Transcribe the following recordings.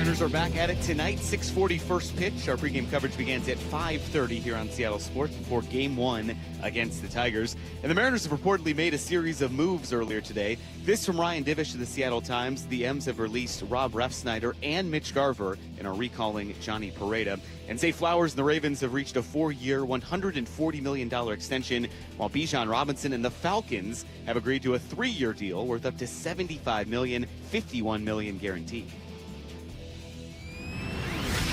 Mariners are back at it tonight, 6:40 first pitch. Our pregame coverage begins at 5:30 here on Seattle Sports before Game 1 against the Tigers. And the Mariners have reportedly made a series of moves earlier today. This from Ryan Divish of the Seattle Times. The M's have released Rob Refsnyder and Mitch Garver and are recalling Johnny Pereda. And Zay Flowers and the Ravens have reached a 4-year, $140 million extension, while Bijan Robinson and the Falcons have agreed to a 3-year deal worth up to $75 million, $51 million guaranteed.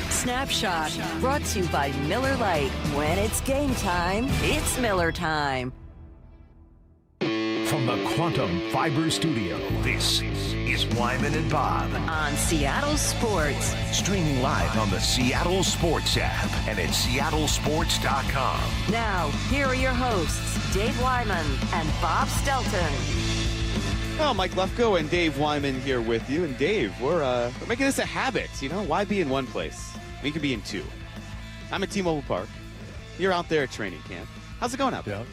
Snapshot brought to you by Miller Lite. When it's game time, it's Miller time. From the Quantum Fiber Studio, this is Wyman and Bob On Seattle Sports. Streaming live on the Seattle Sports app and at seattlesports.com. Now, here are your hosts, Dave Wyman and Bob Stelton. Well, Mike Lefko and Dave Wyman here with you. And Dave, we're making this a habit. You know, why be in one place? We could be in two. I'm at T-Mobile Park. You're out there at training camp. How's it going out there?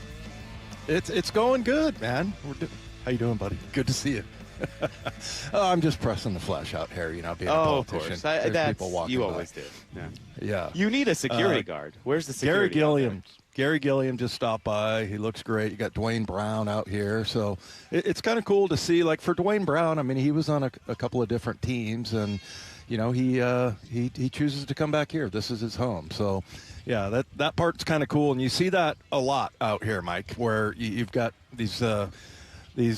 Yeah. It's going good, man. How you doing, buddy? Good to see you. I'm just pressing the flesh out here, you know, being a politician. Of course. That's, people walking you by. always do. Yeah. You need a security guard. Where's the security? Gary Gilliam just stopped by. He looks great. You got Dwayne Brown out here. So it's kind of cool to see. Like for Dwayne Brown, I mean, he was on a couple of different teams, and you know, he chooses to come back here. This is his home. So, yeah, that part's kind of cool, and you see that a lot out here, Mike, where you've got these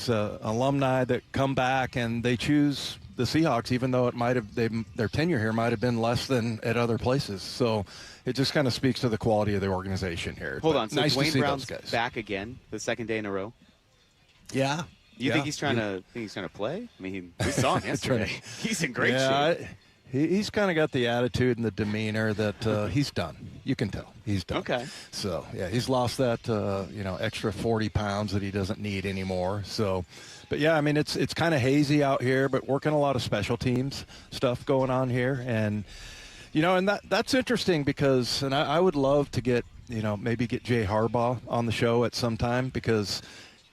alumni that come back and they choose the Seahawks, even though it might have their tenure here might have been less than at other places. So it just kind of speaks to the quality of the organization here. Hold on, so nice Dwayne Brown's back again, the second day in a row. Yeah. You think he's trying to play? I mean, we saw him yesterday. He's in great shape. He's kind of got the attitude and the demeanor that he's done. You can tell he's done. Okay. So yeah, he's lost that extra 40 pounds that he doesn't need anymore. So, but yeah, I mean it's kind of hazy out here, but working a lot of special teams stuff going on here, and and that's interesting because, and I would love to get maybe get Jay Harbaugh on the show at some time, because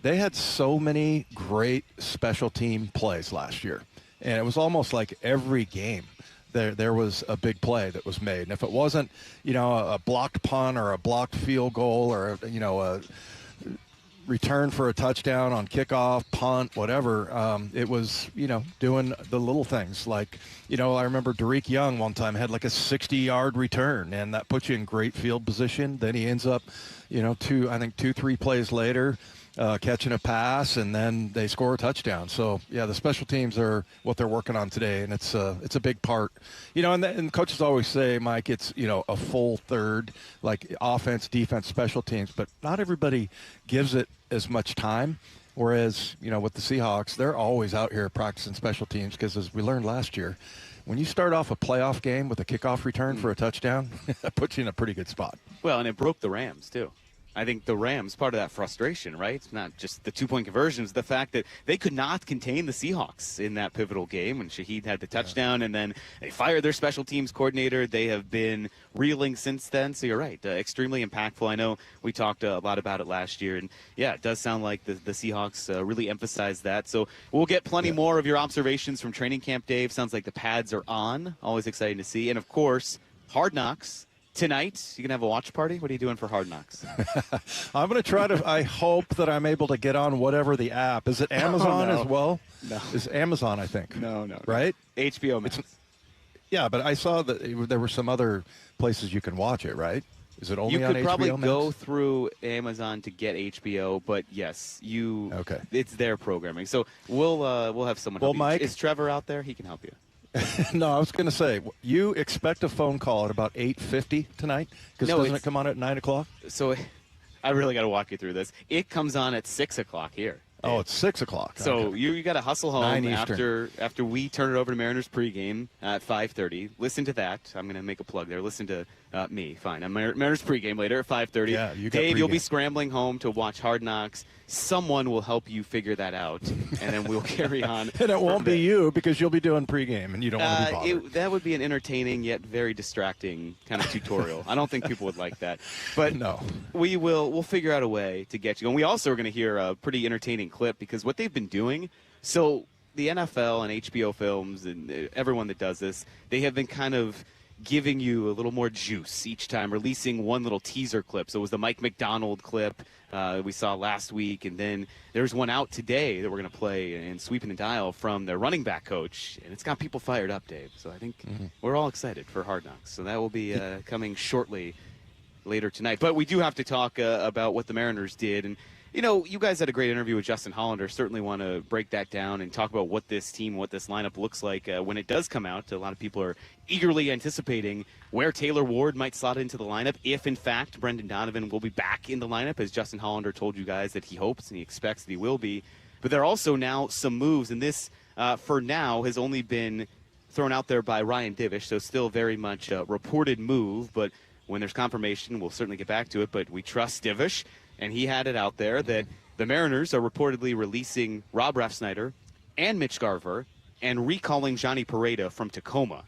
they had so many great special team plays last year, and it was almost like every game there was a big play that was made. And if it wasn't, a blocked punt or a blocked field goal or, a return for a touchdown on kickoff, punt, whatever, it was, doing the little things. Like, I remember Derek Young one time had like a 60-yard return, and that puts you in great field position. Then he ends up, 2-3 plays later, catching a pass, and then they score a touchdown. So, yeah, the special teams are what they're working on today, and it's a big part. And coaches always say, Mike, it's, a full third, like offense, defense, special teams, but not everybody gives it as much time. Whereas, with the Seahawks, they're always out here practicing special teams because, as we learned last year, when you start off a playoff game with a kickoff return for a touchdown, that puts you in a pretty good spot. Well, and it broke the Rams, too. I think the Rams, part of that frustration, right? It's not just the two-point conversions, the fact that they could not contain the Seahawks in that pivotal game when Shaheed had the touchdown, and then they fired their special teams coordinator. They have been reeling since then. So you're right, extremely impactful. I know we talked a lot about it last year, and yeah, it does sound like the Seahawks really emphasized that. So we'll get plenty more of your observations from training camp, Dave. Sounds like the pads are on. Always exciting to see. And, of course, Hard Knocks. Tonight, you can have a watch party? What are you doing for Hard Knocks? I'm going to try to, I hope that I'm able to get on whatever the app. Is it Amazon as well? No. It's Amazon, I think. No. Right? HBO Max. Yeah, but I saw that there were some other places you can watch it, right? Is it only on HBO Max? You could probably go through Amazon to get HBO, but yes, Okay. It's their programming. So we'll have someone help you. Mike, is Trevor out there? He can help you. No, I was going to say, you expect a phone call at about 8:50 tonight? Because doesn't it come on at 9 o'clock? So I really got to walk you through this. It comes on at 6 o'clock here. Oh, it's 6 o'clock. So okay. you got to hustle home after we turn it over to Mariners pregame at 5:30. Listen to that. I'm going to make a plug there. Listen to me. Fine. I'm Mariners pregame later at 5:30. Yeah, you got Dave, pregame. You'll be scrambling home to watch Hard Knocks. Someone will help you figure that out, and then we'll carry on. And it won't be you, because you'll be doing pregame, and you don't want to be bothered. That would be an entertaining yet very distracting kind of tutorial. I don't think people would like that. But no, we'll figure out a way to get you. And we also are going to hear a pretty entertaining clip, because what they've been doing. So the NFL and HBO Films and everyone that does this, they have been kind of giving you a little more juice each time, releasing one little teaser clip. So it was the Mike McDonald clip we saw last week, and then there's one out today that we're going to play in Sweeping and Dial from their running back coach, and it's got people fired up, Dave. So I think we're all excited for Hard Knocks. So that will be coming shortly later tonight. But we do have to talk about what the Mariners did, and you know, you guys had a great interview with Justin Hollander. Certainly want to break that down and talk about what this team, what this lineup looks like when it does come out. A lot of people are eagerly anticipating where Taylor Ward might slot into the lineup, if, in fact, Ward and Donovan will be back in the lineup, as Justin Hollander told you guys that he hopes and he expects that he will be. But there are also now some moves, and this, for now, has only been thrown out there by Ryan Divish, so still very much a reported move. But when there's confirmation, we'll certainly get back to it. But we trust Divish. And he had it out there that the Mariners are reportedly releasing Rob Refsnyder and Mitch Garver and recalling Johnny Pareda from Tacoma.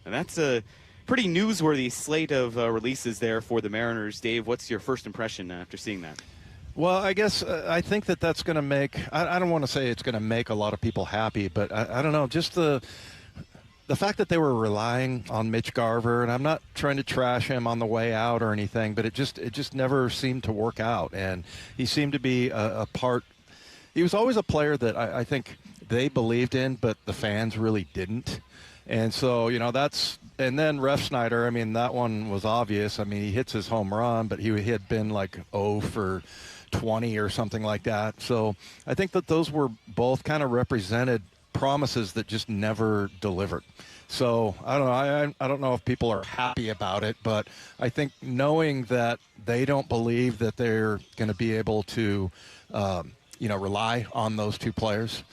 And that's a pretty newsworthy slate of releases there for the Mariners. Dave, what's your first impression after seeing that? Well, I guess I think that's going to make – I don't want to say it's going to make a lot of people happy, but I don't know, just the fact that they were relying on Mitch Garver, and I'm not trying to trash him on the way out or anything, but it just never seemed to work out. And he seemed to be a part – he was always a player that I think they believed in, but the fans really didn't. And so, you know, that's – and then Refsnyder, I mean, that one was obvious. I mean, he hits his home run, but he had been like 0 for 20 or something like that. So I think that those were both kind of represented – promises that just never delivered. So I don't know. I don't know if people are happy about it, but I think knowing that they don't believe that they're going to be able to, rely on those two players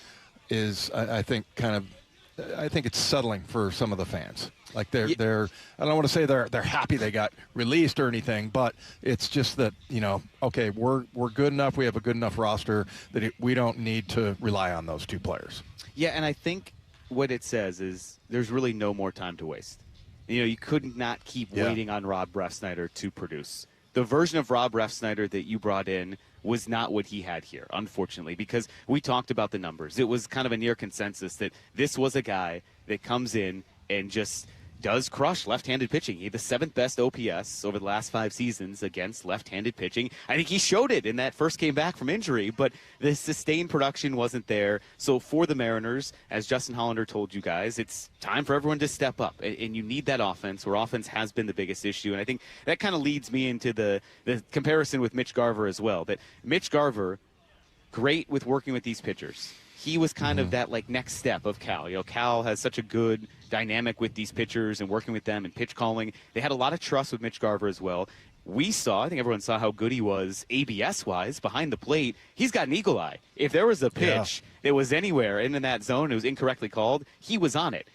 is, I think, I think it's settling for some of the fans. Like they're I don't want to say they're happy they got released or anything, but it's just that, you know, okay, we're good enough. We have a good enough roster that we don't need to rely on those two players. Yeah, and I think what it says is there's really no more time to waste. You know, you could not keep waiting on Rob Refsnyder to produce. The version of Rob Refsnyder that you brought in was not what he had here, unfortunately, because we talked about the numbers. It was kind of a near consensus that this was a guy that comes in and just does crush left-handed pitching. He had the 7th best OPS over the last 5 seasons against left-handed pitching. I think he showed it in that first game back from injury, but the sustained production wasn't there. So for the Mariners, as Justin Hollander told you guys, it's time for everyone to step up, and you need that offense, where offense has been the biggest issue. And I think that kind of leads me into the comparison with Mitch Garver as well, that Mitch Garver, great with working with these pitchers. He was kind of that like next step of Cal. You know, Cal has such a good dynamic with these pitchers and working with them and pitch calling. They had a lot of trust with Mitch Garver as well. We saw, I think everyone saw how good he was ABS-wise behind the plate. He's got an eagle eye. If there was a pitch that was anywhere in that zone, it was incorrectly called, he was on it.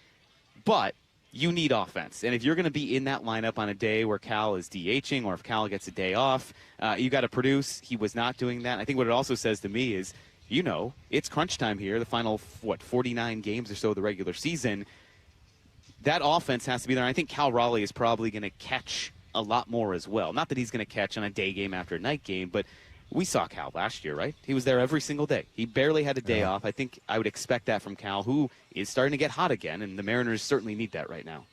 But you need offense. And if you're going to be in that lineup on a day where Cal is DHing or if Cal gets a day off, you got to produce. He was not doing that. I think what it also says to me is, you know, it's crunch time here, the final, 49 games or so of the regular season. That offense has to be there. And I think Cal Raleigh is probably going to catch a lot more as well. Not that he's going to catch on a day game after a night game, but we saw Cal last year, right? He was there every single day. He barely had a day off. I think I would expect that from Cal, who is starting to get hot again, and the Mariners certainly need that right now.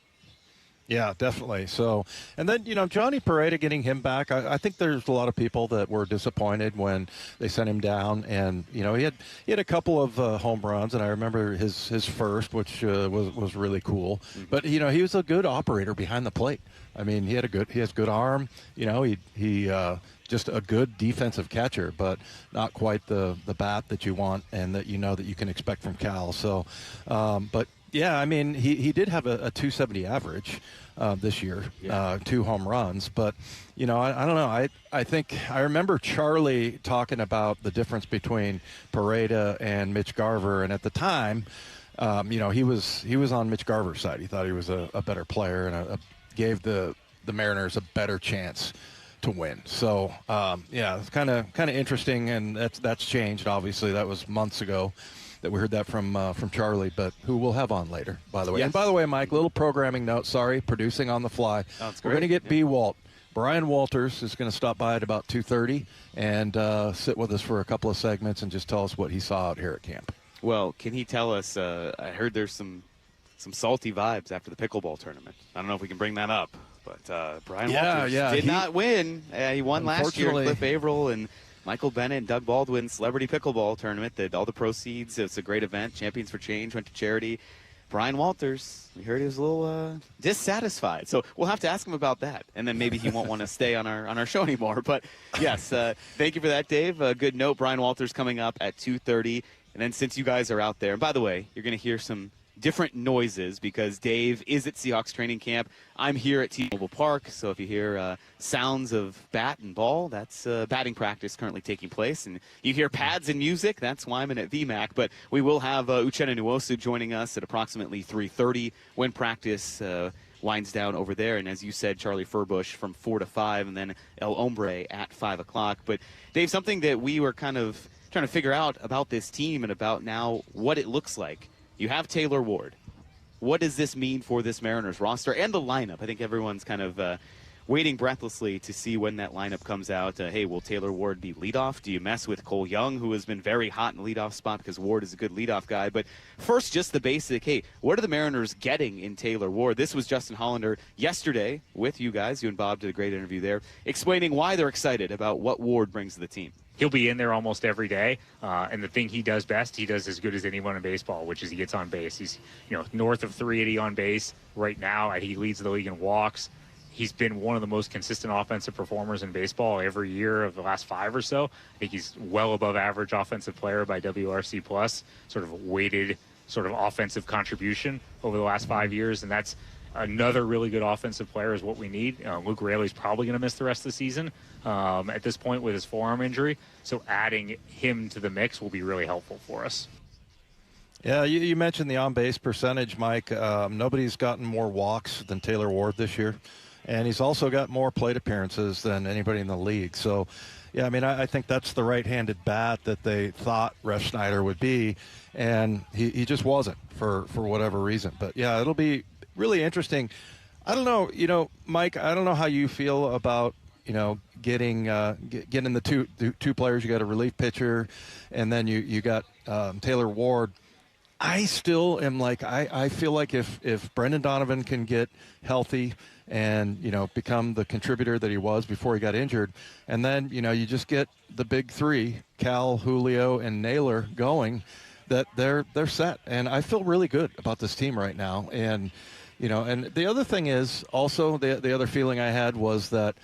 Yeah, definitely. So, and then, you know, Johnny Pareda, getting him back, I think there's a lot of people that were disappointed when they sent him down. And, you know, he had a couple of home runs, and I remember his first, which was really cool. But, you know, he was a good operator behind the plate. I mean, he has good arm. You know, he just a good defensive catcher, but not quite the bat that you want and that you know that you can expect from Cal. So, but yeah, I mean, he did have a 270 average this year, 2 home runs. But, you know, I don't know. I think I remember Charlie talking about the difference between Pareda and Mitch Garver. And at the time, you know, he was on Mitch Garver's side. He thought he was a better player and gave the Mariners a better chance to win. So, yeah, it's kind of interesting. And that's changed, obviously. That was months ago that we heard that from Charlie, but who we'll have on later, by the way. Yes. And by the way, Mike, little programming note, sorry, producing on the fly. Oh, that's great. We're going to get B-Walt. Bryan Walters is going to stop by at about 2:30 and sit with us for a couple of segments and just tell us what he saw out here at camp. Well, can he tell us, I heard there's some salty vibes after the pickleball tournament. I don't know if we can bring that up, but Bryan Walters did not win. He won last year, Cliff Averill and Michael Bennett and Doug Baldwin Celebrity Pickleball Tournament. That all the proceeds, it's a great event. Champions for Change went to charity. Bryan Walters, we heard he was a little dissatisfied. So we'll have to ask him about that. And then maybe he won't want to stay on our show anymore. But, yes, thank you for that, Dave. A good note, Bryan Walters coming up at 2:30. And then since you guys are out there, and by the way, you're going to hear some different noises because Dave is at Seahawks training camp. I'm here at T-Mobile Park, so if you hear sounds of bat and ball, that's batting practice currently taking place. And you hear pads and music, that's Wyman at VMAC. But we will have Uchenna Nwosu joining us at approximately 3:30 when practice winds down over there. And as you said, Charlie Furbush from 4 to 5, and then El Hombre at 5 o'clock. But, Dave, something that we were kind of trying to figure out about this team and about now what it looks like. You have Taylor Ward. What does this mean for this Mariners roster and the lineup? I think everyone's kind of waiting breathlessly to see when that lineup comes out. Hey, will Taylor Ward be leadoff? Do you mess with Cole Young, who has been very hot in the leadoff spot because Ward is a good leadoff guy? But first, just the basic, hey, what are the Mariners getting in Taylor Ward? This was Justin Hollander yesterday with you guys. You and Bob did a great interview there, explaining why they're excited about what Ward brings to the team. He'll be in there almost every day, and the thing he does best, he does as good as anyone in baseball, which is he gets on base. He's north of 380 on base right now. He leads the league in walks. He's been one of the most consistent offensive performers in baseball every year of the last 5 or so. I think he's well above average offensive player by WRC plus, sort of weighted sort of offensive contribution over the last 5 years, and that's another really good offensive player is what we need. Luke Raley's probably going to miss the rest of the season at this point with his forearm injury. So adding him to the mix will be really helpful for us. Yeah, you mentioned the on-base percentage, Mike. Nobody's gotten more walks than Taylor Ward this year. And he's also got more plate appearances than anybody in the league. So, yeah, I mean, I think that's the right-handed bat that they thought Refsnyder would be. And he just wasn't for whatever reason. But, yeah, it'll be really interesting. I don't know, Mike, I don't know how you feel about, getting the two players. You got a relief pitcher, and then you got Taylor Ward. I still am I feel like if Brendan Donovan can get healthy and, become the contributor that he was before he got injured, and then, you just get the big three, Cal, Julio, and Naylor going, that they're set. And I feel really good about this team right now. And, and the other thing is also the other feeling I had was that,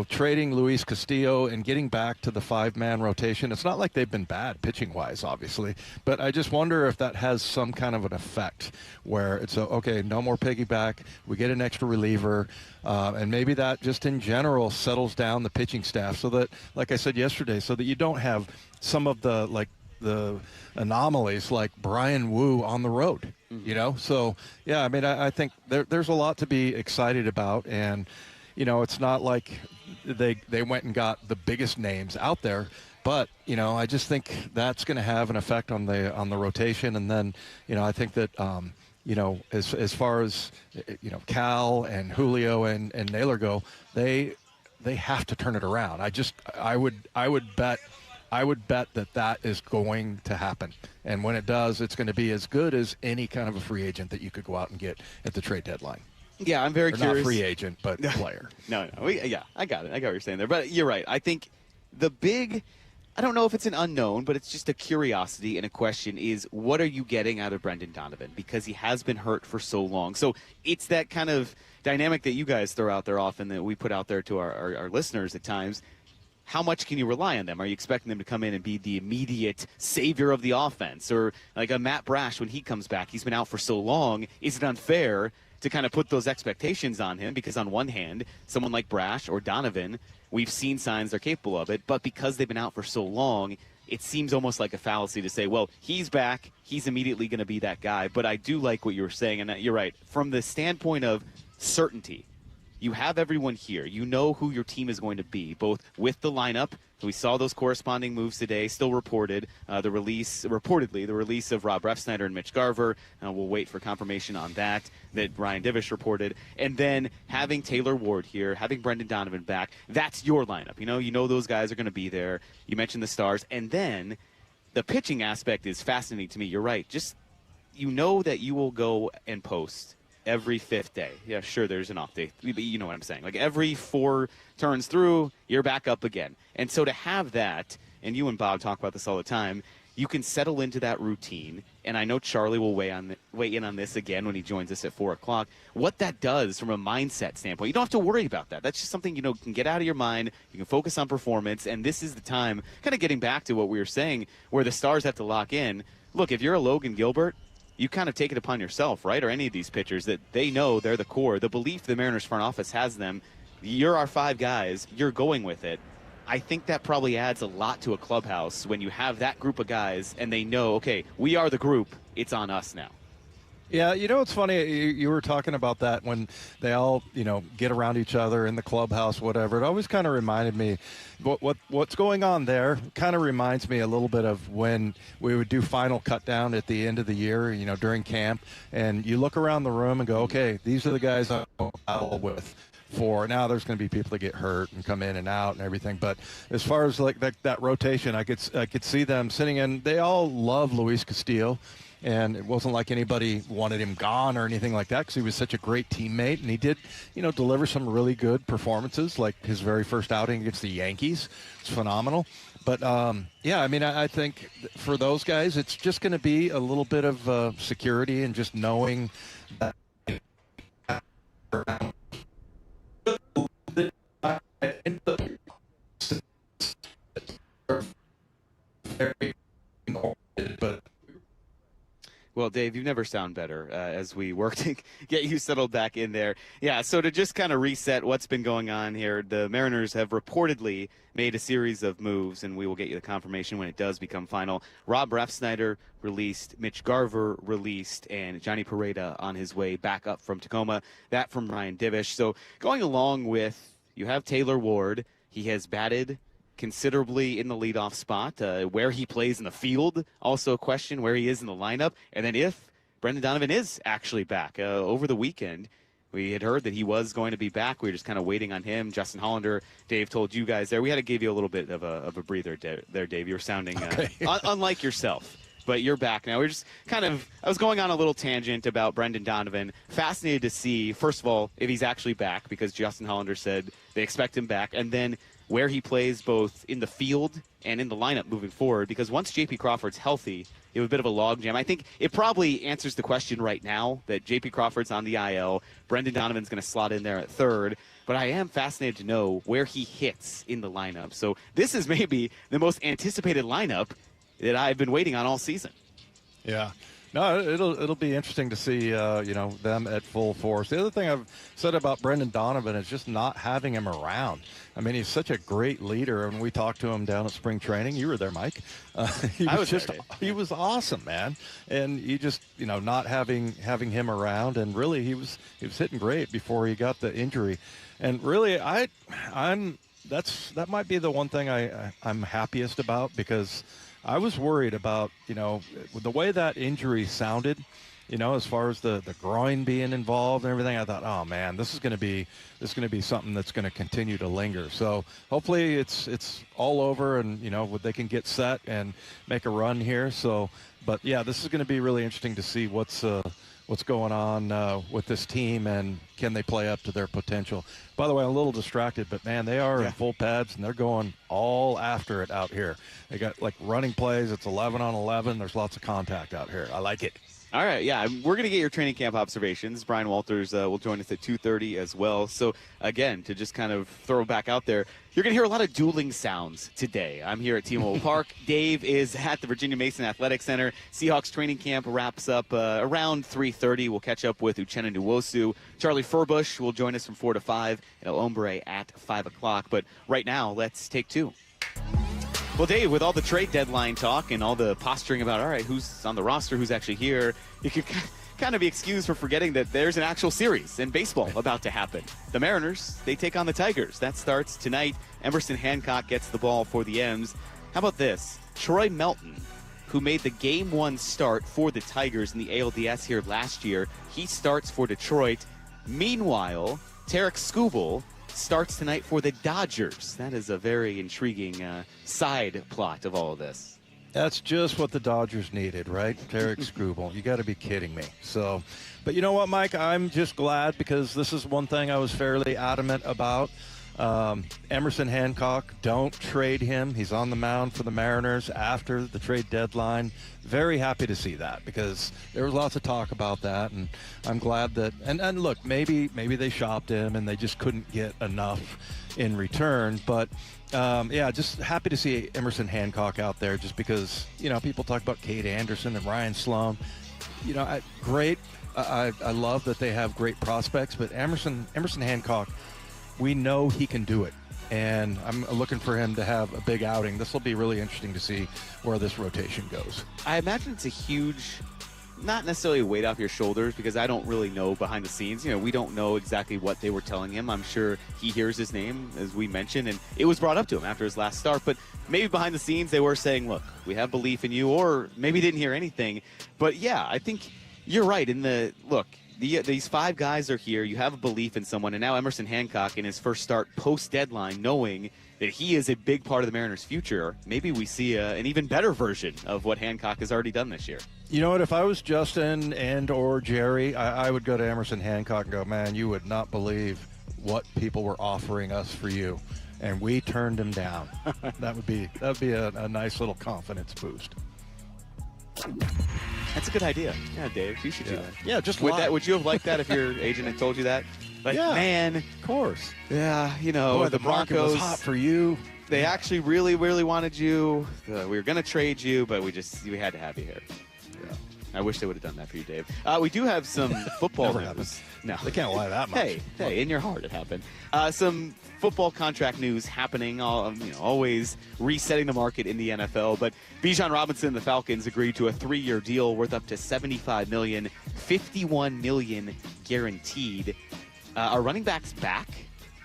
trading Luis Castillo and getting back to the 5-man rotation, it's not like they've been bad pitching-wise, obviously, but I just wonder if that has some kind of an effect where it's, okay, no more piggyback, we get an extra reliever, and maybe that just in general settles down the pitching staff so that, like I said yesterday, so that you don't have some of the anomalies like Brian Wu on the road, So, yeah, I mean, I think there's a lot to be excited about, and it's not like they went and got the biggest names out there, but I just think that's going to have an effect on the rotation. And then I think that as far as Cal and Julio and Naylor go, they have to turn it around. I would bet that is going to happen. And when it does, it's going to be as good as any kind of a free agent that you could go out and get at the trade deadline. Yeah, I'm very curious. Not free agent, but player. No. I got it. I got what you're saying there. But you're right. I think the big, I don't know if it's an unknown, but it's just a curiosity and a question is, what are you getting out of Brendan Donovan? Because he has been hurt for so long. So it's that kind of dynamic that you guys throw out there often that we put out there to our listeners at times. How much can you rely on them? Are you expecting them to come in and be the immediate savior of the offense? Or like a Matt Brash, when he comes back, he's been out for so long. Is it unfair to kind of put those expectations on him? Because on one hand, someone like Brash or Donovan, we've seen signs they're capable of it. But because they've been out for so long, it seems almost like a fallacy to say, well, he's back, he's immediately going to be that guy. But I do like what you were saying, and you're right. From the standpoint of certainty, you have everyone here. You know who your team is going to be, both with the lineup. We saw those corresponding moves today, still reported. Reportedly, the release of Rob Refsnyder and Mitch Garver. We'll wait for confirmation on that Ryan Divish reported. And then having Taylor Ward here, having Brendan Donovan back, that's your lineup. You know those guys are going to be there. You mentioned the stars. And then the pitching aspect is fascinating to me. You're right. Just, you know that you will go and post every 5th day. Yeah, sure, there's an off day, but you know what I'm saying. Like every 4 turns through, you're back up again. And so to have that, and you and Bob talk about this all the time, you can settle into that routine. And I know Charlie will weigh in on this again when he joins us at 4 o'clock. What that does from a mindset standpoint, you don't have to worry about that. That's just something, can get out of your mind. You can focus on performance. And this is the time, kind of getting back to what we were saying, where the stars have to lock in. Look, if you're a Logan Gilbert, you kind of take it upon yourself, right? Or any of these pitchers, that they know they're the core. The belief the Mariners front office has them, you're our 5 guys, you're going with it. I think that probably adds a lot to a clubhouse when you have that group of guys and they know, okay, we are the group, it's on us now. Yeah, it's funny. You were talking about that when they all, get around each other in the clubhouse, whatever. It always kind of reminded me what's going on there. Kind of reminds me a little bit of when we would do final cut down at the end of the year, during camp, and you look around the room and go, okay, these are the guys I'm out with. For now, there's going to be people that get hurt and come in and out and everything. But as far as like that rotation, I could see them sitting in. They all love Luis Castillo, and it wasn't like anybody wanted him gone or anything like that because he was such a great teammate, and he did, deliver some really good performances, like his very first outing against the Yankees. It's phenomenal. But I think for those guys, it's just going to be a little bit of security and just knowing that. Well, Dave, you never sound better as we work to get you settled back in there. Yeah, so to just kind of reset what's been going on here, the Mariners have reportedly made a series of moves, and we will get you the confirmation when it does become final. Rob Refsnyder released, Mitch Garver released, and Johnny Pereda on his way back up from Tacoma. That from Ryan Divish. So going along with, you have Taylor Ward. He has batted considerably in the leadoff spot. Where he plays in the field, also a question, where he is in the lineup. And then if Brendan Donovan is actually back. Over the weekend, we had heard that he was going to be back. We were just kind of waiting on him. Justin Hollander, Dave told you guys there. We had to give you a little bit of a breather there, Dave. You were sounding unlike yourself. But you're back now. We're just I was going on a little tangent about Brendan Donovan. Fascinated to see, first of all, if he's actually back, because Justin Hollander said they expect him back, and then where he plays both in the field and in the lineup moving forward, because once J.P. Crawford's healthy, you have a bit of a logjam. I think it probably answers the question right now that J.P. Crawford's on the IL. Brendan Donovan's going to slot in there at third. But I am fascinated to know where he hits in the lineup. So this is maybe the most anticipated lineup that I've been waiting on all season. Yeah. No, it'll be interesting to see, them at full force. The other thing I've said about Brendan Donovan is just not having him around. I mean, he's such a great leader. And we talked to him down at spring training. You were there, Mike. He was awesome, man. And you just, not having him around. And really, he was hitting great before he got the injury. And really, that might be the one thing I'm happiest about, because I was worried about, the way that injury sounded, as far as the groin being involved and everything. I thought, oh man, this is going to be something that's going to continue to linger. So hopefully it's all over, and they can get set and make a run here. So, but yeah, this is going to be really interesting to see what's going on with this team, and can they play up to their potential. By the way, I'm a little distracted, but man, they are in full pads, and they're going all after it out here. They got like running plays. It's 11 on 11. There's lots of contact out here. I like it. All right, yeah, we're going to get your training camp observations. Bryan Walters will join us at 2:30 as well. So, again, to just kind of throw back out there, you're going to hear a lot of dueling sounds today. I'm here at T-Mobile Park. Dave is at the Virginia Mason Athletic Center. Seahawks training camp wraps up around 3:30. We'll catch up with Uchenna Nwosu. Charlie Furbush will join us from 4 to 5, and Hombre at 5 o'clock. But right now, let's take two. Well, Dave, with all the trade deadline talk and all the posturing about, all right, who's on the roster, who's actually here, you could kind of be excused for forgetting that there's an actual series in baseball about to happen. The Mariners, they take on the Tigers. That starts tonight. Emerson Hancock gets the ball for the M's. How about this? Troy Melton, who made the Game 1 start for the Tigers in the ALDS here last year, he starts for Detroit. Meanwhile, Tarek Skubal starts tonight for the Dodgers. That is a very intriguing side plot of all of this. That's just what the Dodgers needed, right? Tarek Skubal. You got to be kidding me. So, but you know what, Mike? I'm just glad because this is one thing I was fairly adamant about. Emerson Hancock, don't trade him. He's on the mound for the Mariners after the trade deadline. Very happy to see that because there was lots of talk about that, and I'm glad that. And look, maybe they shopped him and they just couldn't get enough in return, but. Yeah, just happy to see Emerson Hancock out there just because, people talk about Cade Anderson and Ryan Sloan. Great. I love that they have great prospects, but Emerson Hancock, we know he can do it. And I'm looking for him to have a big outing. This will be really interesting to see where this rotation goes. I imagine it's a huge, not necessarily a weight off your shoulders because I don't really know behind the scenes. We don't know exactly what they were telling him. I'm sure he hears his name, as we mentioned, and it was brought up to him after his last start. But maybe behind the scenes they were saying, look, we have belief in you, or maybe didn't hear anything. But, yeah, I think you're right. These 5 guys are here. You have a belief in someone, and now Emerson Hancock in his first start post-deadline, knowing that he is a big part of the Mariners' future, maybe we see an even better version of what Hancock has already done this year. You know what? If I was Justin and or Jerry, I would go to Emerson Hancock and go, man, you would not believe what people were offering us for you, and we turned him down. that would be a nice little confidence boost. That's a good idea. Yeah, Dave, you should do that. Yeah, just would you have liked that if your agent had told you that? Like, yeah, man, of course. Yeah, Boy, the Broncos was hot for you. They actually really, really wanted you. We were going to trade you, but we had to have you here. Yeah. I wish they would have done that for you, Dave. We do have some football news. Happens. No, they can't lie that much. Hey, in your heart, it happened. Some football contract news happening. Always resetting the market in the NFL. But Bijan Robinson and the Falcons agreed to a 3-year deal worth up to $75 million, $51 million guaranteed. Are running backs back?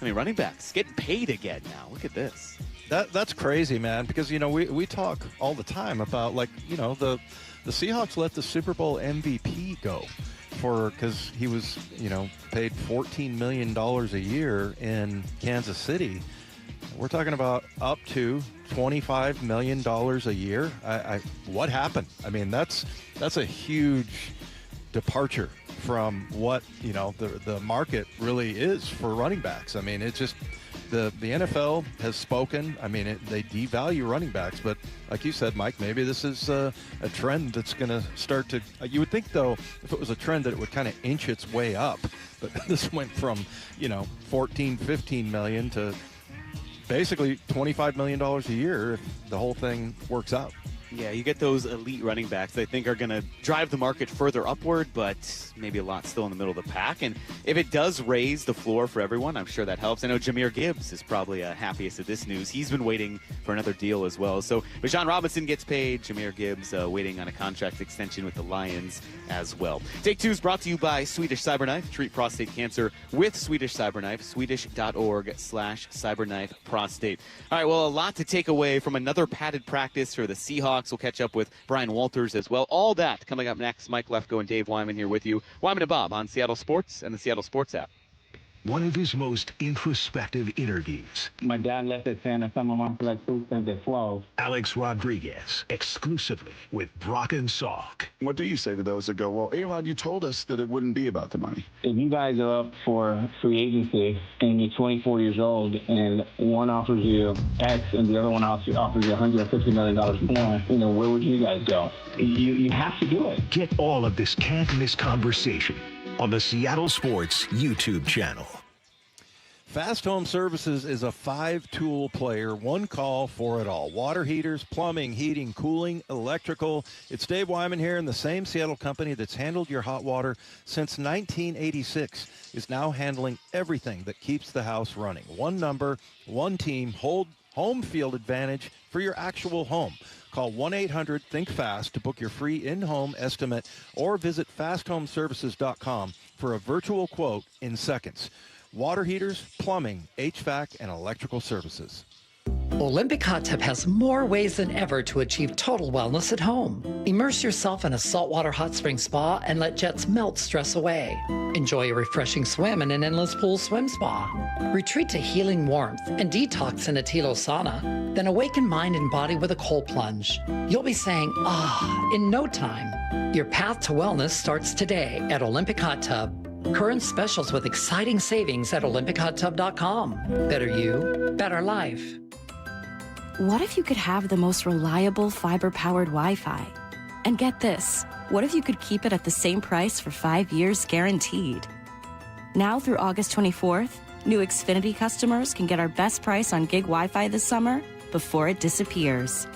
Running backs getting paid again now. Look at this. That's crazy, man. Because we talk all the time about the Seahawks let the Super Bowl MVP go because he was paid $14 million a year in Kansas City. We're talking about up to $25 million a year. What happened? That's a huge departure from what the market really is for running backs. It's just the NFL has spoken. They devalue running backs, but like you said, Mike, maybe this is a trend that's going to start to. You would think, though, if it was a trend, that it would kind of inch its way up. But this went from 14, 15 million to basically $25 million a year if the whole thing works out. Yeah, you get those elite running backs that I think are going to drive the market further upward, but maybe a lot still in the middle of the pack. And if it does raise the floor for everyone, I'm sure that helps. I know Jahmyr Gibbs is probably happiest of this news. He's been waiting for another deal as well. So Bijan Robinson gets paid. Jahmyr Gibbs waiting on a contract extension with the Lions as well. Take Two is brought to you by Swedish Cyberknife. Treat prostate cancer with Swedish Cyberknife. Swedish.org/cyberknife prostate. All right, well, a lot to take away from another padded practice for the Seahawks. We'll catch up with Bryan Walters as well. All that coming up next. Mike Lefko and Dave Wyman here with you. Wyman and Bob on Seattle Sports and the Seattle Sports app. One of his most introspective interviews. My dad left at Santa Fe, my mom for like 2 cents at 12. Alex Rodriguez, exclusively with Brock and Salk. What do you say to those that go, well, A-Rod, you told us that it wouldn't be about the money? If you guys are up for free agency and you're 24 years old and one offers you X and the other one offers you $150 million more, where would you guys go? You have to do it. Get all of this can't miss conversation on the Seattle Sports YouTube channel. Fast Home Services is a 5-tool player, one call for it all. Water heaters, plumbing, heating, cooling, electrical. It's Dave Wyman here, and the same Seattle company that's handled your hot water since 1986 is now handling everything that keeps the house running. One number, one team, hold home field advantage for your actual home. Call 1-800-THINK-FAST to book your free in-home estimate or visit fasthomeservices.com for a virtual quote in seconds. Water heaters, plumbing, HVAC, and electrical services. Olympic Hot Tub has more ways than ever to achieve total wellness at home. Immerse yourself in a saltwater hot spring spa and let jets melt stress away. Enjoy a refreshing swim in an endless pool swim spa. Retreat to healing warmth and detox in a Tilo sauna. Then awaken mind and body with a cold plunge. You'll be saying, ah, in no time. Your path to wellness starts today at Olympic Hot Tub. Current specials with exciting savings at OlympicHotTub.com. Better you, better life. What if you could have the most reliable fiber-powered Wi-Fi? And get this, what if you could keep it at the same price for 5 years guaranteed? Now through August 24th, new Xfinity customers can get our best price on gig Wi-Fi this summer before it disappears.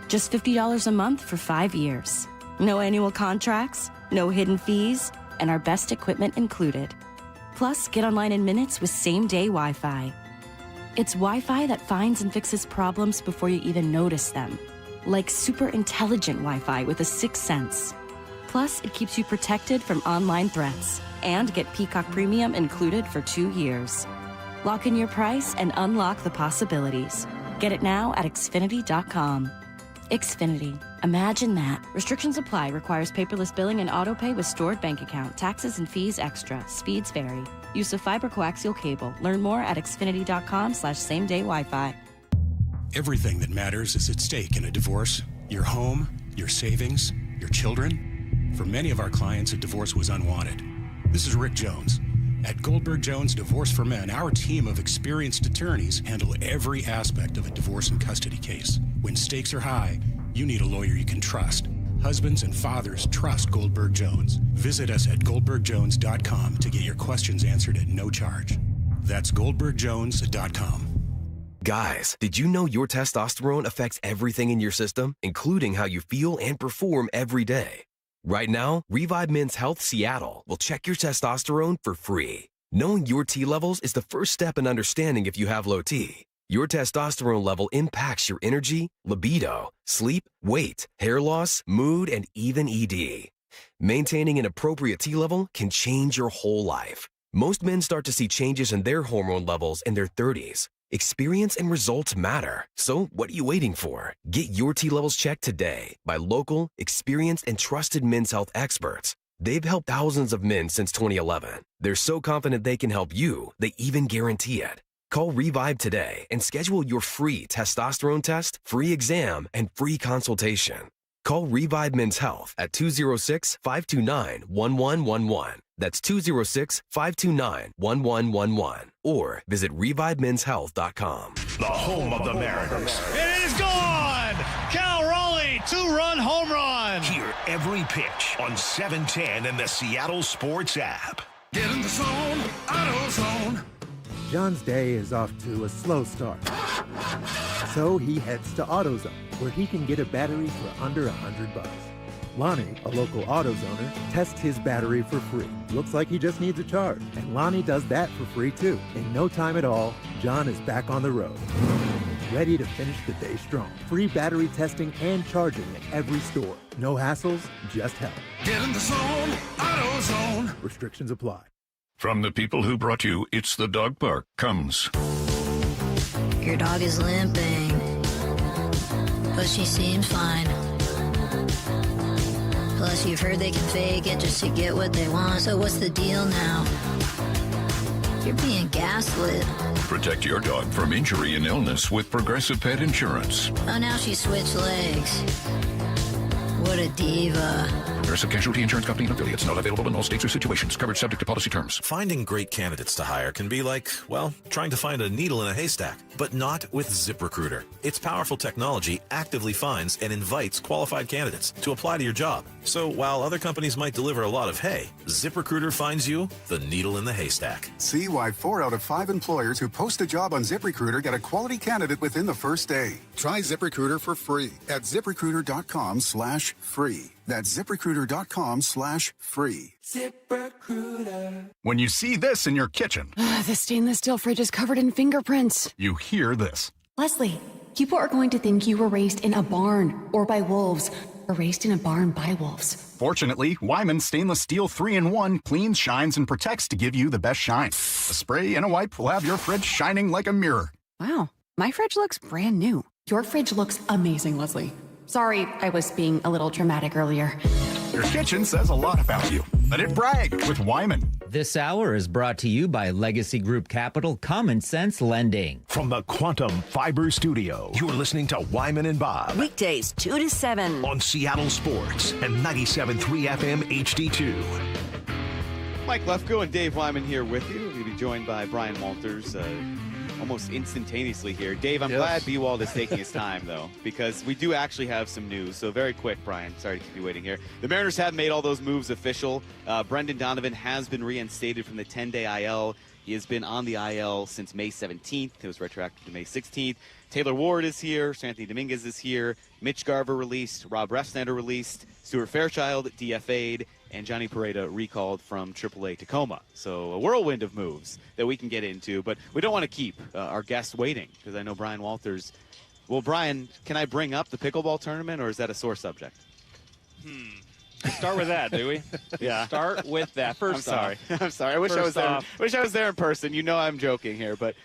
Just $50 a month for 5 years. No annual contracts, no hidden fees, and our best equipment included. Plus, get online in minutes with same-day Wi-Fi. It's Wi-Fi that finds and fixes problems before you even notice them. Like super intelligent Wi-Fi with a sixth sense. Plus, it keeps you protected from online threats. And get Peacock Premium included for 2 years. Lock in your price and unlock the possibilities. Get it now at Xfinity.com. Xfinity. Imagine that. Restrictions apply. Requires paperless billing and autopay with stored bank account. Taxes and fees extra. Speeds vary. Use of fiber coaxial cable. Learn more at Xfinity.com/same-day Wi-Fi. Everything that matters is at stake in a divorce. Your home, your savings, your children. For many of our clients, a divorce was unwanted. This is Rick Jones. At Goldberg Jones Divorce for Men, our team of experienced attorneys handle every aspect of a divorce and custody case. When stakes are high, you need a lawyer you can trust. Husbands and fathers trust Goldberg Jones. Visit us at goldbergjones.com to get your questions answered at no charge. That's goldbergjones.com. Guys, did you know your testosterone affects everything in your system, including how you feel and perform every day? Right now, Revive Men's Health Seattle will check your testosterone for free. Knowing your T levels is the first step in understanding if you have low T. Your testosterone level impacts your energy, libido, sleep, weight, hair loss, mood, and even ED. Maintaining an appropriate T level can change your whole life. Most men start to see changes in their hormone levels in their 30s. Experience and results matter. So what are you waiting for? Get your T levels checked today by local, experienced, and trusted men's health experts. They've helped thousands of men since 2011. They're so confident they can help you, they even guarantee it. Call Revive today and schedule your free testosterone test, free exam, and free consultation. Call Revive Men's Health at 206-529-1111. That's 206-529-1111. Or visit ReviveMen'sHealth.com. The home of the Mariners. It is gone! Cal Raleigh, 2-run home run! Hear every pitch on 710 and the Seattle Sports app. Get in the zone, AutoZone. John's day is off to a slow start. So he heads to AutoZone, where he can get a battery for under $100. Lonnie, a local AutoZoner, tests his battery for free. Looks like he just needs a charge, and Lonnie does that for free too. In no time at all, John is back on the road, ready to finish the day strong. Free battery testing and charging at every store. No hassles, just help. Get in the zone, AutoZone. Restrictions apply. From the people who brought you It's the Dog Park comes. Your dog is limping, but she seems fine. Plus, you've heard they can fake it just to get what they want. So what's the deal now? You're being gaslit. Protect your dog from injury and illness with Progressive Pet Insurance. Oh, now she switched legs. What a diva. Progressive Casualty Insurance Company and affiliates. Not available in all states or situations. Coverage subject to policy terms. Finding great candidates to hire can be like, well, trying to find a needle in a haystack. But not with ZipRecruiter. Its powerful technology actively finds and invites qualified candidates to apply to your job. So while other companies might deliver a lot of hay, ZipRecruiter finds you the needle in the haystack. See why 4 out of 5 employers who post a job on ZipRecruiter get a quality candidate within the first day. Try ZipRecruiter for free at ZipRecruiter.com/free. That's ZipRecruiter.com/free. ZipRecruiter. When you see this in your kitchen, The stainless steel fridge is covered in fingerprints. you hear this. Leslie, people are going to think you were raised in a barn or by wolves, or raised in a barn by wolves. Fortunately, Wyman Stainless Steel 3-in-1 cleans, shines, and protects to give you the best shine. A spray and a wipe will have your fridge shining like a mirror. Wow. My fridge looks brand new. Your fridge looks amazing, Leslie. Sorry, I was being a little dramatic earlier. Your kitchen says a lot about you. Let it brag with Wyman. This hour is brought to you by Legacy Group Capital Common Sense Lending. From the Quantum Fiber Studio, you're listening to Wyman and Bob. Weekdays 2 to 7 on Seattle Sports and 97.3 FM HD2. Mike Lefko and Dave Wyman here with you. We'll be joined by Bryan Walters almost instantaneously here. Dave, I'm glad B-Wald is taking his time, though, because we do actually have some news. So very quick, Bryan. Sorry to keep you waiting here. The Mariners have made all those moves official. Brendan Donovan has been reinstated from the 10-day IL. He has been on the IL since May 17th. It was retroactive to May 16th. Taylor Ward is here. Anthony Dominguez is here. Mitch Garver released. Rob Refsnyder released. Stuart Fairchild DFA'd. And Johnny Pareda recalled from AAA Tacoma. So a whirlwind of moves that we can get into. But we don't want to keep our guests waiting because I know Bryan Walters. Well, Bryan, can I bring up the pickleball tournament, or is that a sore subject? Start with that, do we? Yeah. Start with that. First I'm sorry. I wish I was there. Wish I was there in person. You know I'm joking here, but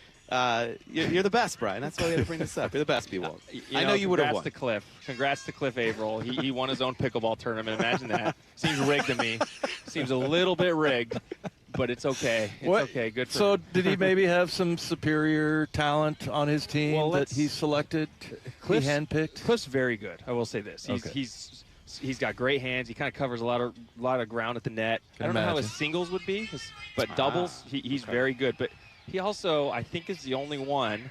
you're the best, Bryan. That's why we had to bring this up. You're the best, B-Wald. I know you would have won. Congrats to Cliff Averill. He won his own pickleball tournament. Imagine that. Seems rigged to me. Seems a little bit rigged, but it's okay. It's okay. Good for him. So did he maybe have some superior talent on his team that he selected? He handpicked? Cliff's very good. I will say this. He's got great hands. He kind of covers a lot of ground at the net. I don't know how his singles would be, but doubles, he's very good. But he also, I think, is the only one,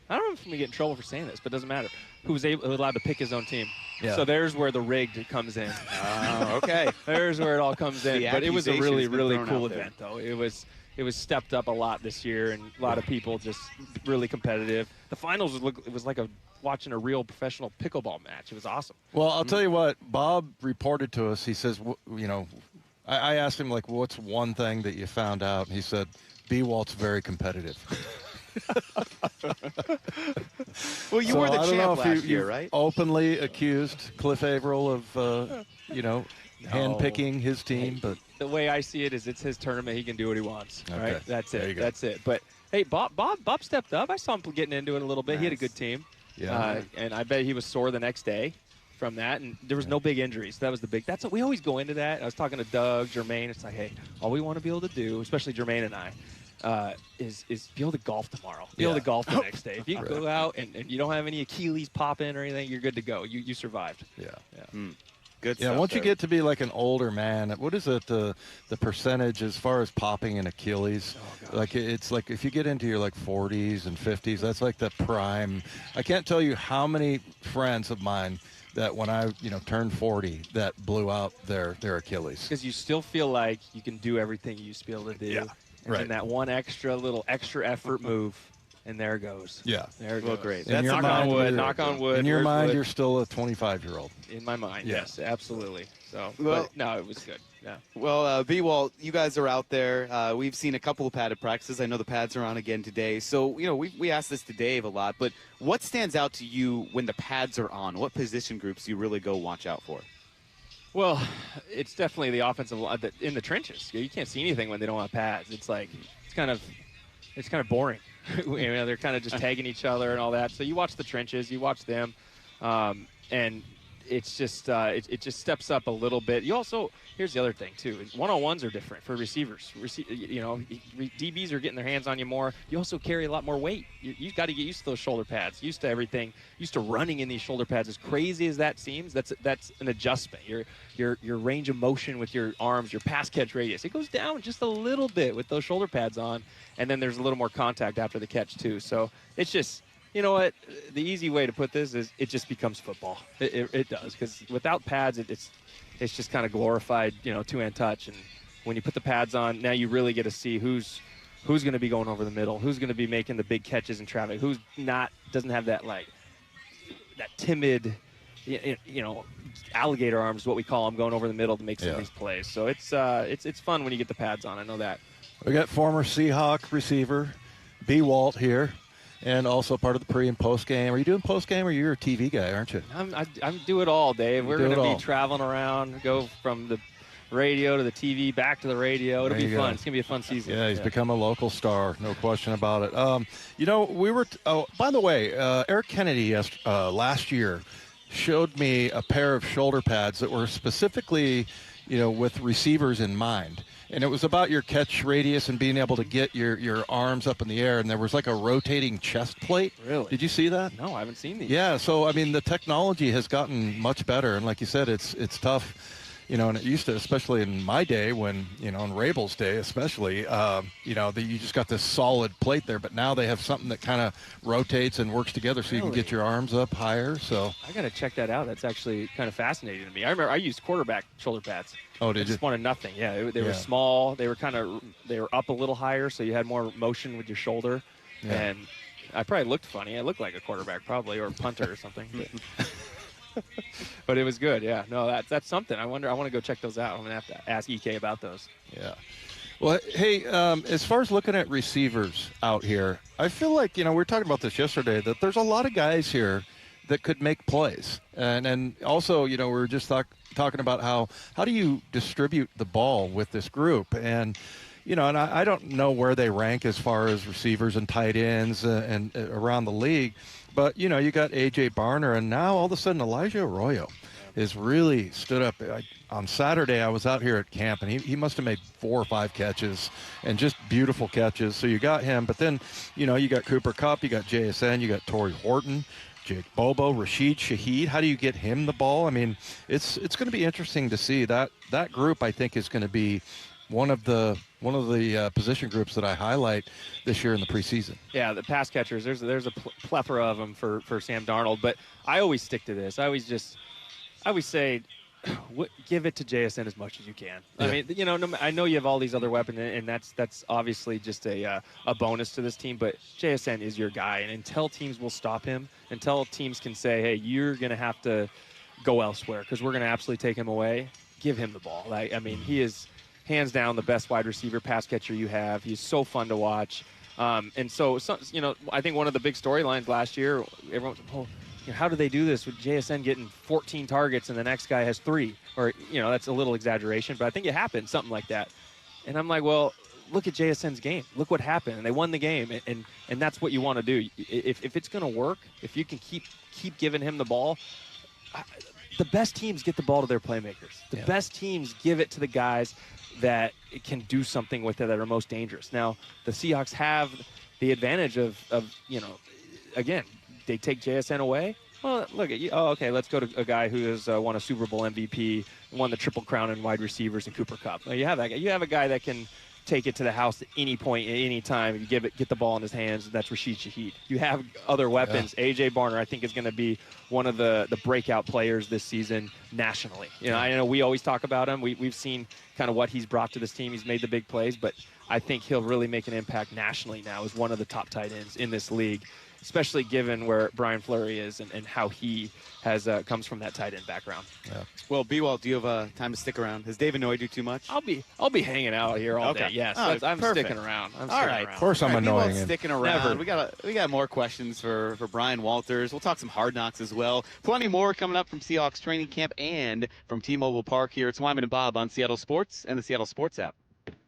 I don't know if I'm going to get in trouble for saying this, but it doesn't matter, who's allowed to pick his own team. Yeah. So there's where the rigged comes in. Oh, okay. There's where it all comes in. But it was a really, really cool event, though. It was stepped up a lot this year, and a lot of people just really competitive. The finals it was like watching a real professional pickleball match. It was awesome. Well, I'll tell you what, Bob reported to us. He says, I asked him, what's one thing that you found out? And he said, B-Walt's very competitive. Well, you were the champ last year, right? Openly accused Cliff Averill of, handpicking his team, but the way I see it is, it's his tournament. He can do what he wants. Okay. Right? That's it. That's it. But hey, Bob stepped up. I saw him getting into it a little bit. Nice. He had a good team. Yeah. And I bet he was sore the next day from that, and there was no big injuries. That was the big. That's what we always go into that. I was talking to Doug, Jermaine. It's like, hey, all we want to be able to do, especially Jermaine and I, is be able to golf tomorrow. Be able to golf the next day. If you go out and you don't have any Achilles popping or anything, you're good to go. You survived. Yeah. Good stuff. Once you get to be like an older man, what is it, the percentage as far as popping an Achilles? It's like if you get into your 40s and 50s, that's like the prime. I can't tell you how many friends of mine that when I turned 40 that blew out their Achilles. Because you still feel like you can do everything you used to be able to do. Yeah. Right. And that one extra effort move, and there it goes. Yeah. There it goes. Well, great. That's knock on wood. In your mind, you're still a 25-year-old. In my mind, yes, absolutely. So, no, it was good. Yeah. Well, B-Wald, you guys are out there. We've seen a couple of padded practices. I know the pads are on again today. So, we asked this to Dave a lot, but what stands out to you when the pads are on? What position groups do you really go watch out for? Well, it's definitely the offensive line in the trenches. You can't see anything when they don't have pads. It's kind of boring. They're kind of just tagging each other and all that. So you watch the trenches, you watch them, and it's just it just steps up a little bit. You also, here's the other thing too, one-on-ones are different for receivers. DBs are getting their hands on you more. You also carry a lot more weight. You've got to get used to those shoulder pads, used to everything, used to running in these shoulder pads. As crazy as that seems, that's an adjustment. Your range of motion with your arms, your pass catch radius, it goes down just a little bit with those shoulder pads on, and then there's a little more contact after the catch too. So it's just, you know what, the easy way to put this is it just becomes football. It does, because without pads, it's just kind of glorified, two-hand touch. And when you put the pads on, now you really get to see who's going to be going over the middle, who's going to be making the big catches in traffic, who's doesn't have that that timid, alligator arms, what we call them, going over the middle to make some of these plays. So it's fun when you get the pads on. I know that. We got former Seahawk receiver B-Walt here, and also part of the pre and post game. Are you doing post game, or you're a TV guy, aren't you? I do it all, Dave. We're going to be traveling around, go from the radio to the TV, back to the radio. It'll be fun. It's going to be a fun season. Yeah, he's become a local star, no question about it. We were by the way, Eric Kennedy last year showed me a pair of shoulder pads that were specifically, with receivers in mind. And it was about your catch radius and being able to get your arms up in the air. And there was like a rotating chest plate. Really? Did you see that? No, I haven't seen these. Yeah. So, the technology has gotten much better. And like you said, it's tough. And it used to, especially in my day when, on Rabel's day especially, you just got this solid plate there. But now they have something that kind of rotates and works together so you can get your arms up higher. So I got to check that out. That's actually kind of fascinating to me. I remember I used quarterback shoulder pads. Oh, did you? I just wanted nothing. Yeah, they were small. They were they were up a little higher, so you had more motion with your shoulder. Yeah. And I probably looked funny. I looked like a quarterback probably, or a punter or something. But it was good, yeah. No, that's something. I want to go check those out. I'm going to have to ask EK about those. Yeah. Well, hey, as far as looking at receivers out here, I feel like, we were talking about this yesterday, that there's a lot of guys here that could make plays. And also, we were just talking about how do you distribute the ball with this group? And, and I don't know where they rank as far as receivers and tight ends and around the league. But, you got A.J. Barner, and now all of a sudden Elijah Arroyo has really stood up. On Saturday, I was out here at camp, and he must have made 4 or 5 catches, and just beautiful catches. So you got him. But then, you got Cooper Kupp, you got JSN, you got Torrey Horton, Jake Bobo, Rashid Shaheed. How do you get him the ball? It's going to be interesting to see. That group, I think, is going to be one of the position groups that I highlight this year in the preseason. Yeah, the pass catchers. There's a plethora of them for Sam Darnold. But I always stick to this. I always say, give it to JSN as much as you can. Yeah. I know you have all these other weapons, and that's obviously just a bonus to this team. But JSN is your guy, and until teams will stop him, until teams can say, hey, you're going to have to go elsewhere because we're going to absolutely take him away, give him the ball. He is hands down the best wide receiver pass catcher you have. He's so fun to watch. And so, I think one of the big storylines last year, everyone was, how do they do this with JSN getting 14 targets and the next guy has 3? Or, that's a little exaggeration, but I think it happened, something like that. And I'm like, well, look at JSN's game. Look what happened. And they won the game. And that's what you want to do. If it's going to work, if you can keep giving him the ball, the best teams get the ball to their playmakers. The best teams give it to the guys that can do something with it that are most dangerous. Now, the Seahawks have the advantage of again, they take JSN away. Well, look at you. Oh, okay, let's go to a guy who has won a Super Bowl MVP, won the Triple Crown in wide receivers in Cooper Kupp. You have that guy. You have a guy that can take it to the house at any point, at any time. You get the ball in his hands. That's Rashid Shaheed. You have other weapons. Yeah. A.J. Barner, I think, is going to be one of the breakout players this season nationally. I know we always talk about him. We've seen kind of what he's brought to this team. He's made the big plays, but I think he'll really make an impact nationally now as one of the top tight ends in this league, especially given where Brian Fleury is and how he has comes from that tight end background. Yeah. Well, B-Wall, do you have time to stick around? Has Dave annoyed you too much? I'll be hanging out here all day. Yes, I'm sticking around. All right. Of course I'm annoying him. Sticking around. Never. We got more questions for Bryan Walters. We'll talk some Hard Knocks as well. Plenty more coming up from Seahawks training camp and from T-Mobile Park here. It's Wyman and Bob on Seattle Sports and the Seattle Sports app.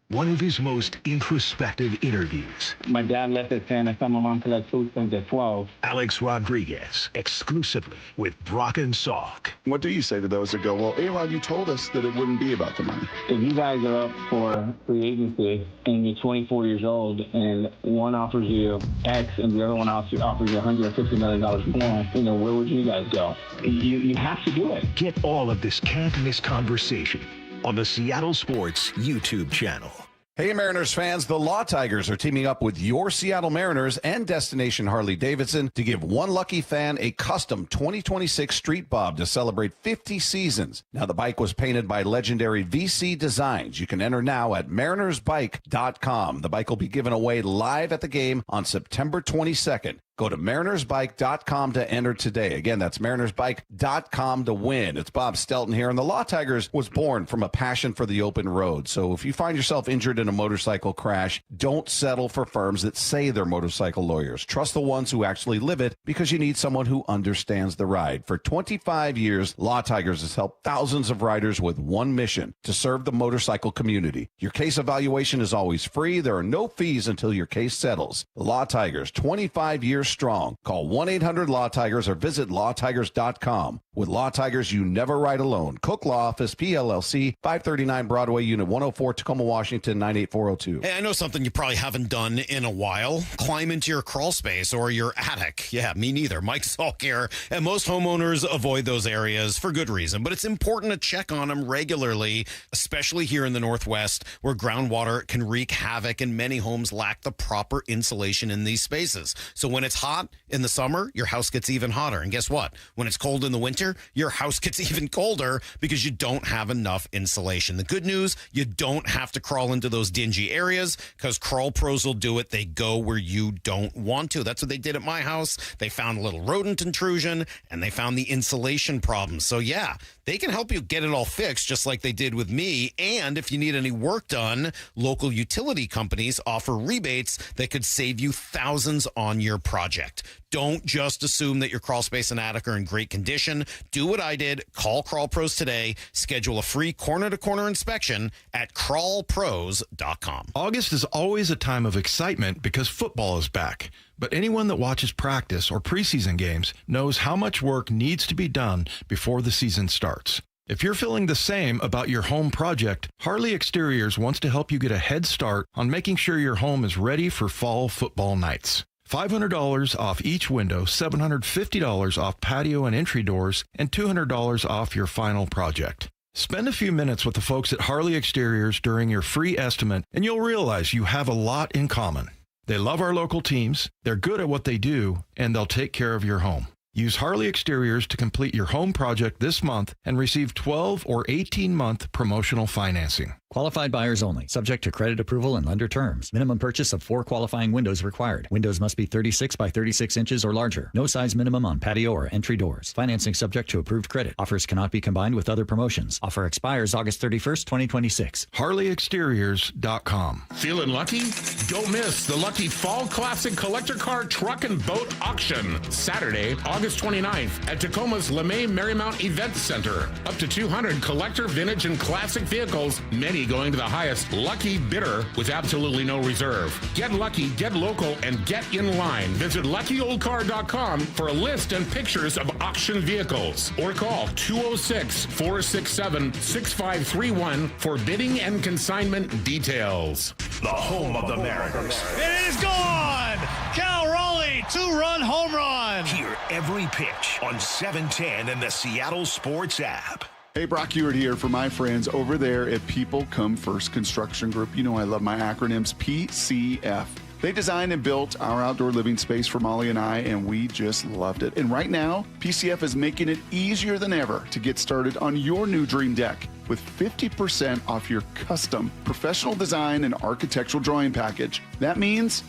One of his most introspective interviews. My dad left at 10. I come along to that food thing at 12. Alex Rodriguez, exclusively with Brock and Salk. What do you say to those that go, well, A-Rod, you told us that it wouldn't be about the money? If you guys are up for free agency and you're 24 years old and one offers you X and the other one offers you $150 million more, where would you guys go? You have to do it. Get all of this can't-miss conversation on the Seattle Sports YouTube channel. Hey, Mariners fans, the Law Tigers are teaming up with your Seattle Mariners and Destination Harley-Davidson to give one lucky fan a custom 2026 Street Bob to celebrate 50 seasons. Now, the bike was painted by legendary VC Designs. You can enter now at marinersbike.com. The bike will be given away live at the game on September 22nd. Go to marinersbike.com to enter today. Again, that's marinersbike.com to win. It's Bob Stelton here, and the Law Tigers was born from a passion for the open road. So if you find yourself injured in a motorcycle crash, don't settle for firms that say they're motorcycle lawyers. Trust the ones who actually live it, because you need someone who understands the ride. For 25 years, Law Tigers has helped thousands of riders with one mission: to serve the motorcycle community. Your case evaluation is always free. There are no fees until your case settles. The Law Tigers, 25 years strong. Call 1-800-LAW-TIGERS or visit lawtigers.com. With Law Tigers, you never ride alone. Cook Law Office, PLLC, 539 Broadway, Unit 104, Tacoma, Washington, 98402. Hey, I know something you probably haven't done in a while. Climb into your crawl space or your attic. Yeah, me neither. Mike Salk here. And most homeowners avoid those areas for good reason, but it's important to check on them regularly, especially here in the Northwest, where groundwater can wreak havoc and many homes lack the proper insulation in these spaces. So when it's hot in the summer, your house gets even hotter. And guess what? When it's cold in the winter, your house gets even colder because you don't have enough insulation. The good news, you don't have to crawl into those dingy areas, because Crawl Pros will do it. They go where you don't want to. That's what they did at my house. They found a little rodent intrusion, and they found the insulation problem. So yeah, they can help you get it all fixed, just like they did with me. And if you need any work done, local utility companies offer rebates that could save you thousands on your project. Don't just assume that your crawl space and attic are in great condition. Do what I did. Call Crawl Pros today. Schedule a free corner-to-corner inspection at crawlpros.com. August is always a time of excitement because football is back. But anyone that watches practice or preseason games knows how much work needs to be done before the season starts. If you're feeling the same about your home project, Harley Exteriors wants to help you get a head start on making sure your home is ready for fall football nights. $500 off each window, $750 off patio and entry doors, and $200 off your final project. Spend a few minutes with the folks at Harley Exteriors during your free estimate, and you'll realize you have a lot in common. They love our local teams, they're good at what they do, and they'll take care of your home. Use Harley Exteriors to complete your home project this month and receive 12 or 18-month promotional financing. Qualified buyers only. Subject to credit approval and lender terms. Minimum purchase of 4 qualifying windows required. Windows must be 36 by 36 inches or larger. No size minimum on patio or entry doors. Financing subject to approved credit. Offers cannot be combined with other promotions. Offer expires August 31st, 2026. HarleyExteriors.com. Feeling lucky? Don't miss the Lucky Fall Classic Collector Car Truck and Boat Auction. Saturday, August 29th at Tacoma's LeMay Marymount Event Center. Up to 200 collector, vintage, and classic vehicles, many going to the highest lucky bidder with absolutely no reserve. Get lucky, get local, and get in line. Visit luckyoldcar.com for a list and pictures of auction vehicles, or call 206-467-6531 for bidding and consignment details. The home of the Mariners. It is gone! Cal Raleigh, 2-run home run! Hear every pitch on 710 and the Seattle Sports app. Hey, Brock Ewart here for my friends over there at People Come First Construction Group. You know I love my acronyms, PCF. They designed and built our outdoor living space for Molly and I, and we just loved it. And right now, PCF is making it easier than ever to get started on your new dream deck with 50% off your custom professional design and architectural drawing package. That means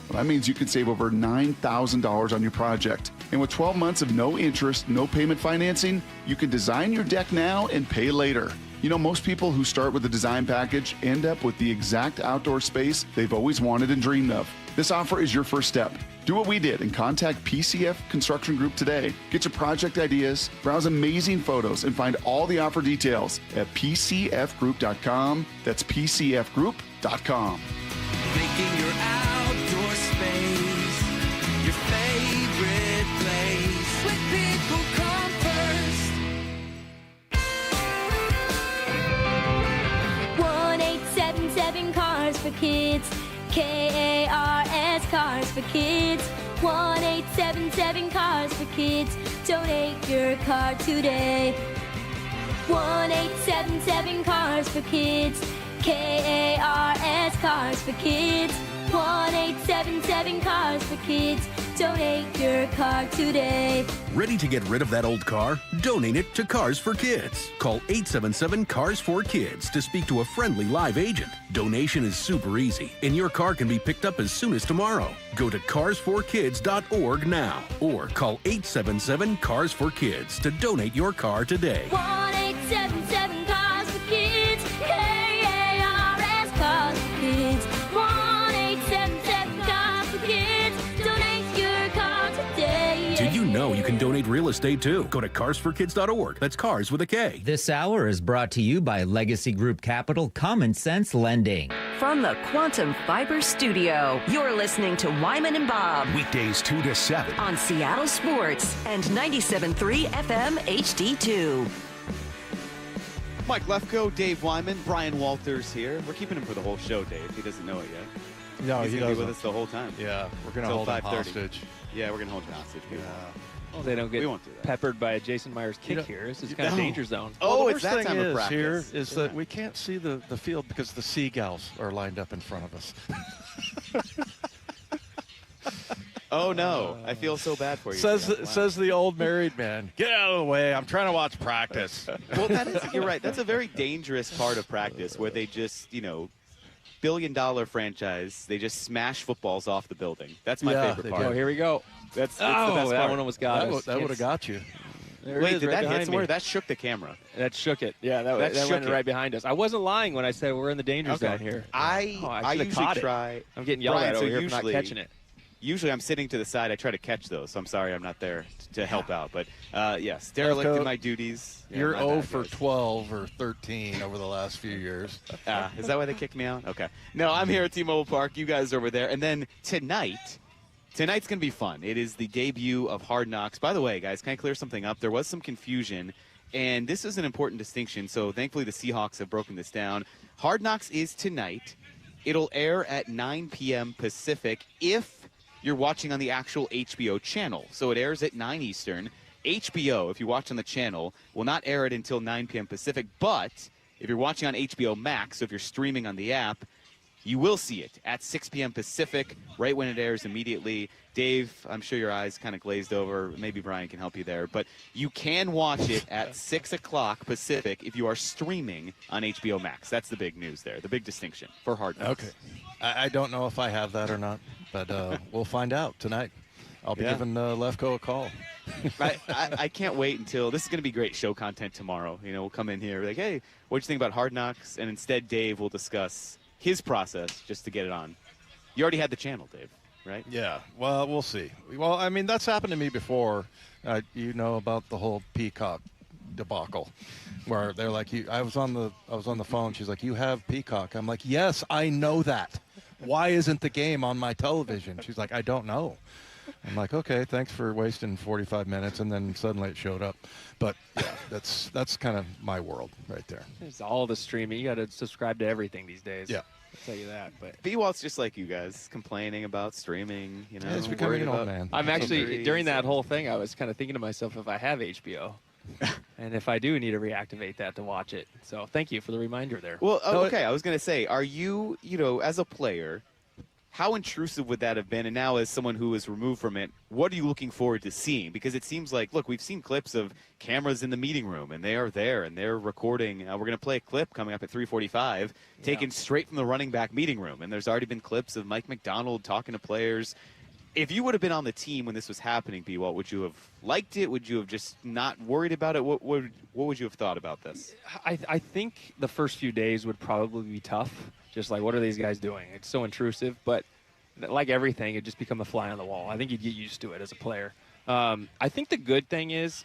you can save over $9,000 on your project. And with 12 months of no interest, no payment financing, you can design your deck now and pay later. You know, most people who start with a design package end up with the exact outdoor space they've always wanted and dreamed of. This offer is your first step. Do what we did and contact PCF Construction Group today. Get your project ideas, browse amazing photos, and find all the offer details at PCFgroup.com. That's PCFgroup.com. Making your outdoor space your favorite place. With People Come First. 1-877 Cars for Kids. KARS Cars for Kids. 1-877 Cars for Kids. Donate your car today. 1-877 Cars for Kids. KARS Cars for Kids. 1-877-CARS for kids. Donate your car today. Ready to get rid of that old car? Donate it to Cars for Kids. Call 877-CARS4KIDS to speak to a friendly live agent. Donation is super easy, and your car can be picked up as soon as tomorrow. Go to cars4kids.org now or call 877-CARS4KIDS to donate your car today. 1-877-CARS for kids. K-A-R-S, Cars for kids. 1-877-CARS for kids. Donate your car today. Did you know you can donate real estate too? Go to carsforkids.org. That's cars with a K. This hour is brought to you by Legacy Group Capital Common Sense Lending. From the Quantum Fiber Studio, you're listening to Wyman and Bob. Weekdays 2 to 7. On Seattle Sports and 97.3 FM HD2. Mike Lefko, Dave Wyman, Bryan Walters here. We're keeping him for the whole show, Dave. He doesn't know it yet. No, He's he going to doesn't. be with us the whole time. Yeah, we're going to hold him hostage. Yeah, we're going to hold him hostage. Well, they don't get We won't do that. peppered by a Jason Myers kick here. This is kind of danger zone. Oh, the it's worst that thing time of is practice. here is that we can't see the field because the seagulls are lined up in front of us. Oh, no. I feel so bad for you. Says the old married man. Get out of the way. I'm trying to watch practice. Well, you're right. That's a very dangerous part of practice where they just, billion-dollar franchise, they just smash footballs off the building. That's my favorite part. Oh, here we go. That's the best part. That one almost got us. That would have got you. Wait, did that hit somewhere? That shook the camera. That shook it. Yeah, that went right behind us. I wasn't lying when I said we're in the danger zone here. I usually try. I'm getting yelled at over here for not catching it. Usually I'm sitting to the side. I try to catch those, so I'm sorry I'm not there to help out. But, yes, derelict in my duties. Yeah, you're 0 for 12 or 13 over the last few years. Is that why they kicked me out? Okay. No, I'm here at T-Mobile Park. You guys are over there. And then tonight's going to be fun. It is the debut of Hard Knocks. By the way, guys, can I clear something up? There was some confusion, and this is an important distinction, so thankfully the Seahawks have broken this down. Hard Knocks is tonight. It'll air at 9 p.m. Pacific if you're watching on the actual HBO channel. So it airs at 9 Eastern. HBO, if you watch on the channel, will not air it until 9 p.m. Pacific, but if you're watching on HBO Max, so if you're streaming on the app, you will see it at 6 p.m. Pacific, right when it airs immediately. Dave, I'm sure your eyes kind of glazed over. Maybe Bryan can help you there. But you can watch it at 6 o'clock Pacific if you are streaming on HBO Max. That's the big news there, the big distinction for Hard Knocks. Okay. I don't know if I have that or not, but we'll find out tonight. I'll be giving Lefko a call. I can't wait until – this is going to be great show content tomorrow. We'll come in here like, hey, what'd you think about Hard Knocks? And instead Dave will discuss – his process just to get it on. You already had the channel, Dave, right? Yeah. Well, we'll see. Well, I mean, that's happened to me before. You know about the whole Peacock debacle, where they're like, I was on the phone. She's like, you have Peacock. I'm like, yes, I know that. Why isn't the game on my television? She's like, I don't know. I'm like, okay, thanks for wasting 45 minutes, and then suddenly it showed up. But yeah, that's kind of my world right there. It's all the streaming. You got to subscribe to everything these days. Yeah, I'll tell you that. But B-Walt's just like you guys, complaining about streaming. Yeah, it's becoming an old man. I'm actually during that whole thing, I was kind of thinking to myself, if I have HBO, and if I do need to reactivate that to watch it. So thank you for the reminder there. Well, okay, I was going to say, are you, as a player, how intrusive would that have been? And now as someone who is removed from it, what are you looking forward to seeing? Because it seems like, look, we've seen clips of cameras in the meeting room, and they are there, and they're recording. We're going to play a clip coming up at 3:45, taken straight from the running back meeting room. And there's already been clips of Mike McDonald talking to players. If you would have been on the team when this was happening, B-Walt, would you have liked it? Would you have just not worried about it? What would you have thought about this? I think the first few days would probably be tough. Just like, what are these guys doing? It's so intrusive. But like everything, it just become a fly on the wall. I think you'd get used to it as a player. I think the good thing is,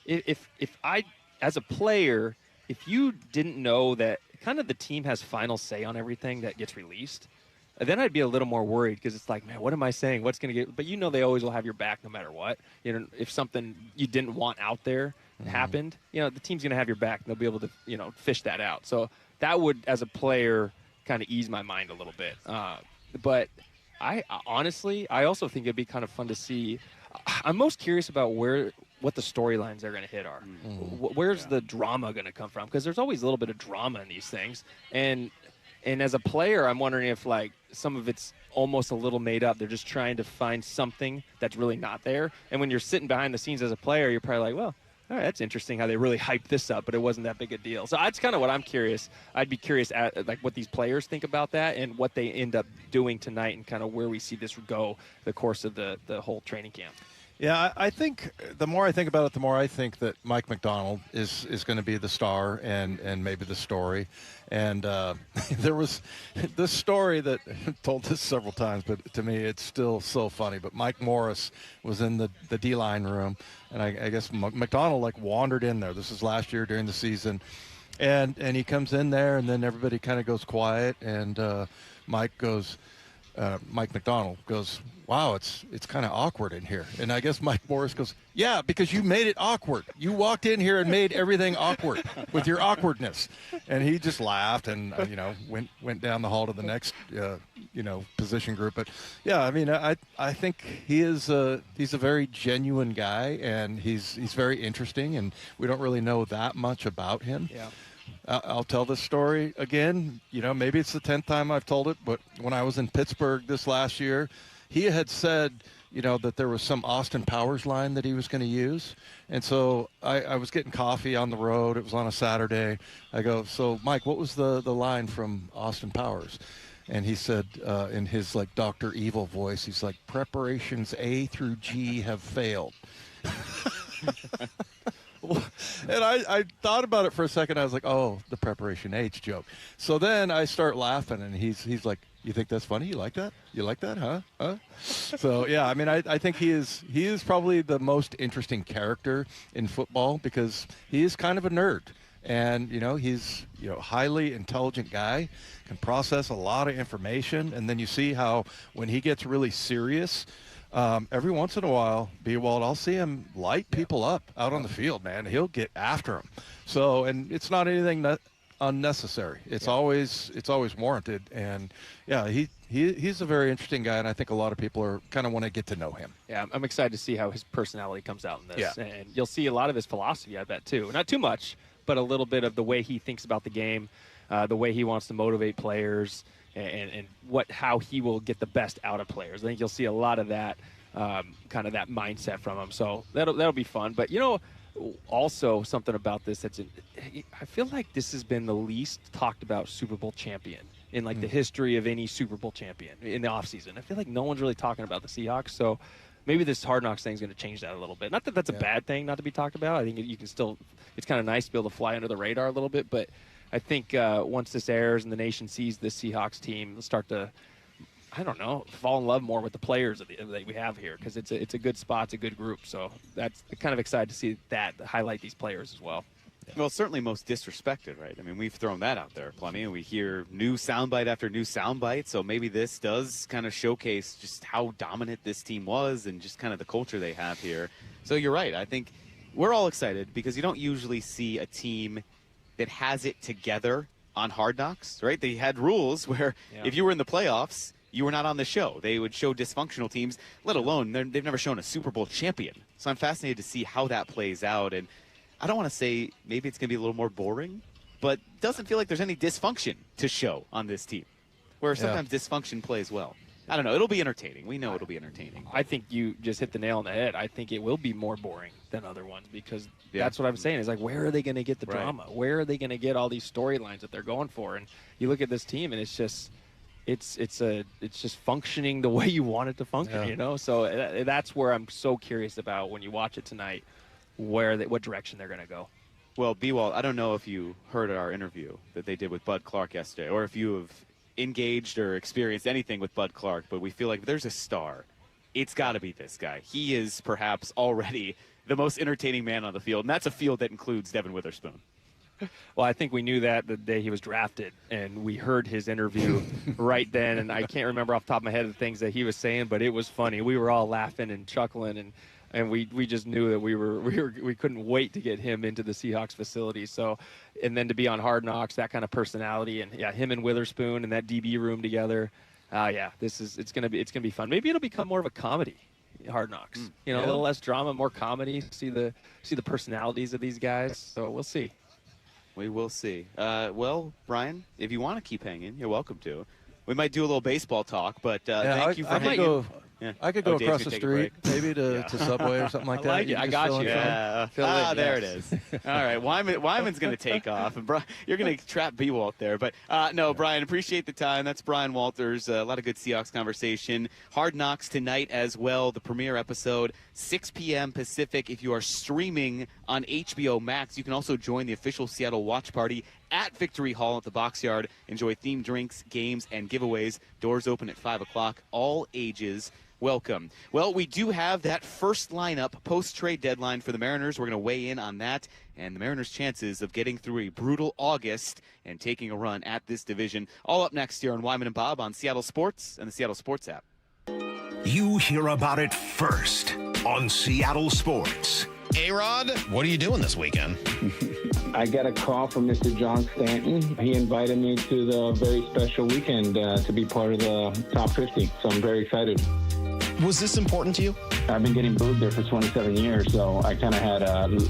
if I, as a player, if you didn't know that kind of the team has final say on everything that gets released, then I'd be a little more worried because it's like, man, what am I saying? What's going to get? But they always will have your back no matter what. If something you didn't want out there happened, the team's going to have your back. They'll be able to, fish that out. So that would, as a player, kind of ease my mind a little bit. But I honestly also think it'd be kind of fun to see. I'm most curious about what the storylines they're going to hit are. Where's the drama going to come from? Because there's always a little bit of drama in these things. And And as a player, I'm wondering if, like, some of it's almost a little made up. They're just trying to find something that's really not there. And when you're sitting behind the scenes as a player, you're probably like, well, all right, that's interesting how they really hyped this up, but it wasn't that big a deal. So that's kind of what I'm curious. I'd be curious at, like, what these players think about that and what they end up doing tonight and kind of where we see this go the course of the whole training camp. Yeah, I think the more I think about it, the more I think that Mike McDonald is going to be the star and maybe the story. And there was this story that I've told this several times, but to me it's still so funny. But Mike Morris was in the D-line room, and I guess McDonald like wandered in there. This is last year during the season. And he comes in there, and then everybody kind of goes quiet, and Mike McDonald goes, wow, it's kind of awkward in here. And I guess Mike Morris goes, yeah, because you made it awkward. You walked in here and made everything awkward with your awkwardness. And he just laughed and, went down the hall to the next, position group. But, yeah, I mean, I think he's a very genuine guy, and he's very interesting, and we don't really know that much about him. Yeah. I'll tell this story again. Maybe it's the 10th time I've told it, but when I was in Pittsburgh this last year, he had said, that there was some Austin Powers line that he was going to use. And so I was getting coffee on the road. It was on a Saturday. I go, so, Mike, what was the line from Austin Powers? And he said in his, like, Dr. Evil voice, he's like, preparations A through G have failed. And I thought about it for a second. I was like, oh, the preparation H joke. So then I start laughing, and he's like, you think that's funny? You like that? You like that, huh? So, yeah, I mean, I think he is probably the most interesting character in football because he is kind of a nerd. And, he's, highly intelligent guy, can process a lot of information. And then you see how when he gets really serious, every once in a while, B-Wald, I'll see him light people up out on the field, man. He'll get after them. So, and it's not anything unnecessary. It's always warranted. And, yeah, he's a very interesting guy, and I think a lot of people are kind of want to get to know him. Yeah, I'm excited to see how his personality comes out in this. Yeah. And you'll see a lot of his philosophy, I bet, too. Not too much, but a little bit of the way he thinks about the game, the way he wants to motivate players, and how he will get the best out of players. I think you'll see a lot of that, kind of that mindset from him. So that'll be fun. But, also something about this I feel like this has been the least talked about Super Bowl champion in, like, the history of any Super Bowl champion in the offseason. I feel like no one's really talking about the Seahawks. So maybe this Hard Knocks thing is going to change that a little bit. Not that that's a bad thing not to be talked about. I think you can still – it's kind of nice to be able to fly under the radar a little bit. But I think once this airs and the nation sees this Seahawks team, they'll start to – I don't know, fall in love more with the players that we have here because it's a good spot, it's a good group. So that's kind of excited to see that highlight these players as well. Yeah. Well, certainly most disrespected, right? I mean, we've thrown that out there plenty, and we hear new soundbite after new soundbite. So maybe this does kind of showcase just how dominant this team was and just kind of the culture they have here. So you're right. I think we're all excited because you don't usually see a team that has it together on Hard Knocks, right? They had rules where if you were in the playoffs, you were not on the show. They would show dysfunctional teams, let alone they've never shown a Super Bowl champion. So I'm fascinated to see how that plays out. And I don't want to say maybe it's going to be a little more boring, but it doesn't feel like there's any dysfunction to show on this team, where sometimes dysfunction plays well. I don't know. It'll be entertaining. We know it'll be entertaining. I think you just hit the nail on the head. I think it will be more boring than other ones because that's what I'm saying. Is like, where are they going to get the drama? Where are they going to get all these storylines that they're going for? And you look at this team, and it's just – it's just functioning the way you want it to function, So that's where I'm so curious about when you watch it tonight, what direction they're going to go. Well, B-Wald, I don't know if you heard our interview that they did with Bud Clark yesterday, or if you have engaged or experienced anything with Bud Clark, but we feel like if there's a star, it's got to be this guy. He is perhaps already the most entertaining man on the field, and that's a field that includes Devin Witherspoon. Well, I think we knew that the day he was drafted, and we heard his interview right then, and I can't remember off the top of my head the things that he was saying, but it was funny. We were all laughing and chuckling, and we just knew that we couldn't wait to get him into the Seahawks facility. So, and then to be on Hard Knocks, that kind of personality, and him and Witherspoon and that DB room together. It's gonna be fun. Maybe it'll become more of a comedy. Hard Knocks, a little less drama, more comedy. See the personalities of these guys. So we'll see. We will see. Well, Bryan, if you want to keep hanging, you're welcome to. We might do a little baseball talk, but thank you for hanging. I could go across the street, maybe to Subway or something like that. Like it. I got you. There it is. All right, Wyman's going to take off, and you're going to trap B-Walt there. But no, Bryan, appreciate the time. That's Bryan Walters. A lot of good Seahawks conversation. Hard Knocks tonight as well. The premiere episode, 6 p.m. Pacific. If you are streaming on HBO Max, you can also join the official Seattle watch party at Victory Hall at the Box Yard. Enjoy themed drinks, games, and giveaways. Doors open at 5 o'clock. All ages welcome. Well, we do have that first lineup post-trade deadline for the Mariners. We're going to weigh in on that and the Mariners' chances of getting through a brutal August and taking a run at this division. All up next here on Wyman and Bob on Seattle Sports and the Seattle Sports app. You hear about it first on Seattle Sports. A-Rod, what are you doing this weekend? I got a call from Mr. John Stanton. He invited me to the very special weekend to be part of the top 50, so I'm very excited. Was this important to you? I've been getting booed there for 27 years, so I kind of had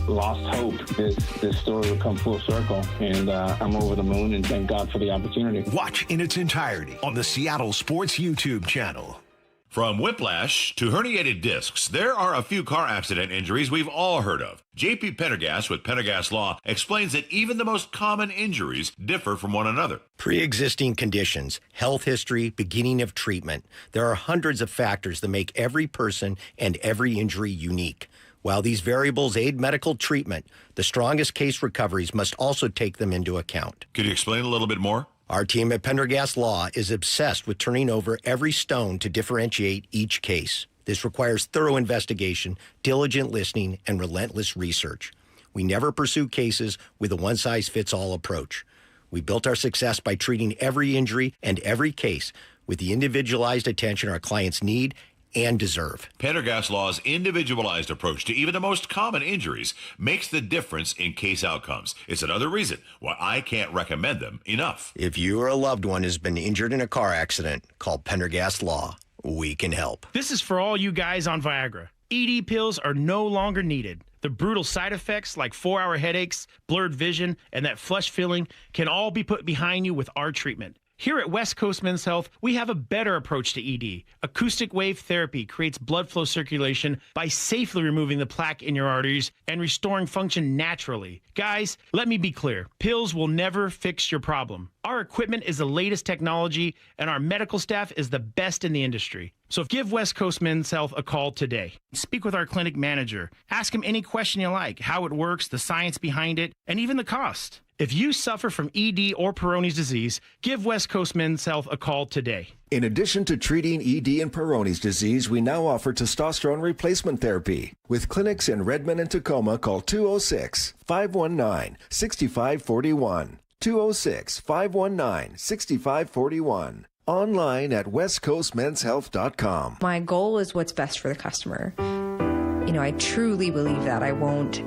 lost hope this story would come full circle, and I'm over the moon, and thank God for the opportunity. Watch in its entirety on the Seattle Sports YouTube channel. From whiplash to herniated discs, there are a few car accident injuries we've all heard of. J.P. Pendergast with Pendergast Law explains that even the most common injuries differ from one another. Pre-existing conditions, health history, beginning of treatment. There are hundreds of factors that make every person and every injury unique. While these variables aid medical treatment, the strongest case recoveries must also take them into account. Could you explain a little bit more? Our team at Pendergast Law is obsessed with turning over every stone to differentiate each case. This requires thorough investigation, diligent listening, and relentless research. We never pursue cases with a one-size-fits-all approach. We built our success by treating every injury and every case with the individualized attention our clients need and deserve. Pendergast Law's individualized approach to even the most common injuries makes the difference in case outcomes. It's another reason why I can't recommend them enough. If you or a loved one has been injured in a car accident, call Pendergast Law. We can help. This is for all you guys on Viagra. ED pills are no longer needed. The brutal side effects like 4-hour headaches, blurred vision, and that flush feeling can all be put behind you with our treatment. Here at West Coast Men's Health, we have a better approach to ED. Acoustic wave therapy creates blood flow circulation by safely removing the plaque in your arteries and restoring function naturally. Guys, let me be clear. Pills will never fix your problem. Our equipment is the latest technology, and our medical staff is the best in the industry. So give West Coast Men's Health a call today. Speak with our clinic manager. Ask him any question you like, how it works, the science behind it, and even the cost. If you suffer from ED or Peyronie's disease, give West Coast Men's Health a call today. In addition to treating ED and Peyronie's disease, we now offer testosterone replacement therapy. With clinics in Redmond and Tacoma, call 206-519-6541. 206-519-6541. Online at westcoastmenshealth.com. My goal is what's best for the customer. I truly believe that I won't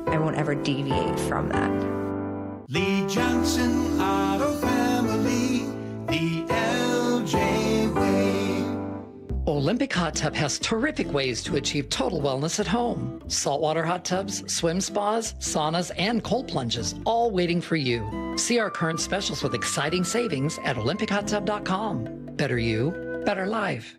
ever deviate from that. Lee Johnson Auto Family, the LJ way. Olympic Hot Tub has terrific ways to achieve total wellness at home. Saltwater hot tubs, swim spas, saunas, and cold plunges, all waiting for you. See our current specials with exciting savings at olympichottub.com. Better you, better life.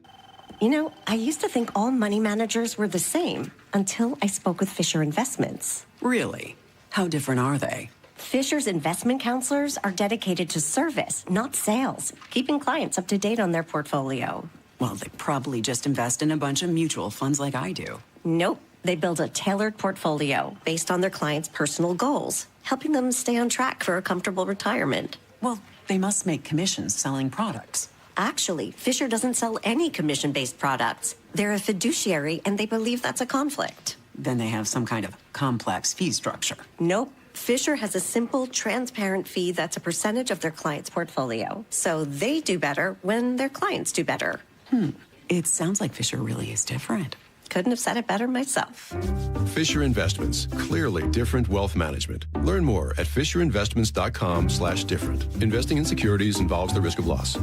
I used to think all money managers were the same until I spoke with Fisher Investments. Really? How different are they? Fisher's investment counselors are dedicated to service, not sales, keeping clients up to date on their portfolio. Well, they probably just invest in a bunch of mutual funds like I do. Nope. They build a tailored portfolio based on their clients' personal goals, helping them stay on track for a comfortable retirement. Well, they must make commissions selling products. Actually, Fisher doesn't sell any commission-based products. They're a fiduciary, and they believe that's a conflict. Then they have some kind of complex fee structure. Nope. Fisher has a simple, transparent fee that's a percentage of their client's portfolio. So they do better when their clients do better. It sounds like Fisher really is different. Couldn't have said it better myself. Fisher Investments. Clearly different wealth management. Learn more at fisherinvestments.com/different. Investing in securities involves the risk of loss.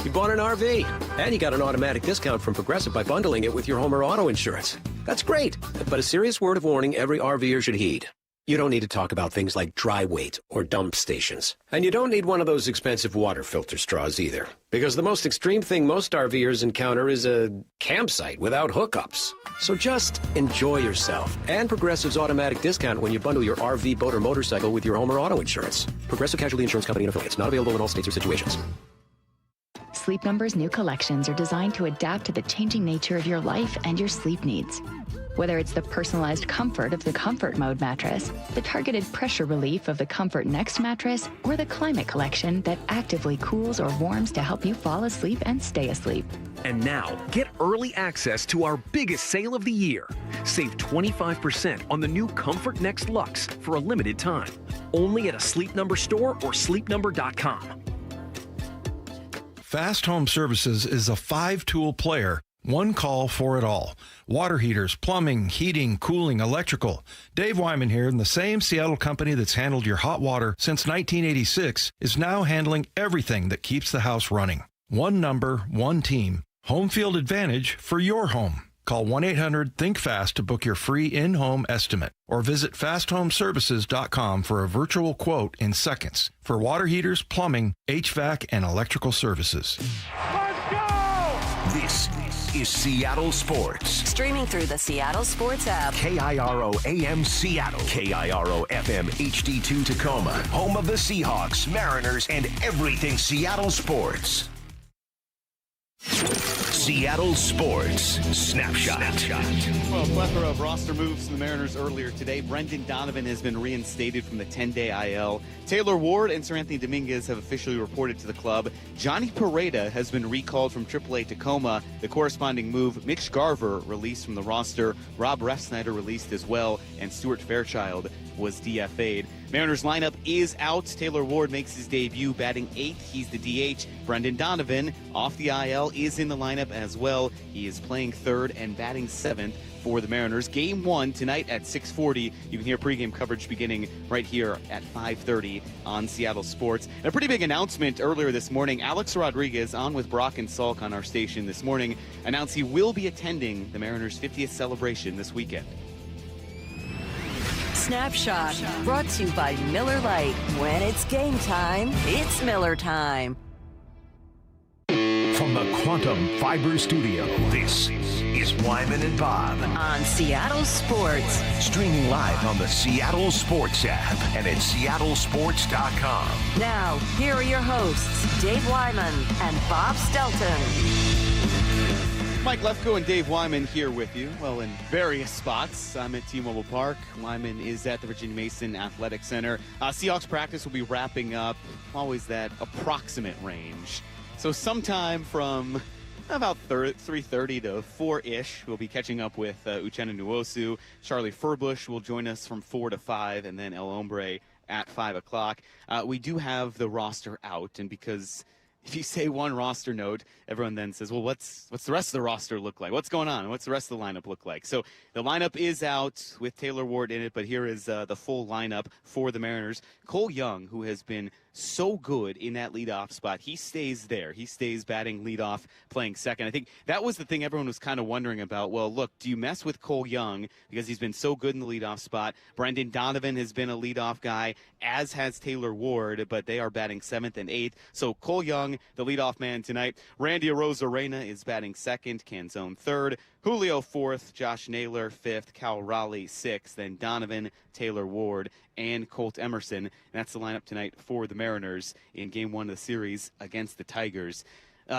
You bought an RV, and you got an automatic discount from Progressive by bundling it with your home or auto insurance. That's great, but a serious word of warning every RVer should heed. You don't need to talk about things like dry weight or dump stations. And you don't need one of those expensive water filter straws either. Because the most extreme thing most RVers encounter is a campsite without hookups. So just enjoy yourself. And Progressive's automatic discount when you bundle your RV, boat, or motorcycle with your home or auto insurance. Progressive Casualty Insurance Company and affiliates. Not available in all states or situations. Sleep Number's new collections are designed to adapt to the changing nature of your life and your sleep needs. Whether it's the personalized comfort of the Comfort Mode mattress, the targeted pressure relief of the Comfort Next mattress, or the Climate Collection that actively cools or warms to help you fall asleep and stay asleep. And now, get early access to our biggest sale of the year. Save 25% on the new Comfort Next Luxe for a limited time. Only at a Sleep Number store or sleepnumber.com. Fast Home Services is a 5-tool player. One call for it all. Water heaters, plumbing, heating, cooling, electrical. Dave Wyman here, and the same Seattle company that's handled your hot water since 1986 is now handling everything that keeps the house running. One number, one team. Home field advantage for your home. Call 1-800-THINK-FAST to book your free in-home estimate, or visit fasthomeservices.com for a virtual quote in seconds for water heaters, plumbing, HVAC, and electrical services. This is Seattle Sports. Streaming through the Seattle Sports app. KIRO AM Seattle. KIRO FM HD2 Tacoma. Home of the Seahawks, Mariners, and everything Seattle sports. Seattle Sports Snapshot. Well, a plethora of roster moves from the Mariners earlier today. Brendan Donovan has been reinstated from the 10-day IL. Taylor Ward and Sir Anthony Dominguez have officially reported to the club. Johnny Pereda has been recalled from AAA Tacoma. The corresponding move, Mitch Garver released from the roster. Rob Refsnyder released as well, and Stuart Fairchild was DFA'd. Mariners lineup is out. Taylor Ward makes his debut batting 8th. He's the DH. Brendan Donovan, off the IL, is in the lineup as well. He is playing 3rd and batting 7th for the Mariners. Game 1 tonight at 6:40. You can hear pregame coverage beginning right here at 5:30 on Seattle Sports. And a pretty big announcement earlier this morning. Alex Rodriguez, on with Brock and Salk on our station this morning, announced he will be attending the Mariners' 50th celebration this weekend. Snapshot, brought to you by Miller Lite. When it's game time, it's Miller time. From the Quantum Fiber Studio, this is Wyman and Bob. On Seattle Sports. Streaming live on the Seattle Sports app and at seattlesports.com. Now, here are your hosts, Dave Wyman and Bob Stelton. Mike Lefko and Dave Wyman here with you. Well, in various spots. I'm at T-Mobile Park. Wyman is at the Virginia Mason Athletic Center. Seahawks practice will be wrapping up. Always that approximate range. So sometime from about 3:30 to 4-ish, we'll be catching up with Uchenna Nwosu. Charlie Furbush will join us from 4 to 5, and then El Hombre at 5 o'clock. We do have the roster out, and because if you say one roster note, everyone then says, well, what's the rest of the roster look like? What's going on? What's the rest of the lineup look like? So the lineup is out with Taylor Ward in it, but here is the full lineup for the Mariners. Cole Young, who has been so good in that leadoff spot, he stays there. He stays batting leadoff, playing second. I think that was the thing everyone was kind of wondering about. Well, look, do you mess with Cole Young because he's been so good in the leadoff spot? Brendan Donovan has been a leadoff guy, as has Taylor Ward, but they are batting 7th and 8th. So Cole Young, the leadoff man tonight. Randy Arozarena is batting 2nd, Canzone 3rd, Julio 4th, Josh Naylor 5th, Cal Raleigh 6th, then Donovan, Taylor Ward, and Colt Emerson. And that's the lineup tonight for the Mariners in Game 1 of the series against the Tigers.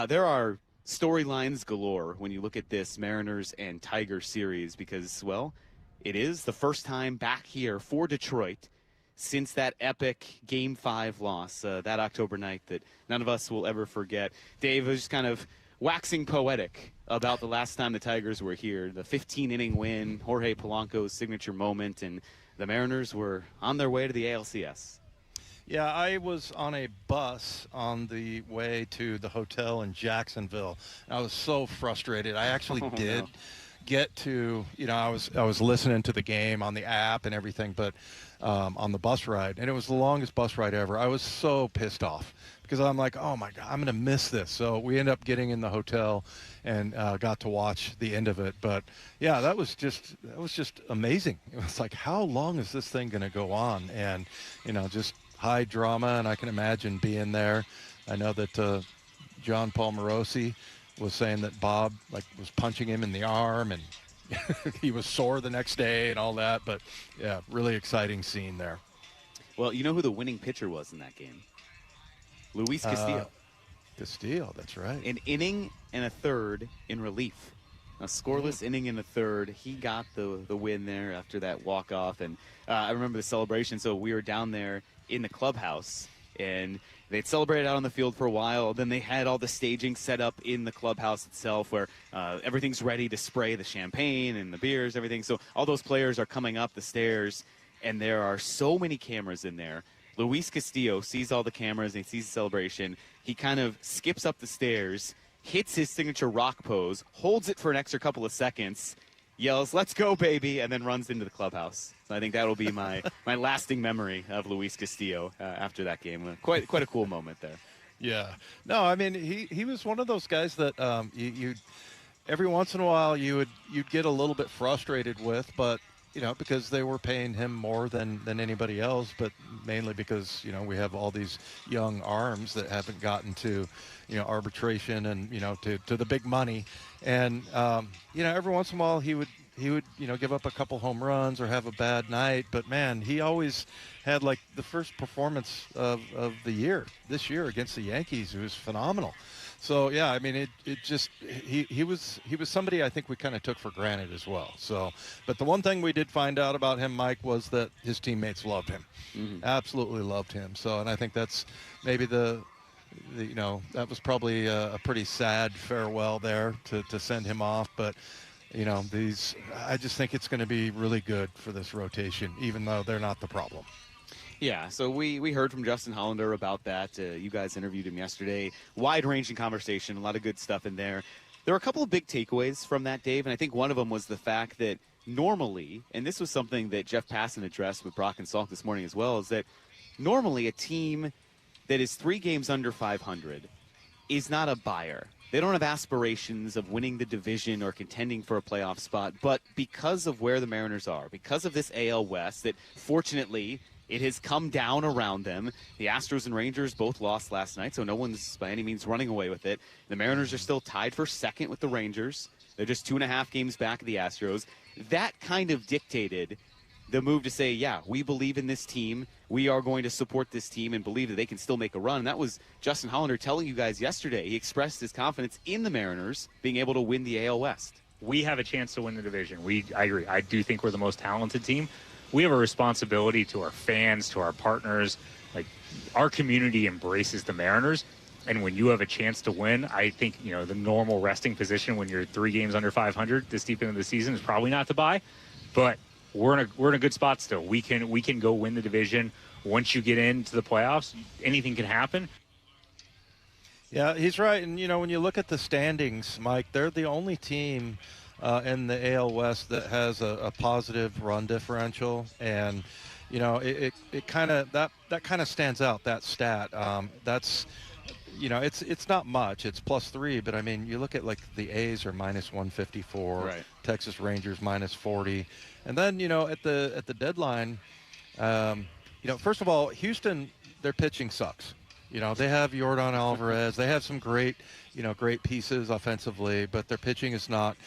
There are storylines galore when you look at this Mariners and Tigers series because, well, it is the first time back here for Detroit since that epic Game 5 loss that October night that none of us will ever forget. Dave was just kind of waxing poetic about the last time the Tigers were here, the 15-inning win, Jorge Polanco's signature moment, and the Mariners were on their way to the ALCS. Yeah, I was on a bus on the way to the hotel in Jacksonville. I was so frustrated. I actually did get to, I was listening to the game on the app and everything, but on the bus ride, and it was the longest bus ride ever. I was so pissed off because I'm like, oh my God, I'm going to miss this. So we ended up getting in the hotel and got to watch the end of it. But yeah, that was just amazing. It was like, how long is this thing going to go on? And, just high drama. And I can imagine being there. I know that John Paul Morosi was saying that Bob was punching him in the arm, and he was sore the next day and all that. But yeah, really exciting scene there. Well, you know who the winning pitcher was in that game? Luis Castillo. Castillo, that's right. An inning and a third in relief. A scoreless inning and a third. He got the win there after that walk-off. And I remember the celebration. So we were down there in the clubhouse, and they'd celebrated out on the field for a while. Then they had all the staging set up in the clubhouse itself where everything's ready to spray the champagne and the beers, everything. So all those players are coming up the stairs, and there are so many cameras in there. Luis Castillo sees all the cameras and he sees the celebration. He kind of skips up the stairs, hits his signature rock pose, holds it for an extra couple of seconds, yells, "Let's go, baby," and then runs into the clubhouse. So I think that'll be my lasting memory of Luis Castillo after that game. Quite a cool moment there. Yeah. No, I mean, he was one of those guys that you every once in a while you'd get a little bit frustrated with, but because they were paying him more than anybody else, but mainly because, we have all these young arms that haven't gotten to, arbitration and, to the big money. And, every once in a while he would, give up a couple home runs or have a bad night. But, man, he always had, the first performance of the year, this year against the Yankees. It was phenomenal. So, yeah, I mean, he was somebody I think we kind of took for granted as well. So, but the one thing we did find out about him, Mike, was that his teammates loved him. Mm-hmm. Absolutely loved him. So, and I think that's maybe that was probably a pretty sad farewell there to send him off. But, I just think it's going to be really good for this rotation, even though they're not the problem. Yeah, so we heard from Justin Hollander about that. You guys interviewed him yesterday. Wide-ranging conversation, a lot of good stuff in there. There were a couple of big takeaways from that, Dave, and I think one of them was the fact that normally, and this was something that Jeff Passan addressed with Brock and Salk this morning as well, is that normally a team that is 3 games under 500 is not a buyer. They don't have aspirations of winning the division or contending for a playoff spot, but because of where the Mariners are, because of this AL West, that fortunately it has come down around them. The Astros and Rangers both lost last night, so no one's by any means running away with it. The Mariners are still tied for second with the Rangers. They're just 2.5 games back of the Astros. That kind of dictated the move to say, yeah, we believe in this team. We are going to support this team and believe that they can still make a run. And that was Justin Hollander telling you guys yesterday. He expressed his confidence in the Mariners being able to win the AL West. We have a chance to win the division. I agree. I do think we're the most talented team. We have a responsibility to our fans, to our partners. Our community embraces the Mariners. And when you have a chance to win, I think, the normal resting position when you're 3 games under 500 this deep into the season is probably not to buy. But we're in a good spot still. We can go win the division. Once you get into the playoffs, anything can happen. Yeah, he's right. And, when you look at the standings, Mike, they're the only team in the AL West that has a positive run differential. And, it kind of that kind of stands out, that stat. That's, it's not much. It's +3. But, I mean, you look at, the A's are -154. Right. Texas Rangers -40. And then, at the deadline, first of all, Houston, their pitching sucks. They have Yordan Alvarez. They have some great pieces offensively, but their pitching is not,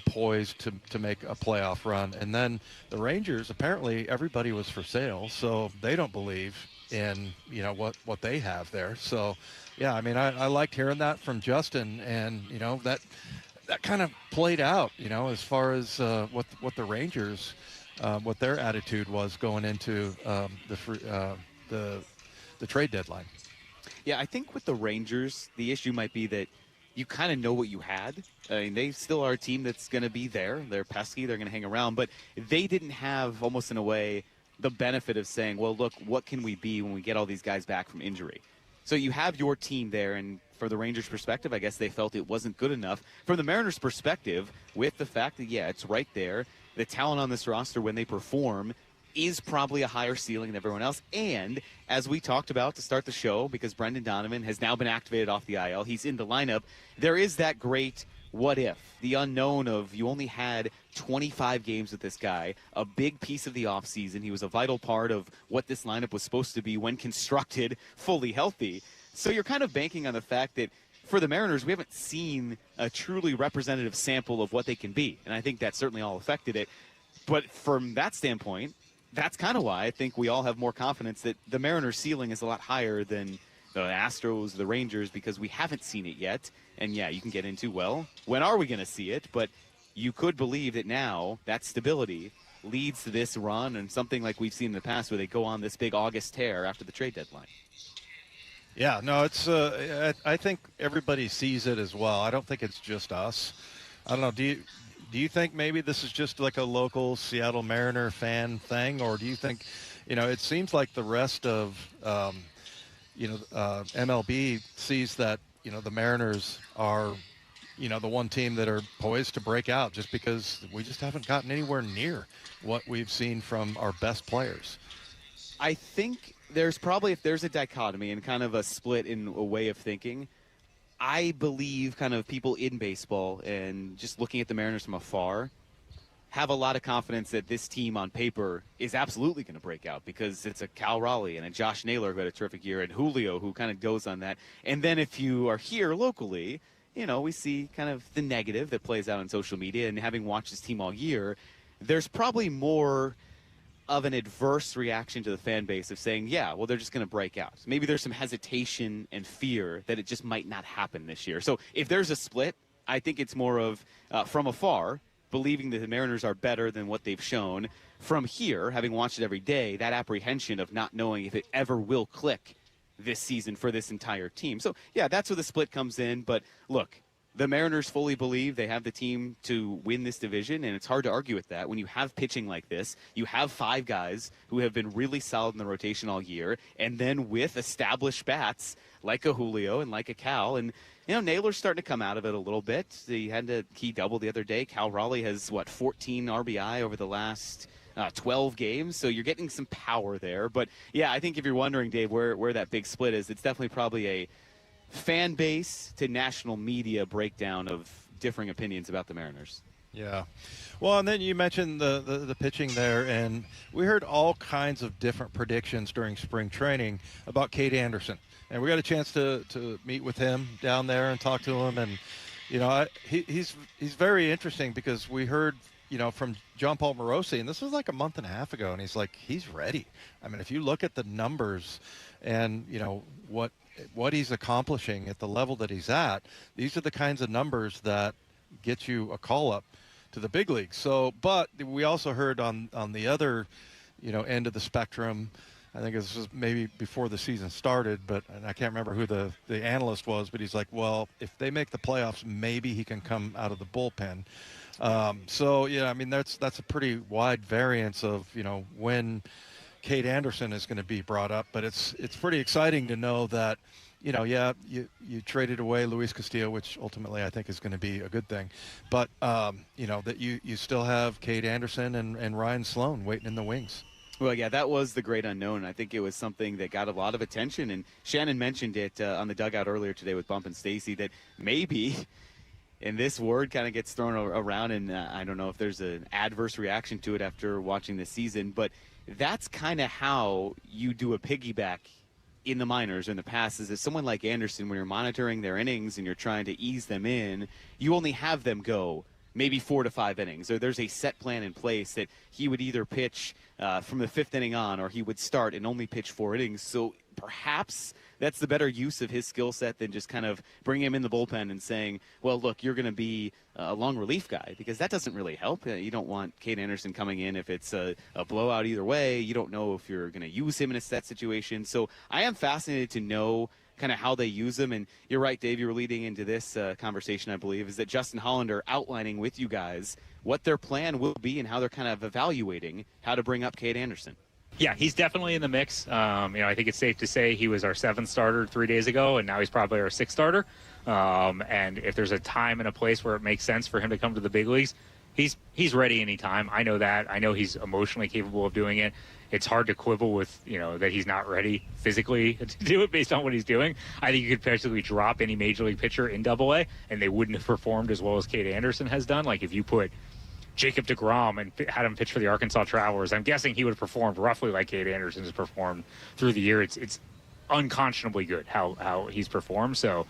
poised to make a playoff run. And then the Rangers, apparently everybody was for sale, so they don't believe in, what they have there. So, yeah, I mean, I liked hearing that from Justin, and, that kind of played out, as far as what the Rangers, what their attitude was going into the trade deadline. Yeah, I think with the Rangers, the issue might be that you kind of know what you had. I mean, they still are a team that's going to be there. They're pesky. They're going to hang around. But they didn't have, almost in a way, the benefit of saying, well, look, what can we be when we get all these guys back from injury? So you have your team there, and for the Rangers' perspective, I guess they felt it wasn't good enough. From the Mariners' perspective, with the fact that, yeah, it's right there, the talent on this roster when they perform is probably a higher ceiling than everyone else. And as we talked about to start the show, because Brendan Donovan has now been activated off the IL, he's in the lineup, there is that great what if, the unknown of you only had 25 games with this guy, a big piece of the offseason. He was a vital part of what this lineup was supposed to be when constructed, fully healthy. So you're kind of banking on the fact that for the Mariners, we haven't seen a truly representative sample of what they can be. And I think that certainly all affected it. But from that standpoint, that's kind of why I think we all have more confidence that the Mariners' ceiling is a lot higher than the Astros, the Rangers, because we haven't seen it yet. And, yeah, you can get into, well, when are we going to see it? But you could believe that now that stability leads to this run and something like we've seen in the past where they go on this big August tear after the trade deadline. Yeah, no, it's. I think everybody sees it as well. I don't think it's just us. I don't know. Do you think maybe this is just like a local Seattle Mariner fan thing, or do you think, it seems like the rest of, MLB sees that, the Mariners are, the one team that are poised to break out just because we just haven't gotten anywhere near what we've seen from our best players. I think there's probably, if there's a dichotomy and kind of a split in a way of thinking, I believe kind of people in baseball and just looking at the Mariners from afar have a lot of confidence that this team on paper is absolutely going to break out because it's a Cal Raleigh and a Josh Naylor who had a terrific year and Julio who kind of goes on that. And then if you are here locally, we see kind of the negative that plays out on social media, and having watched this team all year, there's probably more of an adverse reaction to the fan base of saying, yeah, well, they're just going to break out. Maybe there's some hesitation and fear that it just might not happen this year. So if there's a split, I think it's more of from afar, believing that the Mariners are better than what they've shown. From here, having watched it every day, that apprehension of not knowing if it ever will click this season for this entire team. So, yeah, that's where the split comes in. But, look, the Mariners fully believe they have the team to win this division, and it's hard to argue with that. When you have pitching like this, you have 5 guys who have been really solid in the rotation all year, and then with established bats like a Julio and like a Cal, and Naylor's starting to come out of it a little bit. He had a key double the other day. Cal Raleigh has, 14 RBI over the last 12 games, so you're getting some power there. But, yeah, I think if you're wondering, Dave, where that big split is, it's definitely probably a fan base to national media breakdown of differing opinions about the Mariners. Yeah. Well, and then you mentioned the pitching there, and we heard all kinds of different predictions during spring training about Cade Anderson. And we got a chance to meet with him down there and talk to him. And, he's very interesting because we heard, from John Paul Morosi, and this was like a month and a half ago, and he's like, he's ready. I mean, if you look at the numbers and, what he's accomplishing at the level that he's at, these are the kinds of numbers that get you a call up to the big leagues. So, but we also heard on the other, end of the spectrum, I think this was maybe before the season started, and I can't remember who the analyst was, but he's like, well, if they make the playoffs, maybe he can come out of the bullpen. So, yeah, I mean, that's a pretty wide variance of, when Cade Anderson is going to be brought up, but it's pretty exciting to know that, you traded away Luis Castillo, which ultimately I think is going to be a good thing, but, that you still have Cade Anderson and Ryan Sloan waiting in the wings. Well, yeah, that was the great unknown. I think it was something that got a lot of attention, and Shannon mentioned it on the dugout earlier today with Bump and Stacy that maybe, and this word kind of gets thrown around, and I don't know if there's an adverse reaction to it after watching this season, but that's kind of how you do a piggyback in the minors in the past, is that someone like Anderson, when you're monitoring their innings and you're trying to ease them in, you only have them go maybe 4 to 5 innings, or there's a set plan in place that he would either pitch from the 5th inning on, or he would start and only pitch 4 innings. So perhaps that's the better use of his skill set than just kind of bring him in the bullpen and saying, well, look, you're going to be a long relief guy, because that doesn't really help. You don't want Cade Anderson coming in if it's a blowout either way. You don't know if you're going to use him in a set situation. So I am fascinated to know kind of how they use them. And you're right, Dave, you were leading into this conversation, I believe, is that Justin Hollander outlining with you guys what their plan will be and how they're kind of evaluating how to bring up Cade Anderson. Yeah, he's definitely in the mix. I think it's safe to say he was our 7th starter 3 days ago, and now he's probably our 6th starter. And if there's a time and a place where it makes sense for him to come to the big leagues, he's ready anytime. I know that. I know he's emotionally capable of doing it. It's hard to quibble with, that he's not ready physically to do it based on what he's doing. I think you could basically drop any major league pitcher in Double-A, and they wouldn't have performed as well as Cade Anderson has done. Like if you put Jacob deGrom and had him pitch for the Arkansas Travelers, I'm guessing he would have performed roughly like Cade Anderson has performed through the year. It's unconscionably good how he's performed. So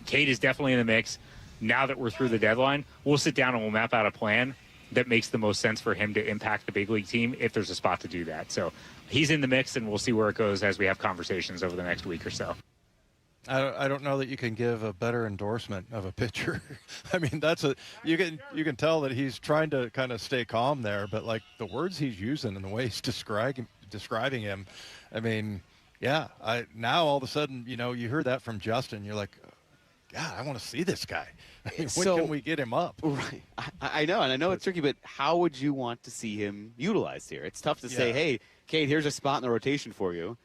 Cade is definitely in the mix. Now that we're through the deadline, we'll sit down and we'll map out a plan that makes the most sense for him to impact the big league team if there's a spot to do that. So he's in the mix, and we'll see where it goes as we have conversations over the next week or so. I don't know that you can give a better endorsement of a pitcher. I mean, you can tell that he's trying to kind of stay calm there, but like the words he's using and the way he's describing him, I mean, yeah. Now all of a sudden, you heard that from Justin. You're like, God, I want to see this guy. I mean, when can we get him up? Right. I know, and I know it's tricky, but how would you want to see him utilized here? It's tough to say, hey, Cade, here's a spot in the rotation for you.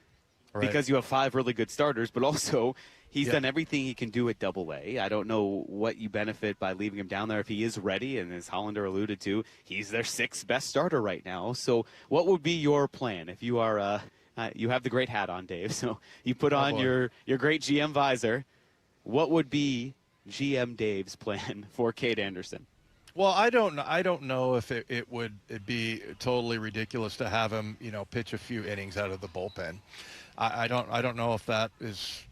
Right. Because you have 5 really good starters, but also he's done everything he can do at Double-A. I don't know what you benefit by leaving him down there if he is ready, and as Hollander alluded to, he's their 6th best starter right now. So what would be your plan if you are you have the great hat on, Dave, so you put on your great GM visor. What would be GM Dave's plan for Cade Anderson? Well, I don't know if it would be totally ridiculous to have him, pitch a few innings out of the bullpen. I don't know if that is,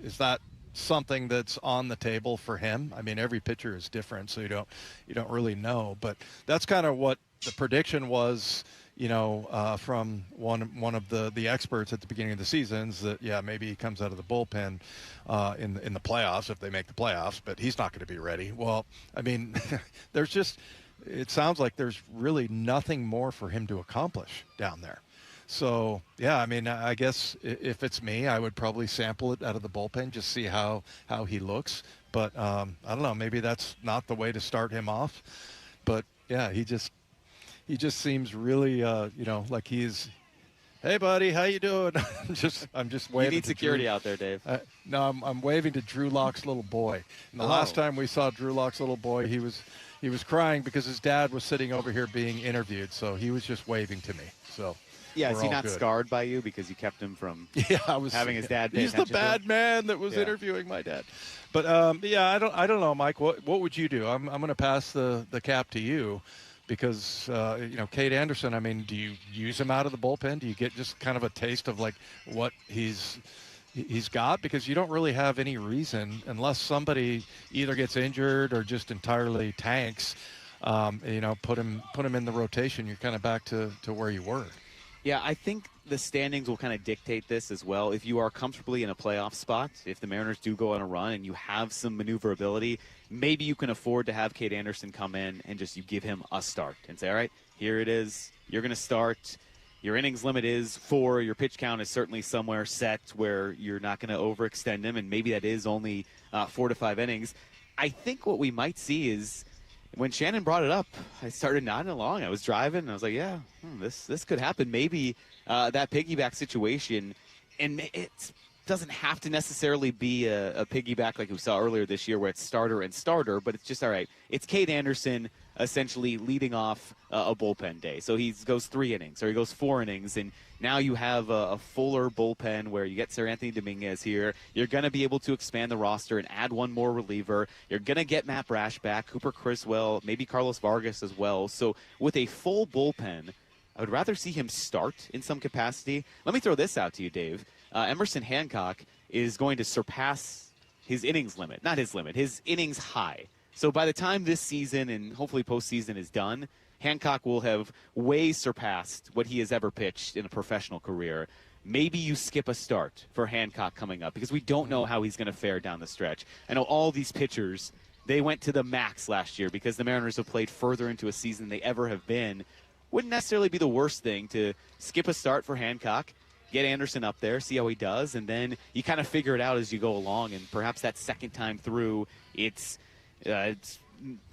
is that something that's on the table for him? I mean, every pitcher is different, so you don't really know. But that's kind of what the prediction was, from one of the experts at the beginning of the season, is that maybe he comes out of the bullpen in the playoffs if they make the playoffs, but he's not going to be ready. Well, I mean, it sounds like there's really nothing more for him to accomplish down there. So, I mean, I guess if it's me, I would probably sample it out of the bullpen, just see how he looks. But I don't know, maybe that's not the way to start him off. But, he just seems really, like he's, hey, buddy, how you doing? I'm just waving. You need security out there, Dave. No, I'm waving to Drew Lock's little boy. And the last time we saw Drew Lock's little boy, he was crying because his dad was sitting over here being interviewed. So he was just waving to me. So. Yeah, is he not scarred by you because you kept him from having his dad pay He's the bad man that was interviewing my dad. But, I don't know, Mike. What would you do? I'm going to pass the cap to you because, Cade Anderson, I mean, do you use him out of the bullpen? Do you get just kind of a taste of, like, what he's got? Because you don't really have any reason, unless somebody either gets injured or just entirely tanks, put him in the rotation. You're kind of back to where you were. Yeah, I think the standings will kind of dictate this as well. If you are comfortably in a playoff spot, if the Mariners do go on a run and you have some maneuverability, maybe you can afford to have Cade Anderson come in and just you give him a start and say, all right, here it is. You're going to start. Your innings limit is 4. Your pitch count is certainly somewhere set where you're not going to overextend him, and maybe that is only 4 to 5 innings. I think what we might see is, when Shannon brought it up, I started nodding along. I was driving, and I was like, this could happen. Maybe that piggyback situation, and it doesn't have to necessarily be a piggyback like we saw earlier this year where it's starter and starter, but it's just, all right, it's Cade Anderson essentially leading off a bullpen day. So he goes 3 innings or he goes 4 innings, and now you have a fuller bullpen where you get Sir Anthony Dominguez here. You're going to be able to expand the roster and add one more reliever. You're going to get Matt Brash back, Cooper Criswell, maybe Carlos Vargas as well. So with a full bullpen, I would rather see him start in some capacity. Let me throw this out to you, Dave. Emerson Hancock is going to surpass his innings limit. Not his limit, his innings high. So by the time this season and hopefully postseason is done, Hancock will have way surpassed what he has ever pitched in a professional career. Maybe you skip a start for Hancock coming up because we don't know how he's going to fare down the stretch. I know all these pitchers, they went to the max last year because the Mariners have played further into a season than they ever have been. Wouldn't necessarily be the worst thing to skip a start for Hancock, get Anderson up there, see how he does, and then you kind of figure it out as you go along. And perhaps that second time through, it's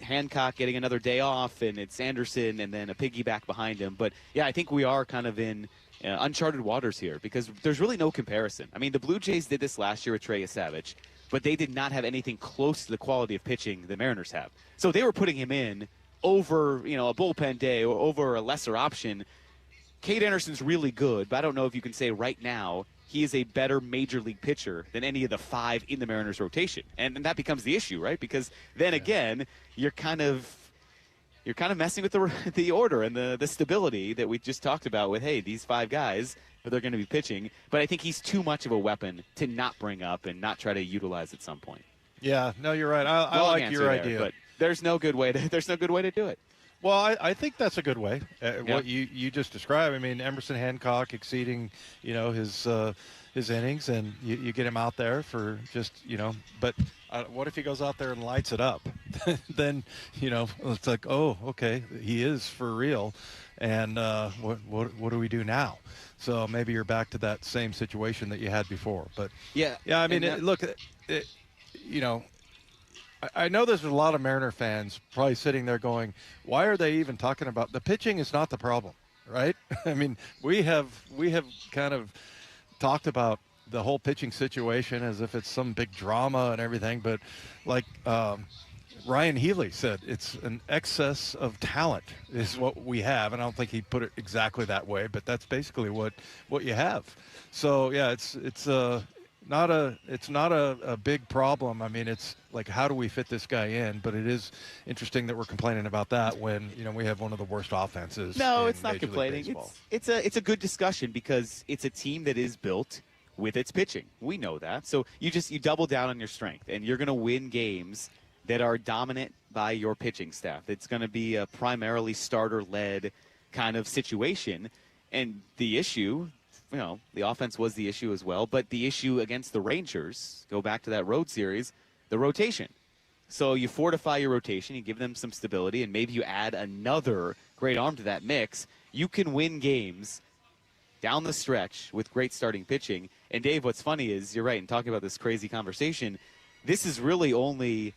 Hancock getting another day off, and it's Anderson and then a piggyback behind him. But, yeah, I think we are kind of in uncharted waters here because there's really no comparison. I mean, the Blue Jays did this last year with Trey Savage, but they did not have anything close to the quality of pitching the Mariners have. So they were putting him in over, a bullpen day or over a lesser option. Cade Anderson's really good, but I don't know if you can say right now he is a better major league pitcher than any of the 5 in the Mariners rotation. And that becomes the issue, right? Because then again, you're kind of messing with the order and the stability that we just talked about with, hey, these 5 guys, they're going to be pitching. But I think he's too much of a weapon to not bring up and not try to utilize at some point. Yeah, no, you're right. I like your idea. But there's no good way to do it. Well, I think that's a good way. What you just described. I mean, Emerson Hancock exceeding, his innings, and you get him out there for just, But what if he goes out there and lights it up? Then, it's like, oh, okay, he is for real. And what do we do now? So maybe you're back to that same situation that you had before. But yeah. I mean, I know there's a lot of Mariner fans probably sitting there going, why are they even talking about the pitching is not the problem, right? I mean, we have kind of talked about the whole pitching situation as if it's some big drama and everything, but like Ryan Healy said, it's an excess of talent is what we have, and I don't think he put it exactly that way, but that's basically what you have. So yeah, it's not a big problem. I mean, it's like, how do we fit this guy in? But it is interesting that we're complaining about that when we have one of the worst offenses. No, it's not Major League complaining. Baseball. It's a good discussion because it's a team that is built with its pitching. We know that. So you double down on your strength, and you're going to win games that are dominant by your pitching staff. It's going to be a primarily starter-led kind of situation, and the issue. The offense was the issue as well, but the issue against the Rangers, go back to that road series, the rotation. So you fortify your rotation, you give them some stability, and maybe you add another great arm to that mix. You can win games down the stretch with great starting pitching. And Dave, what's funny is, you're right, in talking about this crazy conversation, this is really only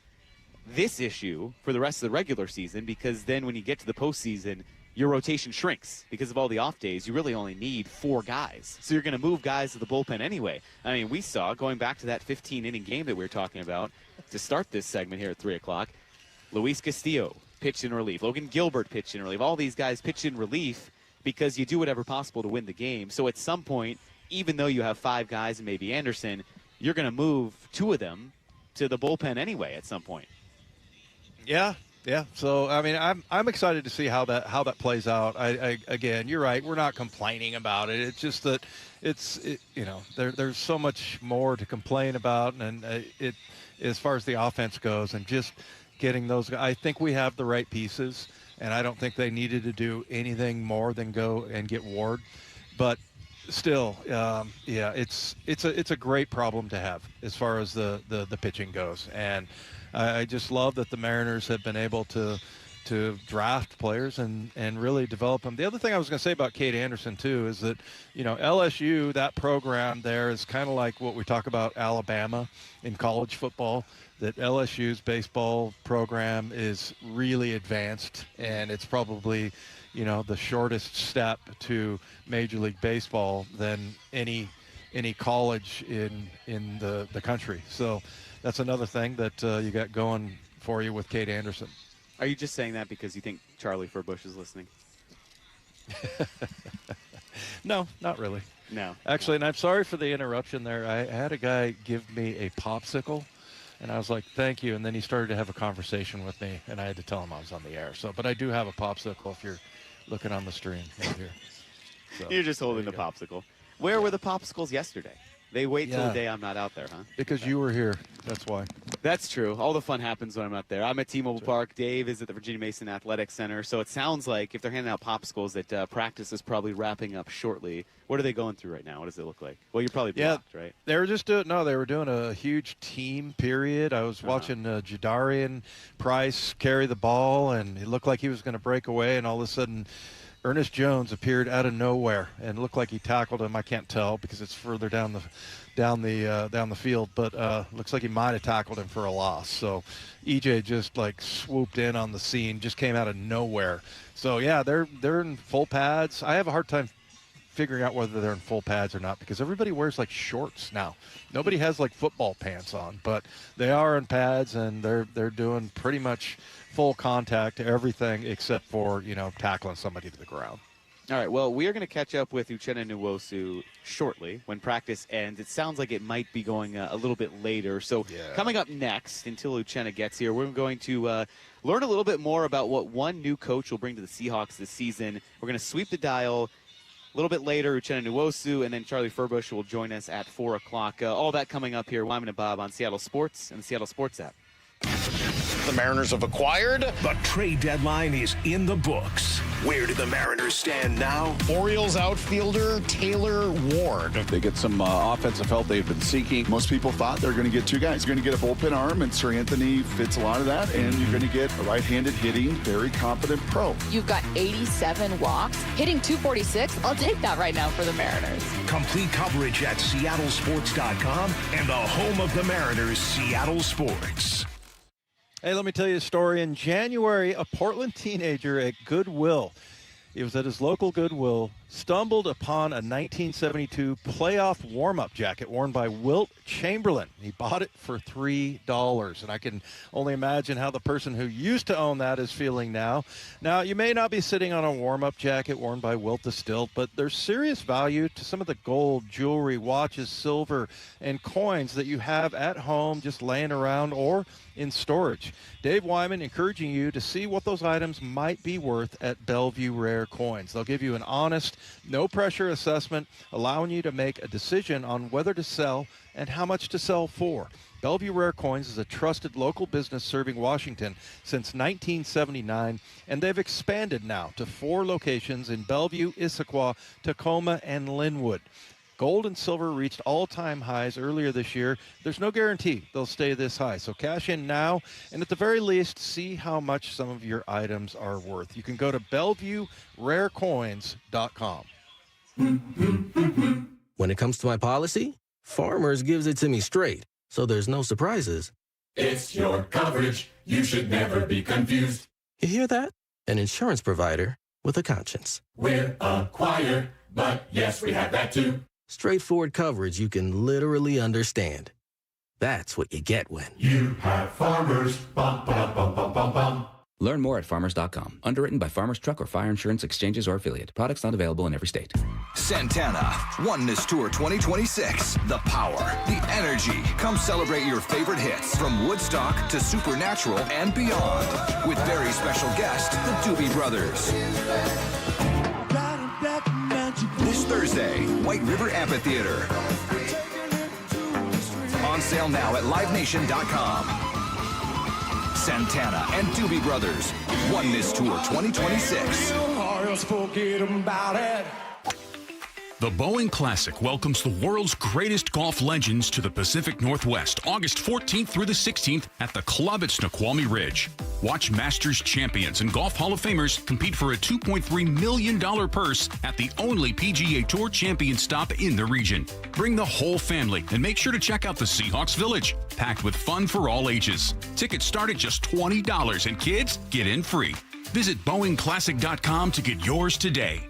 this issue for the rest of the regular season, because then when you get to the postseason, your rotation shrinks because of all the off days. You really only need 4 guys. So you're going to move guys to the bullpen anyway. I mean, we saw, going back to that 15-inning game that we were talking about to start this segment here at 3 o'clock, Luis Castillo pitched in relief. Logan Gilbert pitched in relief. All these guys pitched in relief because you do whatever possible to win the game. So at some point, even though you have 5 guys and maybe Anderson, you're going to move 2 of them to the bullpen anyway at some point. Yeah. So I mean, I'm excited to see how that plays out. Again, you're right. We're not complaining about it. It's just that there's so much more to complain about, and as far as the offense goes, and just getting those. I think we have the right pieces, and I don't think they needed to do anything more than go and get Ward, but. Still, it's a great problem to have as far as the pitching goes, and I just love that the Mariners have been able to draft players and really develop them. The other thing I was going to say about Cade Anderson too is that LSU, that program there is kind of like what we talk about Alabama in college football. That LSU's baseball program is really advanced, and it's probably the shortest step to Major League Baseball than any college in the country. So that's another thing that you got going for you with Cade Anderson. Are you just saying that because you think Charlie Furbush is listening? No, not really. No. Actually, and I'm sorry for the interruption there. I had a guy give me a popsicle, and I was like, thank you. And then he started to have a conversation with me, and I had to tell him I was on the air. But I do have a popsicle if you're looking on the stream right here. So, you're just holding the popsicle. Where were the popsicles yesterday? They wait till the day I'm not out there, huh? Because you were here. That's why. That's true. All the fun happens when I'm not there. I'm at T-Mobile Park. Dave is at the Virginia Mason Athletic Center. So it sounds like if they're handing out popsicles that practice is probably wrapping up shortly. What are they going through right now? What does it look like? Well, you're probably blocked, right? They were just doing a huge team period. I was watching Jadarian Price carry the ball, and it looked like he was going to break away, and all of a sudden Ernest Jones appeared out of nowhere and looked like he tackled him. I can't tell because it's further down the field, but looks like he might have tackled him for a loss. So EJ just like swooped in on the scene, just came out of nowhere. So yeah, they're in full pads. I have a hard time figuring out whether they're in full pads or not because everybody wears like shorts now. Nobody has like football pants on, but they are in pads and they're doing pretty much full contact everything except for, tackling somebody to the ground. All right, well, we are going to catch up with Uchenna Nwosu shortly when practice ends. It sounds like it might be going a little bit later. So coming up next, until Uchenna gets here, we're going to learn a little bit more about what one new coach will bring to the Seahawks this season. We're going to sweep the dial. A little bit later, Uchenna Nwosu, and then Charlie Furbush will join us at 4 o'clock. All that coming up here, Wyman and Bob on Seattle Sports and the Seattle Sports app. The Mariners have acquired. The trade deadline is in the books. Where do the Mariners stand now? Orioles outfielder Taylor Ward. They get some offensive help they've been seeking. Most people thought they're going to get two guys. You're going to get a bullpen arm, and Sir Anthony fits a lot of that, and you're going to get a right-handed hitting, very competent pro. You've got 87 walks, hitting 246. I'll take that right now for the Mariners. Complete coverage at seattlesports.com and the home of the Mariners, Seattle Sports. Hey, let me tell you a story. In January, a Portland teenager at Goodwill, he was at his local Goodwill, stumbled upon a 1972 playoff warm-up jacket worn by Wilt Chamberlain. He bought it for $3, and I can only imagine how the person who used to own that is feeling now. Now, you may not be sitting on a warm-up jacket worn by Wilt the Stilt, but there's serious value to some of the gold, jewelry, watches, silver, and coins that you have at home just laying around or in storage. Dave Wyman encouraging you to see what those items might be worth at Bellevue Rare Coins. They'll give you an honest, no-pressure assessment, allowing you to make a decision on whether to sell and how much to sell for. Bellevue Rare Coins is a trusted local business serving Washington since 1979, and they've expanded now to 4 locations in Bellevue, Issaquah, Tacoma, and Linwood. Gold and silver reached all-time highs earlier this year. There's no guarantee they'll stay this high, so cash in now, and at the very least, see how much some of your items are worth. You can go to BellevueRareCoins.com. When it comes to my policy, Farmers gives it to me straight, so there's no surprises. It's your coverage. You should never be confused. You hear that? An insurance provider with a conscience. We're Acquire, but yes, we have that too. Straightforward coverage you can literally understand. That's what you get when you have Farmers. Bum, ba, bum, bum, bum, bum. Learn more at farmers.com. Underwritten by Farmers Truck or Fire Insurance Exchanges or Affiliate. Products not available in every state. Santana Oneness Tour 2026. The power, the energy. Come celebrate your favorite hits from Woodstock to Supernatural and beyond. With very special guest, the Doobie Brothers. This Thursday, White River Amphitheater. On sale now at livenation.com. Santana and Doobie Brothers. Oneness Tour 2026. The Boeing Classic welcomes the world's greatest golf legends to the Pacific Northwest, August 14th through the 16th at the club at Snoqualmie Ridge. Watch Masters champions and Golf Hall of Famers compete for a $2.3 million purse at the only PGA Tour champion stop in the region. Bring the whole family and make sure to check out the Seahawks Village, packed with fun for all ages. Tickets start at just $20 and kids get in free. Visit BoeingClassic.com to get yours today.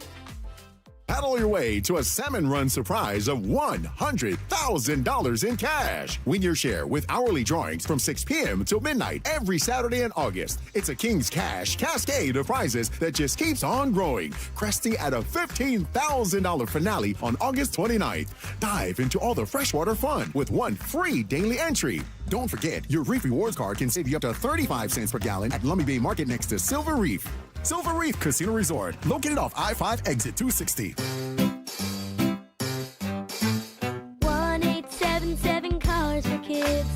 Paddle your way to a salmon run surprise of $100,000 in cash. Win your share with hourly drawings from 6 p.m. till midnight every Saturday in August. It's a King's Cash cascade of prizes that just keeps on growing, cresting at a $15,000 finale on August 29th. Dive into all the freshwater fun with one free daily entry. Don't forget, your Reef Rewards card can save you up to 35 cents per gallon at Lummi Bay Market next to Silver Reef. Silver Reef Casino Resort, located off I-5 exit 260. 1-877 Cars for Kids.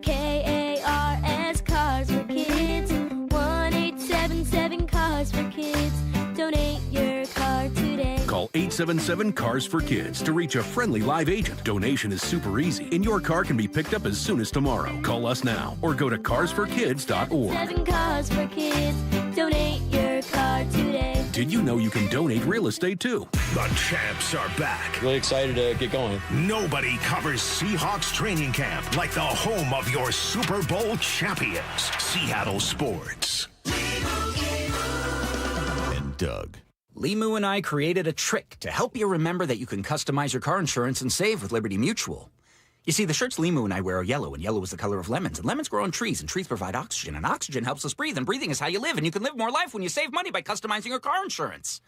K-A-R-S Cars for Kids. 1-877 Cars for Kids. Donate your car today. Call 877-CARS-FOR-KIDS to reach a friendly live agent. Donation is super easy, and your car can be picked up as soon as tomorrow. Call us now or go to carsforkids.org. 7 Cars for Kids. Donate your car today. Did you know you can donate real estate too? The champs are back. Really excited to get going. Nobody covers Seahawks training camp like the home of your Super Bowl champions, Seattle Sports. And Doug. Limu and I created a trick to help you remember that you can customize your car insurance and save with Liberty Mutual. You see, the shirts Limu and I wear are yellow, and yellow is the color of lemons. And lemons grow on trees, and trees provide oxygen. And oxygen helps us breathe, and breathing is how you live. And you can live more life when you save money by customizing your car insurance.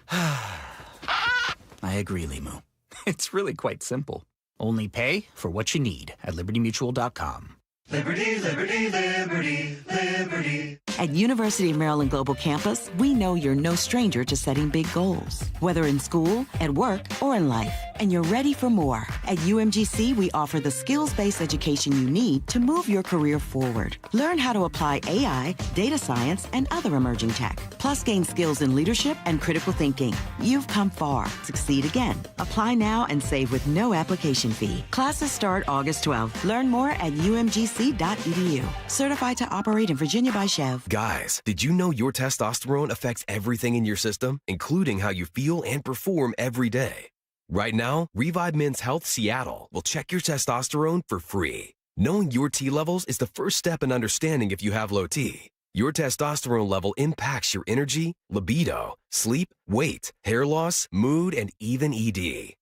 I agree, Limu. It's really quite simple. Only pay for what you need at libertymutual.com. Liberty, liberty, liberty, liberty. At University of Maryland Global Campus, we know you're no stranger to setting big goals, whether in school, at work, or in life. And you're ready for more. At UMGC, we offer the skills-based education you need to move your career forward. Learn how to apply AI, data science, and other emerging tech. Plus, gain skills in leadership and critical thinking. You've come far. Succeed again. Apply now and save with no application fee. Classes start August 12th. Learn more at umgc.edu. Certified to operate in Virginia by Chev. Guys, did you know your testosterone affects everything in your system, including how you feel and perform every day? Right now, Revive Men's Health Seattle will check your testosterone for free. Knowing your T levels is the first step in understanding if you have low T. Your testosterone level impacts your energy, libido, sleep, weight, hair loss, mood, and even ED.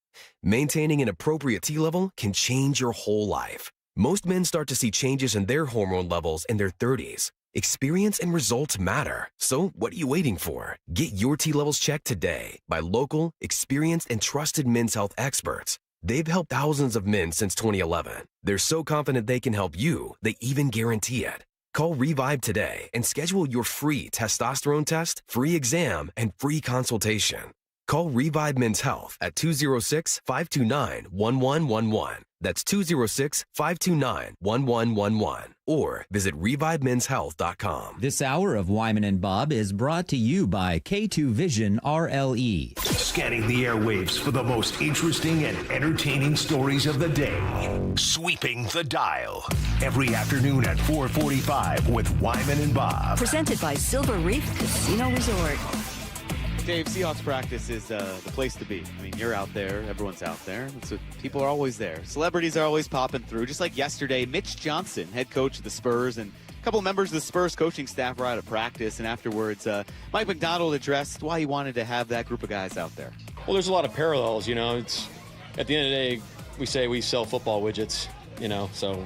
Maintaining an appropriate T level can change your whole life. Most men start to see changes in their hormone levels in their 30s. Experience and results matter. So what are you waiting for? Get your T levels checked today by local, experienced, and trusted men's health experts. They've helped thousands of men since 2011. They're so confident they can help you, they even guarantee it. Call Revive today and schedule your free testosterone test, free exam, and free consultation. Call Revive Men's Health at 206-529-1111. That's 206-529-1111. Or visit ReviveMen'sHealth.com. This hour of Wyman and Bob is brought to you by K2 Vision RLE. Scanning the airwaves for the most interesting and entertaining stories of the day. Sweeping the dial. Every afternoon at 4:45 with Wyman and Bob. Presented by Silver Reef Casino Resort. Dave, Seahawks practice is the place to be. I mean, you're out there. Everyone's out there. So people are always there. Celebrities are always popping through. Just like yesterday, Mitch Johnson, head coach of the Spurs, and a couple of members of the Spurs coaching staff were out at practice. And afterwards, Mike McDonald addressed why he wanted to have that group of guys out there. Well, there's a lot of parallels, you know. It's at the end of the day, we say we sell football widgets, you know. So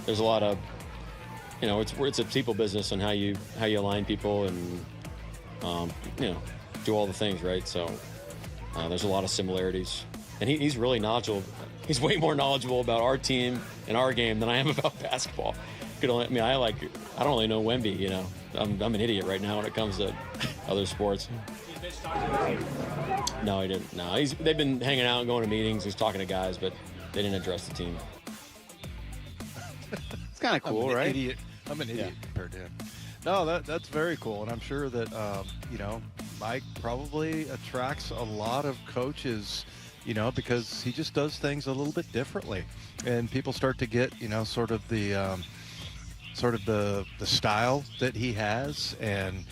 there's a lot of, you know, it's a people business on how you align people and, you know, do all the things, right? So there's a lot of similarities, and he's really knowledgeable. He's way more knowledgeable about our team and our game than I am about basketball. I don't really know Wemby, you know. I'm an idiot right now when it comes to other sports. No, he didn't. No, they've been hanging out and going to meetings. He's talking to guys, but they didn't address the team. It's kind of cool, right? I'm an idiot compared to him. No, that's very cool, and I'm sure that you know, Mike probably attracts a lot of coaches, you know, because he just does things a little bit differently, and people start to get, you know, sort of the style that he has, and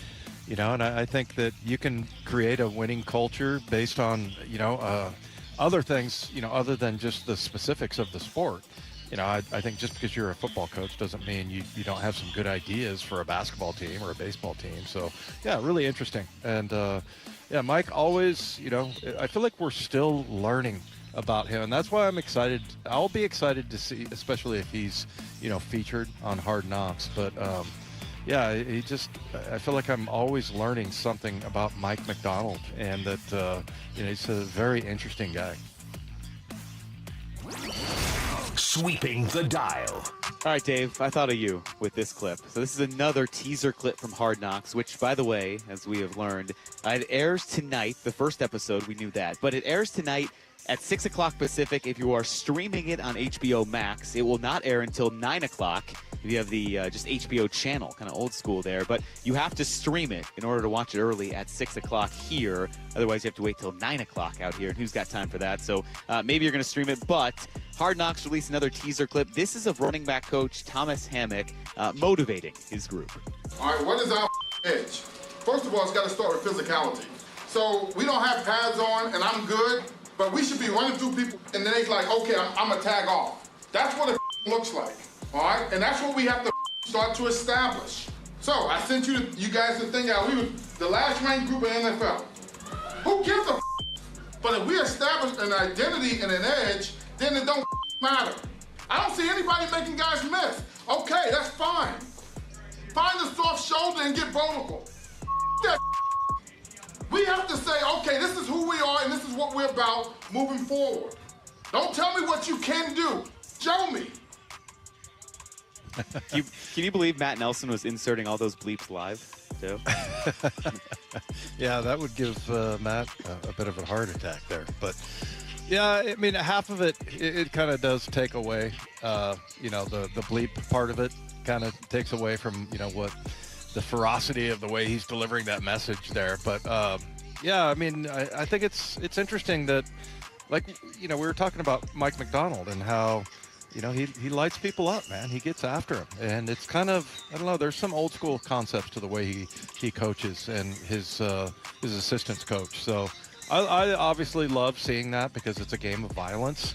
you know, and I think that you can create a winning culture based on, you know, other things, you know, other than just the specifics of the sport. You know, I think just because you're a football coach doesn't mean you don't have some good ideas for a basketball team or a baseball team. So, yeah, really interesting. And, yeah, Mike always, you know, I feel like we're still learning about him. And that's why I'm excited. I'll be excited to see, especially if he's, you know, featured on Hard Knocks. But, yeah, I feel like I'm always learning something about Mike McDonald, and that, you know, he's a very interesting guy. Sweeping the dial. All right, Dave, I thought of you with this clip. So this is another teaser clip from Hard Knocks, which, by the way, as we have learned, it airs tonight. The first episode, we knew that. But it airs tonight at 6 o'clock Pacific. If you are streaming it on HBO Max, it will not air until 9 o'clock. If you have the just HBO channel, kind of old school there. But you have to stream it in order to watch it early at 6 o'clock here. Otherwise, you have to wait till 9 o'clock out here. And who's got time for that? So maybe you're going to stream it. But Hard Knocks released another teaser clip. This is of running back coach Thomas Hammock motivating his group. All right, what is our edge? First of all, it's got to start with physicality. So we don't have pads on, and I'm good, but we should be running through people, and then they're like, okay, I'm going to tag off. That's what it looks like, all right? And that's what we have to start to establish. So I sent you guys the thing out. We were the last ranked group in NFL. Who gives a But if we establish an identity and an edge, then it don't matter. I don't see anybody making guys miss. Okay, that's fine. Find the soft shoulder and get vulnerable. That we have to say, okay, this is who we are and this is what we're about moving forward. Don't tell me what you can do. Show me. Can you believe Matt Nelson was inserting all those bleeps live, too? Yeah, that would give Matt a bit of a heart attack there. But, yeah, I mean, half of it kind of does take away, the bleep part of it kind of takes away from, what the ferocity of the way he's delivering that message there. But, yeah, I mean, I think it's interesting that, we were talking about Mike Macdonald and how, he lights people up, man. He gets after them. And it's kind of, I don't know, there's some old school concepts to the way he coaches and his assistants coach. So I obviously love seeing that because it's a game of violence.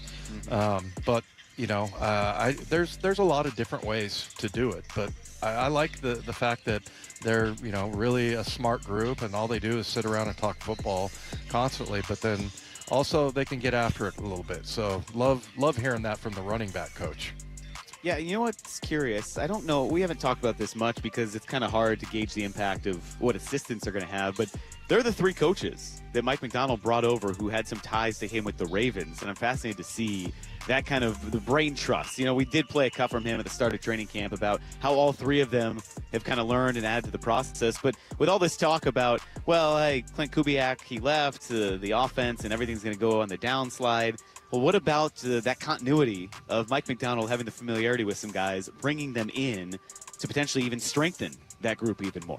But, there's a lot of different ways to do it. But I like the fact that they're, really a smart group and all they do is sit around and talk football constantly. But then also they can get after it a little bit. So love hearing that from the running back coach. Yeah, you know what's curious? I don't know. We haven't talked about this much because it's kind of hard to gauge the impact of what assistants are going to have. But they're the three coaches that Mike Macdonald brought over who had some ties to him with the Ravens. And I'm fascinated to see that kind of the brain trust. We did play a cut from him at the start of training camp about how all three of them have kind of learned and added to the process. But with all this talk about, hey, Clint Kubiak, he left the offense and everything's going to go on the downslide. Well, what about that continuity of Mike Macdonald having the familiarity with some guys, bringing them in to potentially even strengthen that group even more?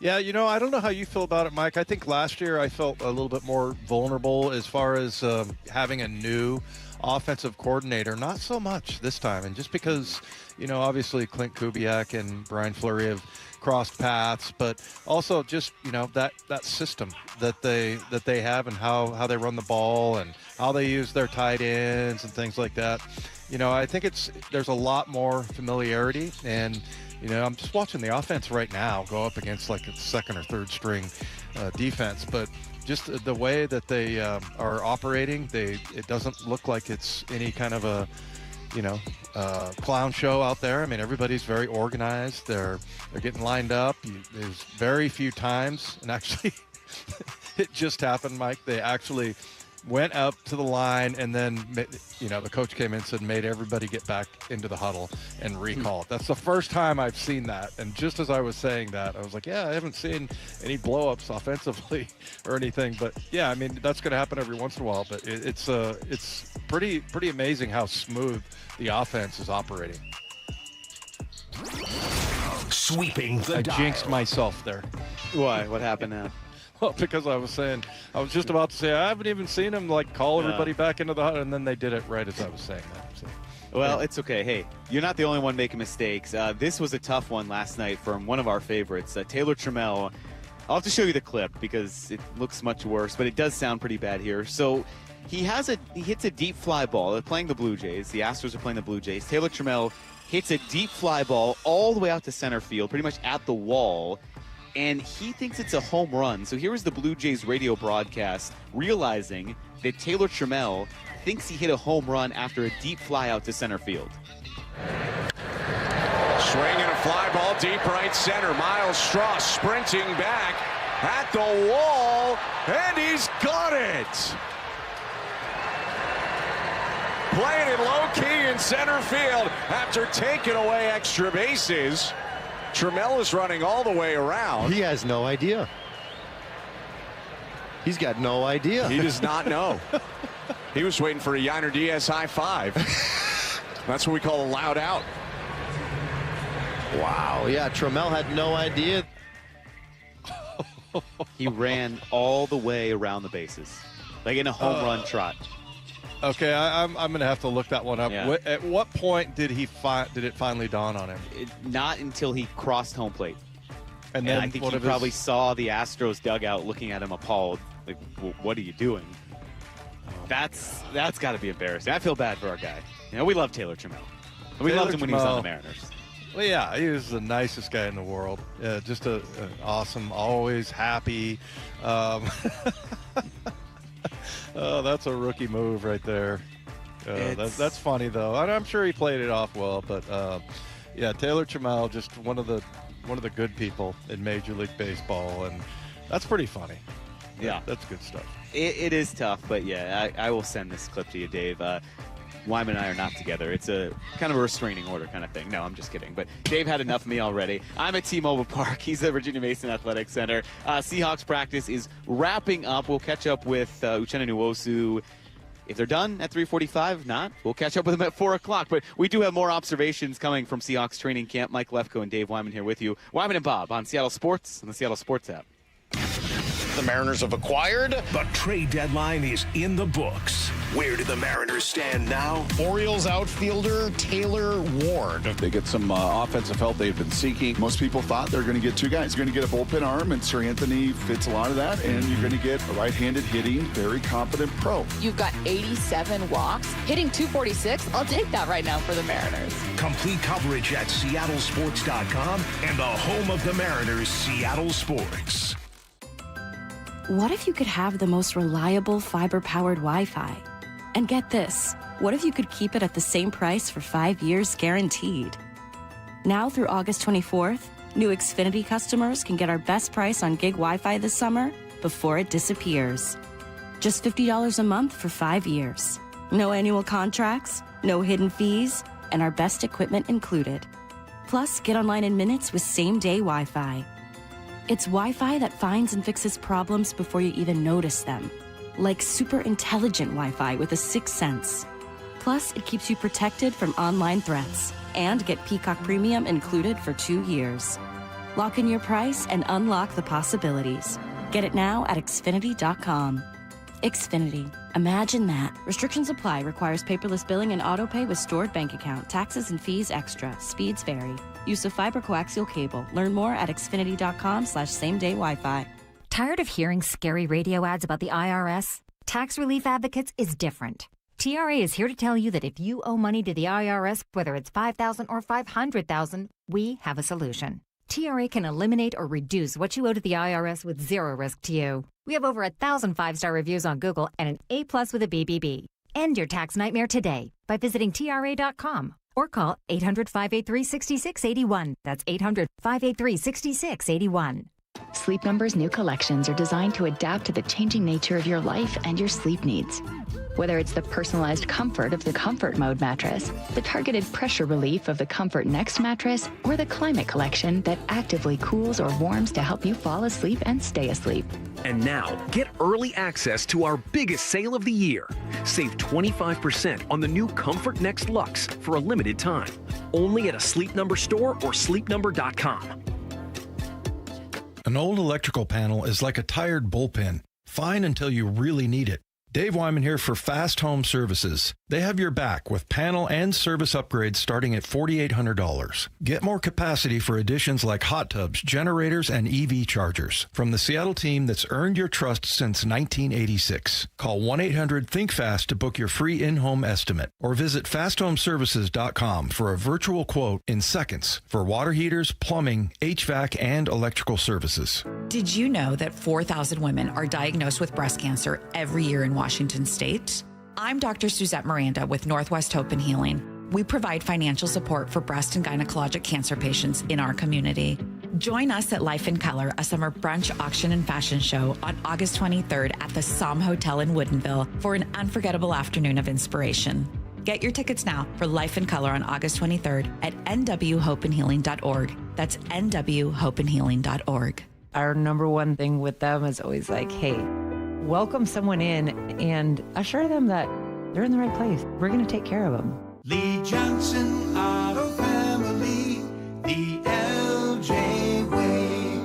Yeah, I don't know how you feel about it, Mike. I think last year I felt a little bit more vulnerable as far as having a new offensive coordinator. Not so much this time. And just because, obviously Clint Kubiak and Brian Fleury have crossed paths, but also just, that system that they have and how they run the ball and how they use their tight ends and things like that. I think there's a lot more familiarity and, I'm just watching the offense right now go up against like a second or third string defense, but just the way that they are operating, it doesn't look like it's any kind of a, clown show out there. I mean, everybody's very organized. They're getting lined up. There's very few times, and actually, it just happened, Mike. They actually went up to the line, and then, the coach came in and said, made everybody get back into the huddle and recall it. That's the first time I've seen that. And just as I was saying that, I was like, yeah, I haven't seen any blow-ups offensively or anything. But, yeah, I mean, that's going to happen every once in a while. But it's pretty amazing how smooth the offense is operating. Sweeping the dial. I jinxed myself there. Why? What happened now? Well, because I was just about to say, I haven't even seen them call everybody back into the huddle, and then they did it right as I was saying that. So. Well, it's okay. Hey, you're not the only one making mistakes. This was a tough one last night from one of our favorites, Taylor Trammell. I'll have to show you the clip because it looks much worse, but it does sound pretty bad here. So he hits a deep fly ball. They're playing the Blue Jays. The Astros are playing the Blue Jays. Taylor Trammell hits a deep fly ball all the way out to center field, pretty much at the wall. And he thinks it's a home run. So here is the Blue Jays radio broadcast realizing that Taylor Trammell thinks he hit a home run after a deep fly out to center field. Swinging a fly ball deep right center. Miles Straw sprinting back at the wall, and he's got it. Playing it low key in center field after taking away extra bases. Trammell is running all the way around. He has no idea. He's got no idea. He does not know. He was waiting for a Yiner Diaz high five. That's what we call a loud out. Wow. Yeah, Trammell had no idea. He ran all the way around the bases, like in a home run trot. Okay, I'm going to have to look that one up. Yeah. At what point did it finally dawn on him? Not until he crossed home plate. And I think he probably saw the Astros dugout looking at him appalled. Like, what are you doing? That's got to be embarrassing. I feel bad for our guy. You know, we love Taylor Trammell. We loved him when he was on the Mariners. Well, yeah, he was the nicest guy in the world. Just an awesome, always happy. Oh, that's a rookie move right there. That's funny though, and I'm sure he played it off well. But yeah, Taylor Trammell, just one of the good people in Major League Baseball, and that's pretty funny. Yeah, that's good stuff. It is tough, but yeah, I will send this clip to you, Dave. Wyman and I are not together. It's a kind of a restraining order kind of thing. No, I'm just kidding. But Dave had enough of me already. I'm at T-Mobile Park. He's at Virginia Mason Athletic Center. Seahawks practice is wrapping up. We'll catch up with Uchenna Nwosu if they're done at 3:45. If not, we'll catch up with them at 4 o'clock. But we do have more observations coming from Seahawks training camp. Mike Lefko and Dave Wyman here with you. Wyman and Bob on Seattle Sports and the Seattle Sports app. The Mariners have acquired. The trade deadline is in the books. Where do the Mariners stand now? Orioles outfielder Taylor Ward. They get some offensive help they've been seeking. Most people thought they're going to get two guys. You're going to get a bullpen arm, and Sir Anthony fits a lot of that, and you're going to get a right-handed hitting, very competent pro. You've got 87 walks, hitting 246. I'll take that right now for the Mariners. Complete coverage at seattlesports.com and the home of the Mariners, Seattle Sports. What if you could have the most reliable fiber-powered Wi-Fi? And get this, what if you could keep it at the same price for 5 years guaranteed? Now through August 24th, new Xfinity customers can get our best price on gig Wi-Fi this summer before it disappears. Just $50 a month for 5 years. No annual contracts, no hidden fees, and our best equipment included. Plus, get online in minutes with same-day Wi-Fi. It's Wi-Fi that finds and fixes problems before you even notice them. Like super intelligent Wi-Fi with a sixth sense. Plus, it keeps you protected from online threats. And get Peacock Premium included for 2 years. Lock in your price and unlock the possibilities. Get it now at Xfinity.com. Xfinity. Imagine that. Restrictions apply. Requires paperless billing and autopay with stored bank account. Taxes and fees extra. Speeds vary. Use of fiber coaxial cable. Learn more at Xfinity.com/same-day Wi-Fi. Tired of hearing scary radio ads about the IRS? Tax Relief Advocates is different. TRA is here to tell you that if you owe money to the IRS, whether it's $5,000 or $500,000, we have a solution. TRA can eliminate or reduce what you owe to the IRS with zero risk to you. We have over 1,000 5-star reviews on Google and an A+ with a BBB. End your tax nightmare today by visiting TRA.com or call 800-583-6681. That's 800-583-6681. Sleep Number's new collections are designed to adapt to the changing nature of your life and your sleep needs. Whether it's the personalized comfort of the Comfort Mode mattress, the targeted pressure relief of the Comfort Next mattress, or the Climate Collection that actively cools or warms to help you fall asleep and stay asleep. And now, get early access to our biggest sale of the year. Save 25% on the new Comfort Next Luxe for a limited time. Only at a Sleep Number store or sleepnumber.com. An old electrical panel is like a tired bullpen. Fine until you really need it. Dave Wyman here for Fast Home Services. They have your back with panel and service upgrades starting at $4,800. Get more capacity for additions like hot tubs, generators, and EV chargers. From the Seattle team that's earned your trust since 1986. Call 1-800-THINK-FAST to book your free in-home estimate. Or visit fasthomeservices.com for a virtual quote in seconds for water heaters, plumbing, HVAC, and electrical services. Did you know that 4,000 women are diagnosed with breast cancer every year in Washington state? I'm Dr. Suzette Miranda with Northwest Hope and Healing. We provide financial support for breast and gynecologic cancer patients in our community. Join us at Life in Color, a summer brunch, auction, and fashion show on August 23rd at the Somme Hotel in Woodinville for an unforgettable afternoon of inspiration. Get your tickets now for Life in Color on August 23rd at nwhopeandhealing.org. That's nwhopeandhealing.org. Our number one thing with them is always like, hey, welcome someone in and assure them that they're in the right place. We're going to take care of them. Lee Johnson Auto Family, the LJ way.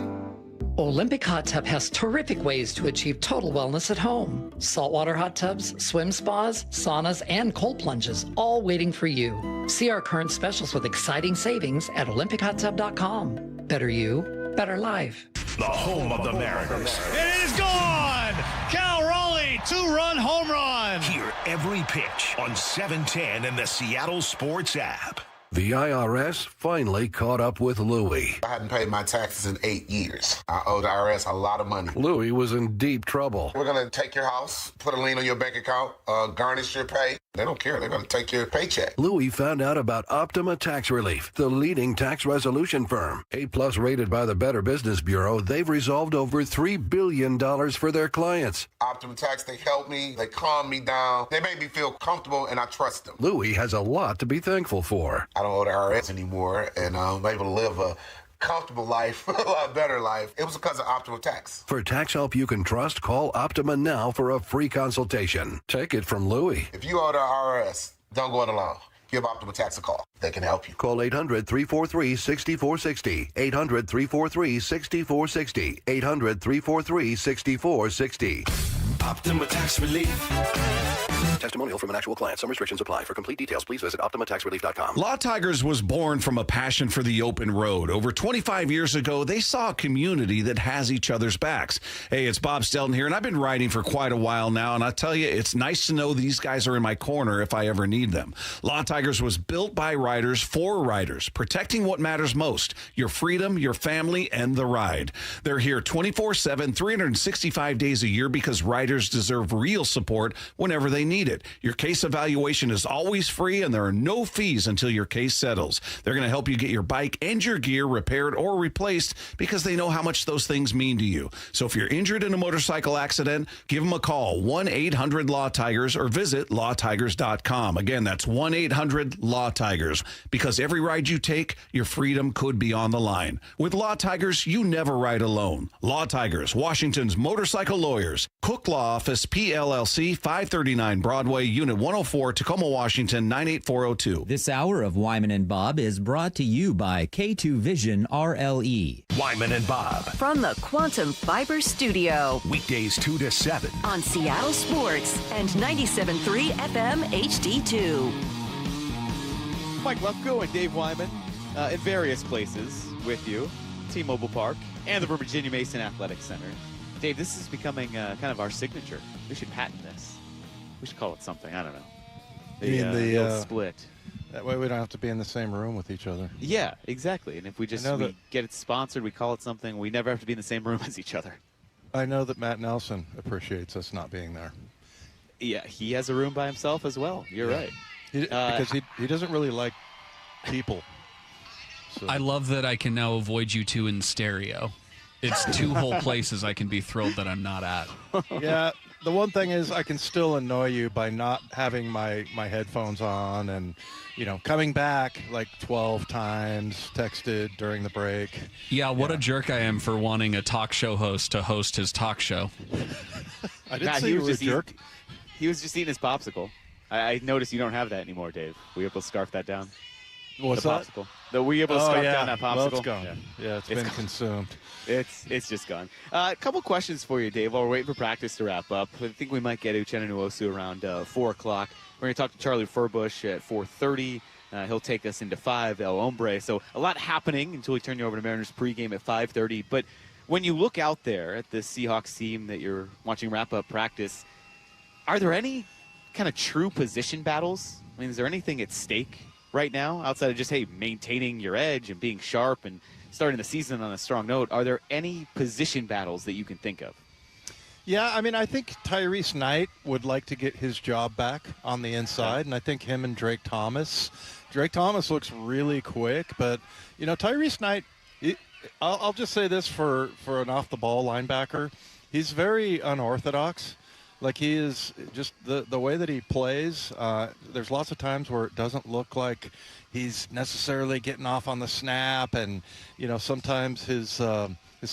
Olympic Hot Tub has terrific ways to achieve total wellness at home. Saltwater hot tubs, swim spas, saunas, and cold plunges, all waiting for you. See our current specials with exciting savings at olympichottub.com. Better you, better life. The home of the Mariners. It is gone! Cal Raleigh, 2-run home run! Hear every pitch on 710 and the Seattle Sports app. The IRS finally caught up with Louie. I hadn't paid my taxes in 8 years. I owed the IRS a lot of money. Louie was in deep trouble. We're going to take your house, put a lien on your bank account, garnish your pay. They don't care. They're going to take your paycheck. Louie found out about Optima Tax Relief, the leading tax resolution firm. A-plus rated by the Better Business Bureau, they've resolved over $3 billion for their clients. Optima Tax, they helped me. They calmed me down. They made me feel comfortable, and I trust them. Louie has a lot to be thankful for. I don't owe the IRS anymore, and I'm able to live a comfortable life, a lot better life. It was because of Optima Tax. For tax help you can trust, call Optima now for a free consultation. Take it from Louie. If you owe the IRS, don't go it alone. Give Optima Tax a call. They can help you. Call 800-343-6460. 800-343-6460. 800-343-6460. Optima Tax Relief. Testimonial from an actual client. Some restrictions apply. For complete details, please visit OptimaTaxRelief.com. Law Tigers was born from a passion for the open road. Over 25 years ago, they saw a community that has each other's backs. Hey, it's Bob Stelton here, and I've been writing for quite a while now, and I tell you, it's nice to know these guys are in my corner if I ever need them. Law Tigers was built by writers for writers, protecting what matters most, your freedom, your family, and the ride. They're here 24/7, 365 days a year because writers deserve real support whenever they need it. Your case evaluation is always free, and there are no fees until your case settles. They're going to help you get your bike and your gear repaired or replaced because they know how much those things mean to you. So if you're injured in a motorcycle accident, give them a call, 1-800-LAW-TIGERS, or visit lawtigers.com. Again, that's 1-800-LAW-TIGERS. Because every ride you take, your freedom could be on the line. With Law Tigers, you never ride alone. Law Tigers, Washington's motorcycle lawyers. Cook Law Office, PLLC, 539 Broadway, Unit 104, Tacoma, Washington, 98402. This hour of Wyman and Bob is brought to you by K2 Vision RLE. Wyman and Bob. From the Quantum Fiber Studio. Weekdays 2 to 7. On Seattle Sports and 97.3 FM HD2. Mike Lefko and Dave Wyman in various places with you. T-Mobile Park and the Virginia Mason Athletic Center. Dave, this is becoming kind of our signature. We should patent this. We should call it something. I don't know. The split. That way we don't have to be in the same room with each other. Yeah, exactly. And if we just get it sponsored, we call it something, we never have to be in the same room as each other. I know that Matt Nelson appreciates us not being there. Yeah, he has a room by himself as well. You're right. Because he doesn't really like people. So. I love that I can now avoid you two in stereo. It's two whole places I can be thrilled that I'm not at. Yeah, the one thing is I can still annoy you by not having my headphones on and, coming back like 12 times, texted during the break. Yeah, what a jerk I am for wanting a talk show host to host his talk show. I didn't say you were a jerk. He was just eating his popsicle. I noticed you don't have that anymore, Dave. Were you able to scarf that down? What's the that? popsicle. Were you able to scarf down that popsicle? Well, it's gone. Yeah, it's been consumed. It's just gone. A couple questions for you, Dave, while we're waiting for practice to wrap up. I think we might get Uchenna Nwosu around 4 o'clock. We're going to talk to Charlie Furbush at 4:30. He'll take us into 5, El Hombre. So a lot happening until we turn you over to Mariners pregame at 5:30. But when you look out there at the Seahawks team that you're watching wrap up practice, are there any kind of true position battles? I mean, is there anything at stake right now outside of just, maintaining your edge and being sharp and starting the season on a strong note? Are there any position battles that you can think of? Yeah, I mean, I think Tyrese Knight would like to get his job back on the inside, and I think him and Drake Thomas looks really quick, but, Tyrese Knight, I'll just say this for an off-the-ball linebacker, he's very unorthodox. Like, he is just the way that he plays, there's lots of times where it doesn't look like he's necessarily getting off on the snap, and, sometimes his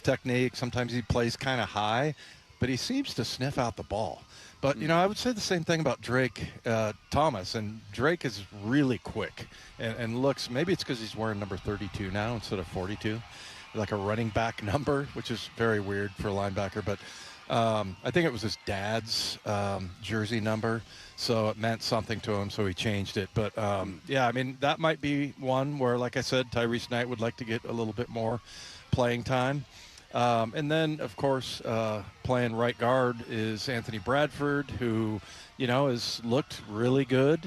technique, sometimes he plays kind of high, but he seems to sniff out the ball. But, I would say the same thing about Drake Thomas, and Drake is really quick and looks, maybe it's because he's wearing number 32 now instead of 42, like a running back number, which is very weird for a linebacker, but I think it was his dad's jersey number, so it meant something to him, so he changed it. But, yeah, I mean, that might be one where, like I said, Tyrese Knight would like to get a little bit more playing time. And then, of course, playing right guard is Anthony Bradford, who, has looked really good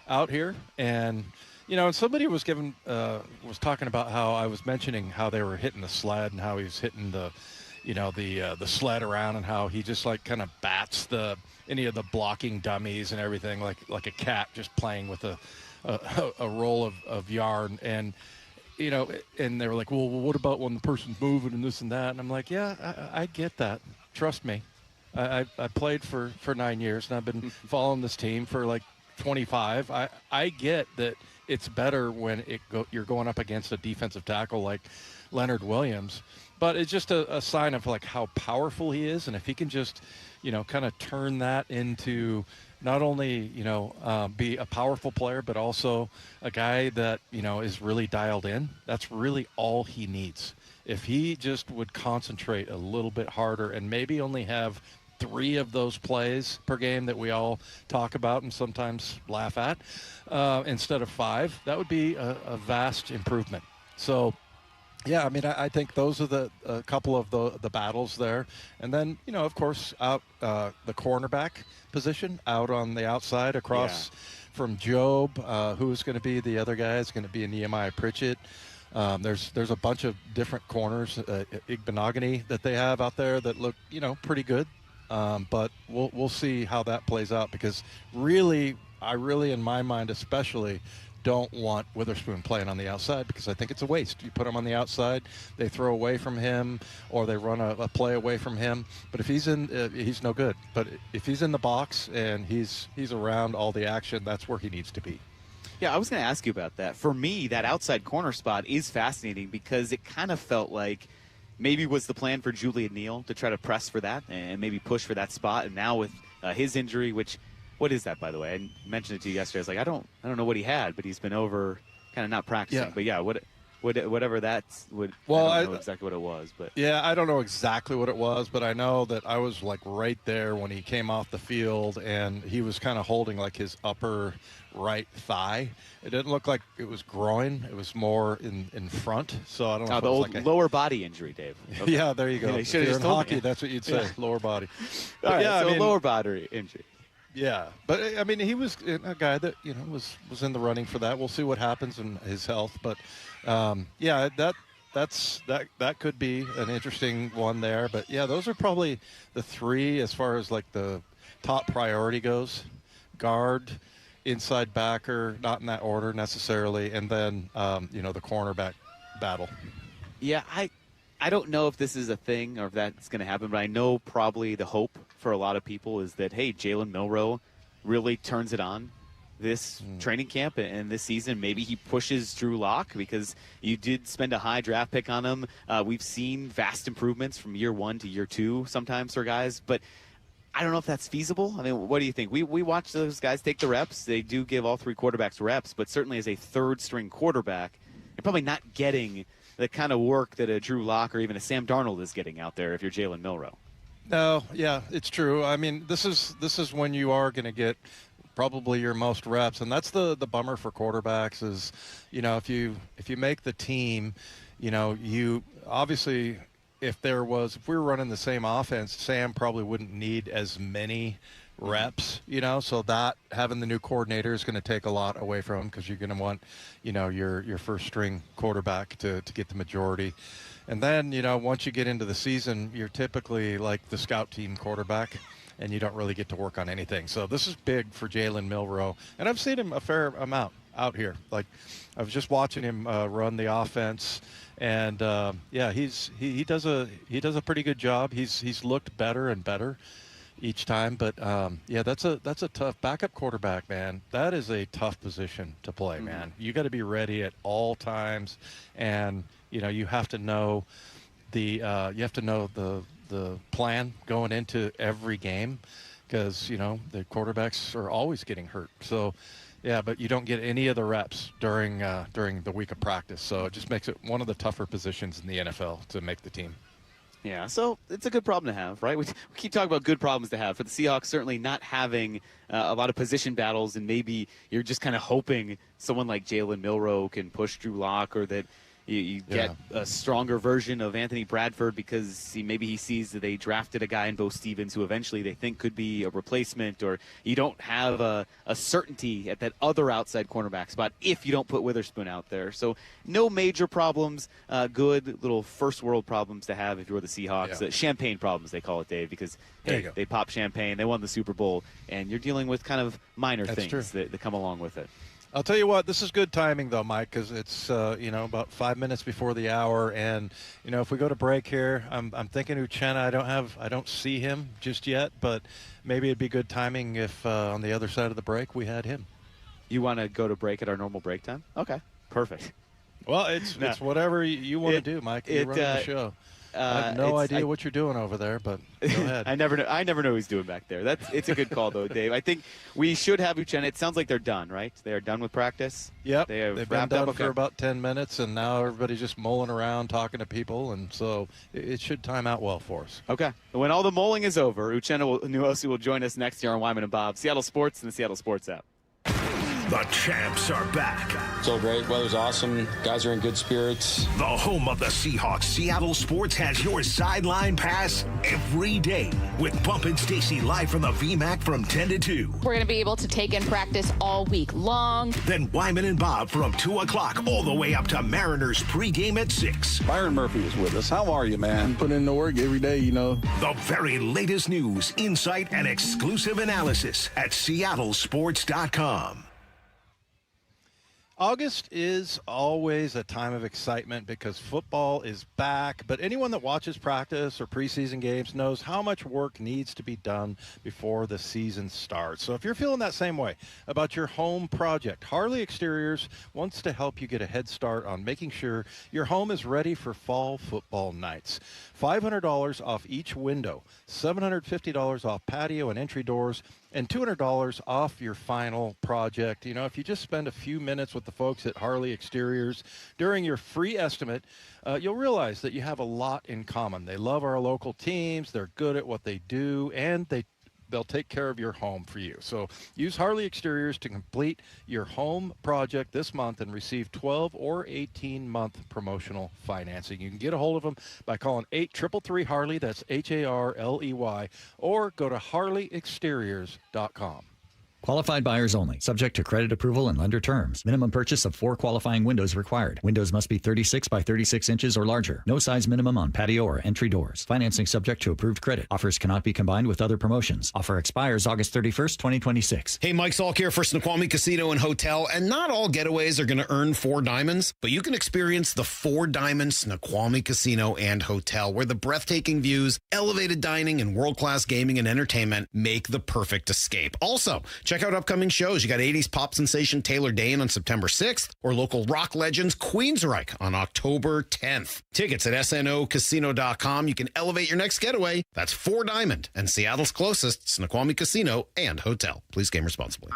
out here. And, and somebody was talking about how I was mentioning how they were hitting the sled and how he was hitting the sled around and how he just like kind of bats any of the blocking dummies and everything like a cat just playing with a roll of yarn. And, and they were like, well, what about when the person's moving and this and that? And I'm like, yeah, I get that. Trust me. I played for 9 years, and I've been following this team for like 25. I get that it's better when you're going up against a defensive tackle like Leonard Williams. But it's just a sign of like how powerful he is, and if he can just, kind of turn that into not only, be a powerful player, but also a guy that, is really dialed in. That's really all he needs. If he just would concentrate a little bit harder and maybe only have 3 of those plays per game that we all talk about and sometimes laugh at, instead of 5, that would be a vast improvement. So, yeah, I mean, I think those are a couple of the battles there. And then, of course, out the cornerback position out on the outside across from Job. Who's going to be the other guy? It's going to be Nehemiah Pritchett. There's a bunch of different corners, Igbenogany that they have out there that look, pretty good. But we'll see how that plays out, because I really, in my mind especially, don't want Witherspoon playing on the outside, because I think it's a waste. You put him on the outside, they throw away from him, or they run a play away from him. But if he's he's no good. But if he's in the box and he's around all the action, that's where he needs to be. Yeah, I was going to ask you about that. For me, that outside corner spot is fascinating, because it kind of felt like maybe was the plan for Julian Neal to try to press for that and maybe push for that spot. And now with his injury, which, what is that, by the way? I mentioned it to you yesterday. I was like, I don't know what he had, but he's been over kind of not practicing. Yeah. But yeah, whatever that's I don't know exactly what it was. But yeah, I don't know exactly what it was, but I know that I was like right there when he came off the field, and he was kind of holding like his upper right thigh. It didn't look like it was groin. It was more in front. So I don't know. The old lower body injury, Dave. Okay. Yeah, there you go. Yeah, if you're in hockey, that's what you'd say, lower body. All right, yeah, so lower body injury. Yeah, but I mean, he was a guy that was in the running for that. We'll see what happens in his health, but yeah, that could be an interesting one there. But yeah, those are probably the 3 as far as like the top priority goes: guard, inside backer, not in that order necessarily, and then the cornerback battle. Yeah, I don't know if this is a thing or if that's going to happen, but I know probably the hope for a lot of people is that, hey, Jalen Milroe really turns it on this training camp and this season. Maybe he pushes Drew Lock, because you did spend a high draft pick on him. We've seen vast improvements from year 1 to year 2 sometimes for guys, but I don't know if that's feasible. I mean, what do you think? We watch those guys take the reps. They do give all 3 quarterbacks reps, but certainly as a third-string quarterback, you're probably not getting the kind of work that a Drew Lock or even a Sam Darnold is getting out there if you're Jalen Milroe. No, yeah, it's true. I mean, this is when you are going to get probably your most reps, and that's the bummer for quarterbacks is, if you make the team, you obviously, if we were running the same offense, Sam probably wouldn't need as many reps, so that having the new coordinator is going to take a lot away from him, because you're going to want, your first string quarterback to get the majority. And then, once you get into the season, you're typically like the scout team quarterback, and you don't really get to work on anything. So this is big for Jalen Milroe, and I've seen him a fair amount out here. Like, I was just watching him run the offense, and yeah, he does a pretty good job. He's looked better and better each time, but yeah, that's a tough backup quarterback, man. That is a tough position to play, man. You got to be ready at all times, and you have to know the plan going into every game, because the quarterbacks are always getting hurt. So yeah, but you don't get any of the reps during the week of practice, so it just makes it one of the tougher positions in the NFL to make the team. Yeah, so it's a good problem to have, right? We keep talking about good problems to have. For the Seahawks, certainly not having a lot of position battles, and maybe you're just kind of hoping someone like Jalen Milroe can push Drew Lock, or that You get a stronger version of Anthony Bradford because maybe he sees that they drafted a guy in Bo Stevens who eventually they think could be a replacement, or you don't have a certainty at that other outside cornerback spot if you don't put Witherspoon out there. So no major problems, good little first world problems to have if you're the Seahawks. Champagne problems, they call it, Dave, because they pop champagne, they won the Super Bowl, and you're dealing with kind of minor things that come along with it. I'll tell you what, this is good timing, though, Mike, because it's, about 5 minutes before the hour. And, if we go to break here, I'm thinking Uchenna, I don't see him just yet, but maybe it'd be good timing if on the other side of the break we had him. You want to go to break at our normal break time? Okay, perfect. Well, it's whatever you want to do, Mike. You run the show. I have no idea what you're doing over there, but go ahead. I never know what he's doing back there. It's a good call, though, Dave. I think we should have Uchenna. It sounds like they're done, right? They are done with practice? Yep. They've been done for about 10 minutes, and now everybody's just mulling around talking to people, and so it should time out well for us. Okay. When all the mulling is over, Uchenna Nwosu will join us next year on Wyman and Bob, Seattle Sports, and the Seattle Sports app. The champs are back. So great. Weather's awesome. Guys are in good spirits. The home of the Seahawks, Seattle Sports, has your sideline pass every day with Bump and Stacy live from the VMAC from 10 to 2. We're going to be able to take in practice all week long. Then Wyman and Bob from 2 o'clock all the way up to Mariners pregame at 6. Byron Murphy is with us. How are you, man? Putting in the work every day, The very latest news, insight, and exclusive analysis at seattlesports.com. August is always a time of excitement because football is back, but anyone that watches practice or preseason games knows how much work needs to be done before the season starts. So if you're feeling that same way about your home project, Harley Exteriors wants to help you get a head start on making sure your home is ready for fall football nights. $500 off each window, $750 off patio and entry doors, and $200 off your final project. If you just spend a few minutes with the folks at Harley Exteriors during your free estimate, you'll realize that you have a lot in common. They love our local teams, they're good at what they do, and they'll take care of your home for you. So use Harley Exteriors to complete your home project this month and receive 12 or 18-month promotional financing. You can get a hold of them by calling 833-HARLEY, that's HARLEY, or go to harleyexteriors.com. Qualified buyers only. Subject to credit approval and lender terms. Minimum purchase of 4 qualifying windows required. Windows must be 36 by 36 inches or larger. No size minimum on patio or entry doors. Financing subject to approved credit. Offers cannot be combined with other promotions. Offer expires August 31st, 2026. Hey, Mike Salk here for Snoqualmie Casino and Hotel. And not all getaways are going to earn 4 diamonds, but you can experience the 4 Diamond Snoqualmie Casino and Hotel, where the breathtaking views, elevated dining, and world-class gaming and entertainment make the perfect escape. Also, check out upcoming shows. You got 80s pop sensation Taylor Dane on September 6th, or local rock legends Queensryche on October 10th. Tickets at snocasino.com. You can elevate your next getaway. That's 4 Diamond and Seattle's closest Snoqualmie Casino and Hotel. Please game responsibly.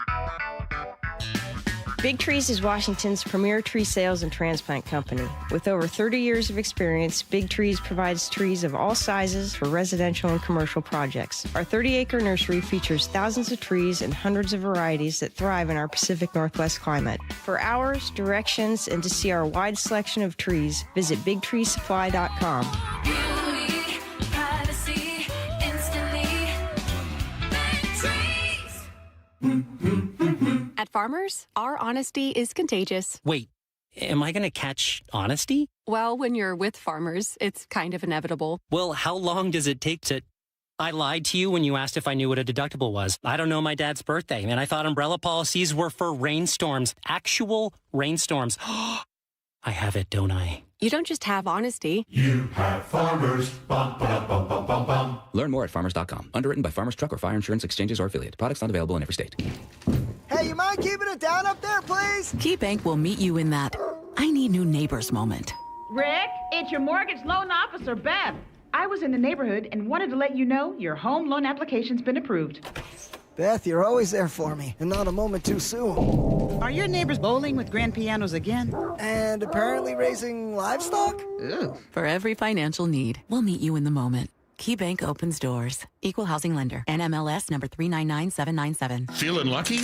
Big Trees is Washington's premier tree sales and transplant company. With over 30 years of experience, Big Trees provides trees of all sizes for residential and commercial projects. Our 30-acre nursery features thousands of trees and hundreds of varieties that thrive in our Pacific Northwest climate. For hours, directions, and to see our wide selection of trees, visit BigTreeSupply.com. Beauty, privacy, instantly. Big Trees. At Farmers, our honesty is contagious. Wait, am I going to catch honesty? Well, when you're with Farmers, it's kind of inevitable. Well, how long does it take to... I lied to you when you asked if I knew what a deductible was. I don't know my dad's birthday, and I thought umbrella policies were for rainstorms. Actual rainstorms. I have it, don't I? You don't just have honesty. You have Farmers. Bum, ba, bum, bum, bum, bum. Learn more at farmers.com. Underwritten by Farmers Truck or Fire Insurance Exchanges or affiliate. Products not available in every state. Hey, you mind keeping it down up there, please? KeyBank will meet you in that I need new neighbors moment. Rick, it's your mortgage loan officer, Beth. I was in the neighborhood and wanted to let you know your home loan application's been approved. Beth, you're always there for me, and not a moment too soon. Are your neighbors bowling with grand pianos again? And apparently raising livestock? Ew. For every financial need, we'll meet you in the moment. KeyBank opens doors. Equal housing lender. NMLS number 399797. Feeling lucky?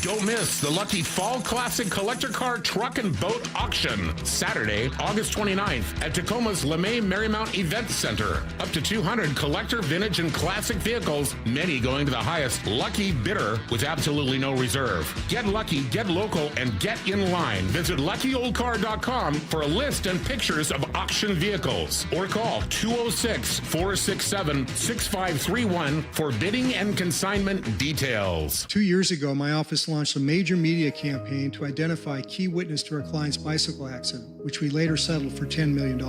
Don't miss the Lucky Fall Classic Collector Car Truck and Boat Auction, Saturday, August 29th at Tacoma's LeMay Marymount Event Center. Up to 200 collector, vintage, and classic vehicles, many going to the highest lucky bidder with absolutely no reserve. Get lucky, get local, and get in line. Visit luckyoldcar.com for a list and pictures of auction vehicles. Or call 206-467-6531 for bidding and consignment details. 2 years ago, my office launched a major media campaign to identify key witness to our client's bicycle accident, which we later settled for $10 million.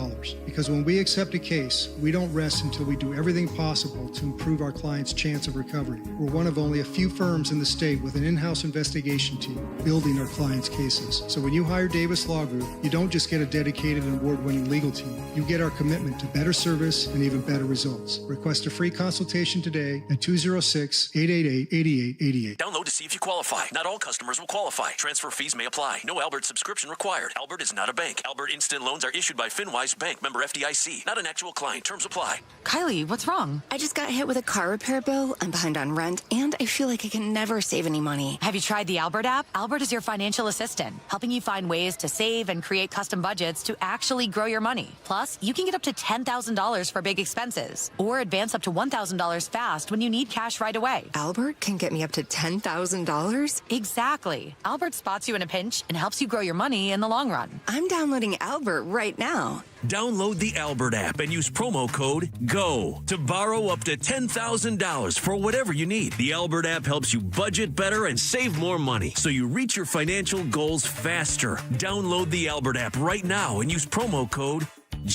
Because when we accept a case, we don't rest until we do everything possible to improve our client's chance of recovery. We're one of only a few firms in the state with an in-house investigation team building our clients' cases. So when you hire Davis Law Group, you don't just get a dedicated and award-winning legal team. You get our commitment to better service and even better results. Request a free consultation today at 206-888-8888. Download to see if you qualify. Not all customers will qualify. Transfer fees may apply. No Albert subscription required. Albert is not a bank. Albert Instant Loans are issued by FinWise Bank, member FDIC. Not an actual client. Terms apply. Kylie, what's wrong? I just got hit with a car repair bill. I'm behind on rent, and I feel like I can never save any money. Have you tried the Albert app? Albert is your financial assistant, helping you find ways to save and create custom budgets to actually grow your money. Plus, you can get up to $10,000 for big expenses, or advance up to $1,000 fast when you need cash right away. Albert can get me up to $10,000? Exactly. Albert spots you in a pinch and helps you grow your money in the long run. I'm downloading Albert right now. Download the Albert app and use promo code GO to borrow up to $10,000 for whatever you need. The Albert app helps you budget better and save more money so you reach your financial goals faster. Download the Albert app right now and use promo code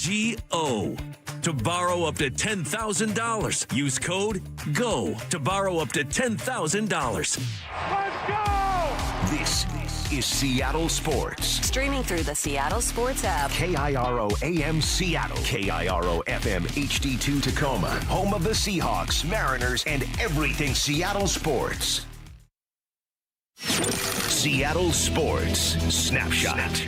GO to borrow up to $10,000. Use code GO to borrow up to $10,000. Let's go! This is Seattle Sports. Streaming through the Seattle Sports app. KIRO AM Seattle. KIRO FM HD2 Tacoma. Home of the Seahawks, Mariners, and everything Seattle sports. Seattle Sports Snapshot.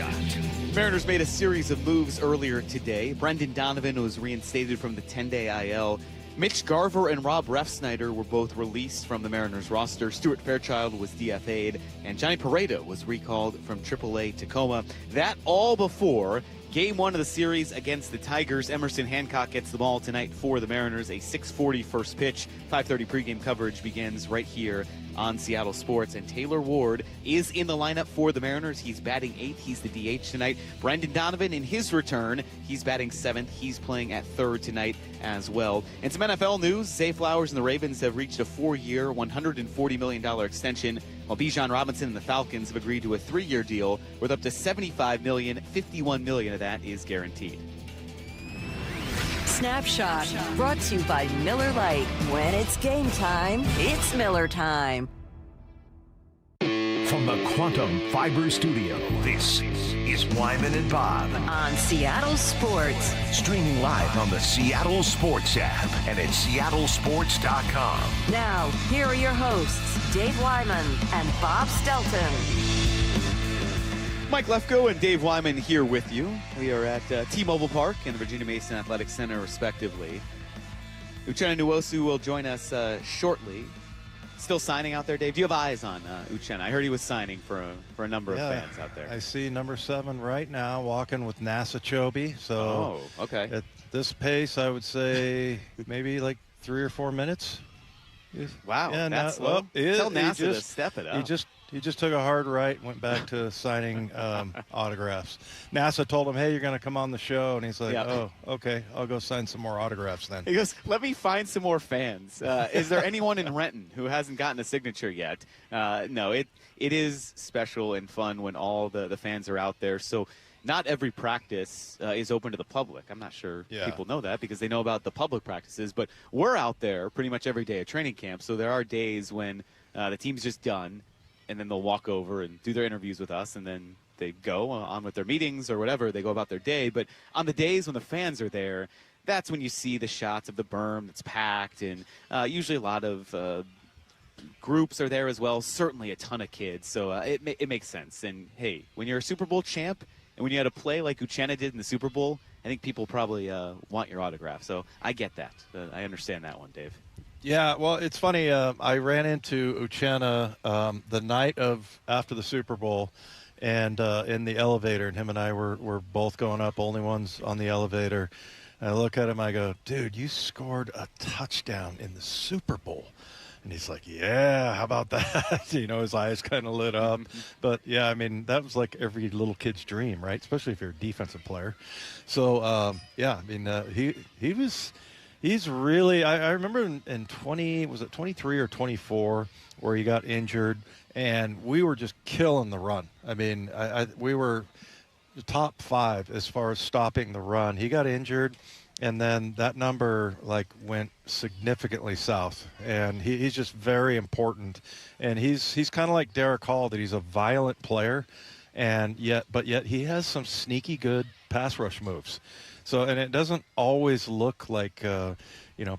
Mariners made a series of moves earlier today. Ward Donovan was reinstated from the 10-day IL. Mitch Garver and Rob Refsnyder were both released from the Mariners roster. Stuart Fairchild was DFA'd, and Johnny Pareda was recalled from AAA Tacoma. That all before Game 1 of the series against the Tigers. Emerson Hancock gets the ball tonight for the Mariners. A 6:40 first pitch. 5:30 pregame coverage begins right here on Seattle Sports. And Taylor Ward is in the lineup for the Mariners. He's batting 8th. He's the DH tonight. Ward Donovan in his return. He's batting 7th. He's playing at 3rd tonight as well. And some NFL news. Zay Flowers and the Ravens have reached a 4-year, $140 million extension, while Bijan Robinson and the Falcons have agreed to a 3-year deal worth up to $75 million. $51 million of that is guaranteed. Snapshot brought to you by Miller Lite. When it's game time, it's Miller time. From the Quantum Fiber Studio, this is Wyman and Bob on Seattle Sports. Streaming live on the Seattle Sports app and at seattlesports.com. Now, here are your hosts, Dave Wyman and Bob Stelton. Mike Lefko and Dave Wyman here with you. We are at T-Mobile Park and the Virginia Mason Athletic Center, respectively. Uchenna Nwosu will join us shortly. Still signing out there, Dave? Do you have eyes on Uchenna? I heard he was signing for a number of fans out there. I see number 7 right now walking with NASA Chobe. So okay. At this pace, I would say maybe like 3 or 4 minutes. Wow, yeah, that's slow. Tell NASA to step it up. He just took a hard right and went back to signing autographs. NASA told him, hey, you're going to come on the show. And he's like, oh, okay, I'll go sign some more autographs then. He goes, let me find some more fans. Is there anyone in Renton who hasn't gotten a signature yet? No, it is special and fun when all the fans are out there. So not every practice is open to the public. I'm not sure people know that because they know about the public practices. But we're out there pretty much every day at training camp. So there are days when the team's just done, and then they'll walk over and do their interviews with us, and then they go on with their meetings or whatever. They go about their day. But on the days when the fans are there, that's when you see the shots of the berm that's packed, and usually a lot of groups are there as well, certainly a ton of kids. So it makes sense. And, hey, when you're a Super Bowl champ and when you had a play like Uchenna did in the Super Bowl, I think people probably want your autograph. So I get that. I understand that one, Dave. Yeah, well, it's funny. I ran into Uchenna the night after the Super Bowl, and in the elevator, and him and I were both going up, only ones on the elevator. And I look at him, I go, dude, you scored a touchdown in the Super Bowl. And he's like, yeah, how about that? His eyes kind of lit up. But, yeah, I mean, that was like every little kid's dream, right? Especially if you're a defensive player. So, yeah, I mean, he's really – I remember in 23 or 24 where he got injured, and we were just killing the run. I mean, we were the top 5 as far as stopping the run. He got injured. And then that number went significantly south, and he's just very important. And he's kind of like Derek Hall, that he's a violent player, but yet he has some sneaky good pass rush moves. So, and it doesn't always look like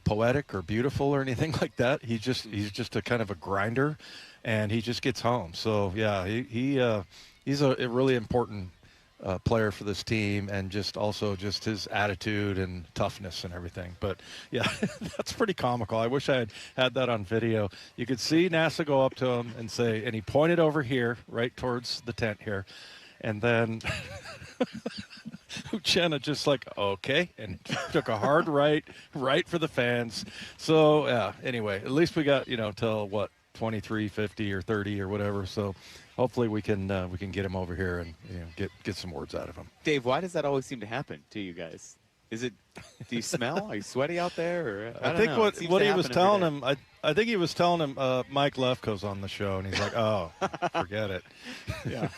poetic or beautiful or anything like that. He's just a kind of a grinder, and he just gets home. So yeah, he's a really important player for this team, and just his attitude and toughness and everything. But yeah, that's pretty comical. I wish I had that on video. You could see NASA go up to him and say, and he pointed over here, right towards the tent here, and then Uchenna just okay, and took a hard right for the fans. So yeah, anyway, at least we got till what, 23:50 or 30 or whatever. So hopefully we can get him over here and get some words out of him. Dave, why does that always seem to happen to you guys? Is it? Do you smell? Are you sweaty out there? Or I think what he was telling him. I think he was telling him Mike Lefko's on the show, and he's like, "Oh, forget it." Yeah.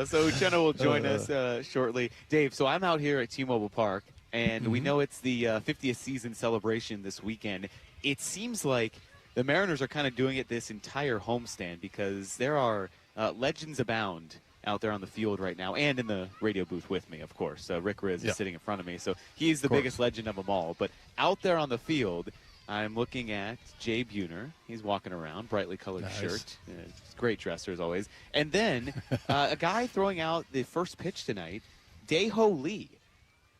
So Uchenna will join us shortly. Dave, so I'm out here at T-Mobile Park, and we know it's the 50th season celebration this weekend. It seems like the Mariners are kind of doing it this entire homestand, because there are legends abound out there on the field right now, and in the radio booth with me, of course. Rick Riz is sitting in front of me, so he's the biggest legend of them all. But out there on the field, I'm looking at Jay Buhner. He's walking around, brightly colored shirt. Great dresser, as always. And then a guy throwing out the first pitch tonight, Dae-Ho Lee.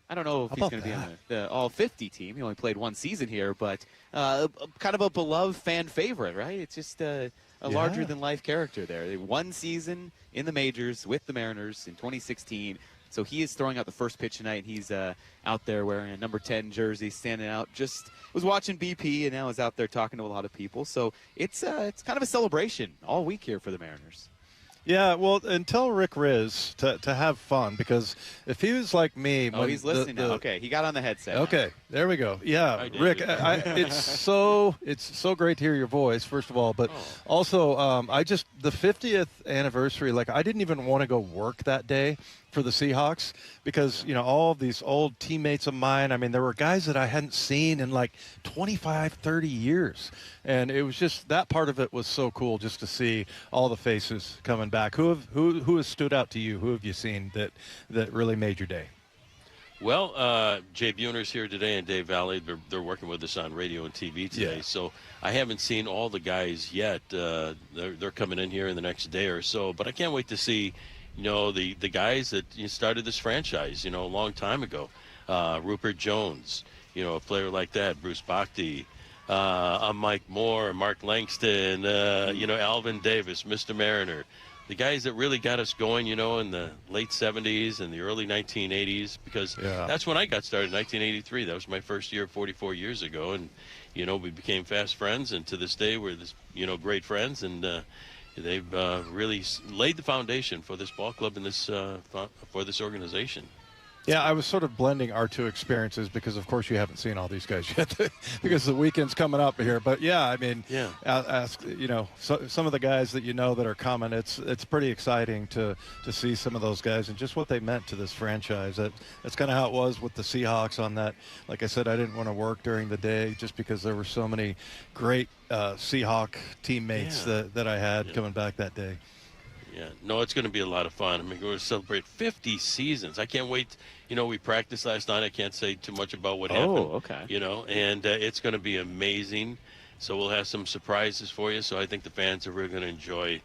I don't know if he's going to be on the All-50 team. He only played one season here, but kind of a beloved fan favorite, right? It's just a larger-than-life character there. One season in the majors with the Mariners in 2016. So he is throwing out the first pitch tonight, and he's out there wearing a number 10 jersey, standing out. Just was watching BP, and now is out there talking to a lot of people. So it's kind of a celebration all week here for the Mariners. Yeah, well, and tell Rick Riz to have fun, because if he was like me... he's listening now. Okay, he got on the headset. Okay, there we go. Yeah, Rick, it's so great to hear your voice, first of all, but also the 50th anniversary, I didn't even want to go work that day for the Seahawks, because all of these old teammates of mine, I mean, there were guys that I hadn't seen in 25, 30 years, and it was just, that part of it was so cool, just to see all the faces coming back. Who has stood out to you? Who have you seen that really made your day? Well, Jay Buhner's here today, and Dave Valley. They're working with us on radio and TV today. Yeah. So I haven't seen all the guys yet. They're coming in here in the next day or so, but I can't wait to see the guys that started this franchise, a long time ago. Rupert Jones, a player like that, Bruce Bhakti, Mike Moore, Mark Langston, Alvin Davis, Mr. Mariner. The guys that really got us going, in the late 70s and the early 1980s, because that's when I got started, 1983. That was my first year 44 years ago. And, we became fast friends, and to this day we're great friends, and they've really laid the foundation for this ball club and for this organization. Yeah, I was sort of blending our two experiences, because, of course, you haven't seen all these guys yet because the weekend's coming up here. But, yeah, I mean, ask, some of the guys that that are coming, it's pretty exciting to see some of those guys and just what they meant to this franchise. That's kind of how it was with the Seahawks on that. Like I said, I didn't want to work during the day just because there were so many great Seahawk teammates that I had coming back that day. Yeah, no, it's going to be a lot of fun. I mean, we're going to celebrate 50 seasons. I can't wait. We practiced last night. I can't say too much about what happened. Oh, okay. And it's going to be amazing. So we'll have some surprises for you. So I think the fans are really going to enjoy,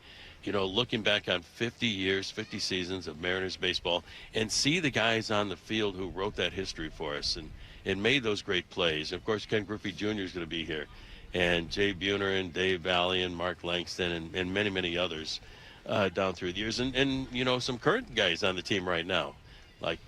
looking back on 50 years, 50 seasons of Mariners baseball, and see the guys on the field who wrote that history for us. And, made those great plays. Of course, Ken Griffey Jr. is going to be here, and Jay Buhner and Dave Valley and Mark Langston and many, many others down through the years. And some current guys on the team right now, like,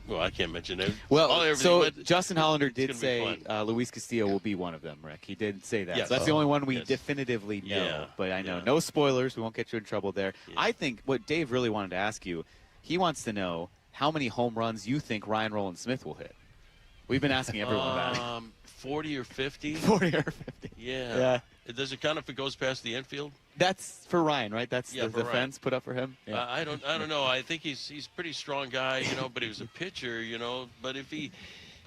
well, I can't mention it. Well, so Justin Hollander did say Luis Castillo will be one of them, Rick. He did say that. Yes. So that's the only one we definitively know. Yeah. But I know no spoilers. We won't get you in trouble there. Yeah. I think what Dave really wanted to ask you, he wants to know how many home runs you think Ryan Rowland-Smith will hit. We've been asking everyone that. 40 or 50. 40 or 50. Yeah. Does it count if it goes past the infield? That's for Ryan, right? That's the Ryan. fence put up for him. Yeah. I don't know. I think he's a pretty strong guy, but he was a pitcher, But if he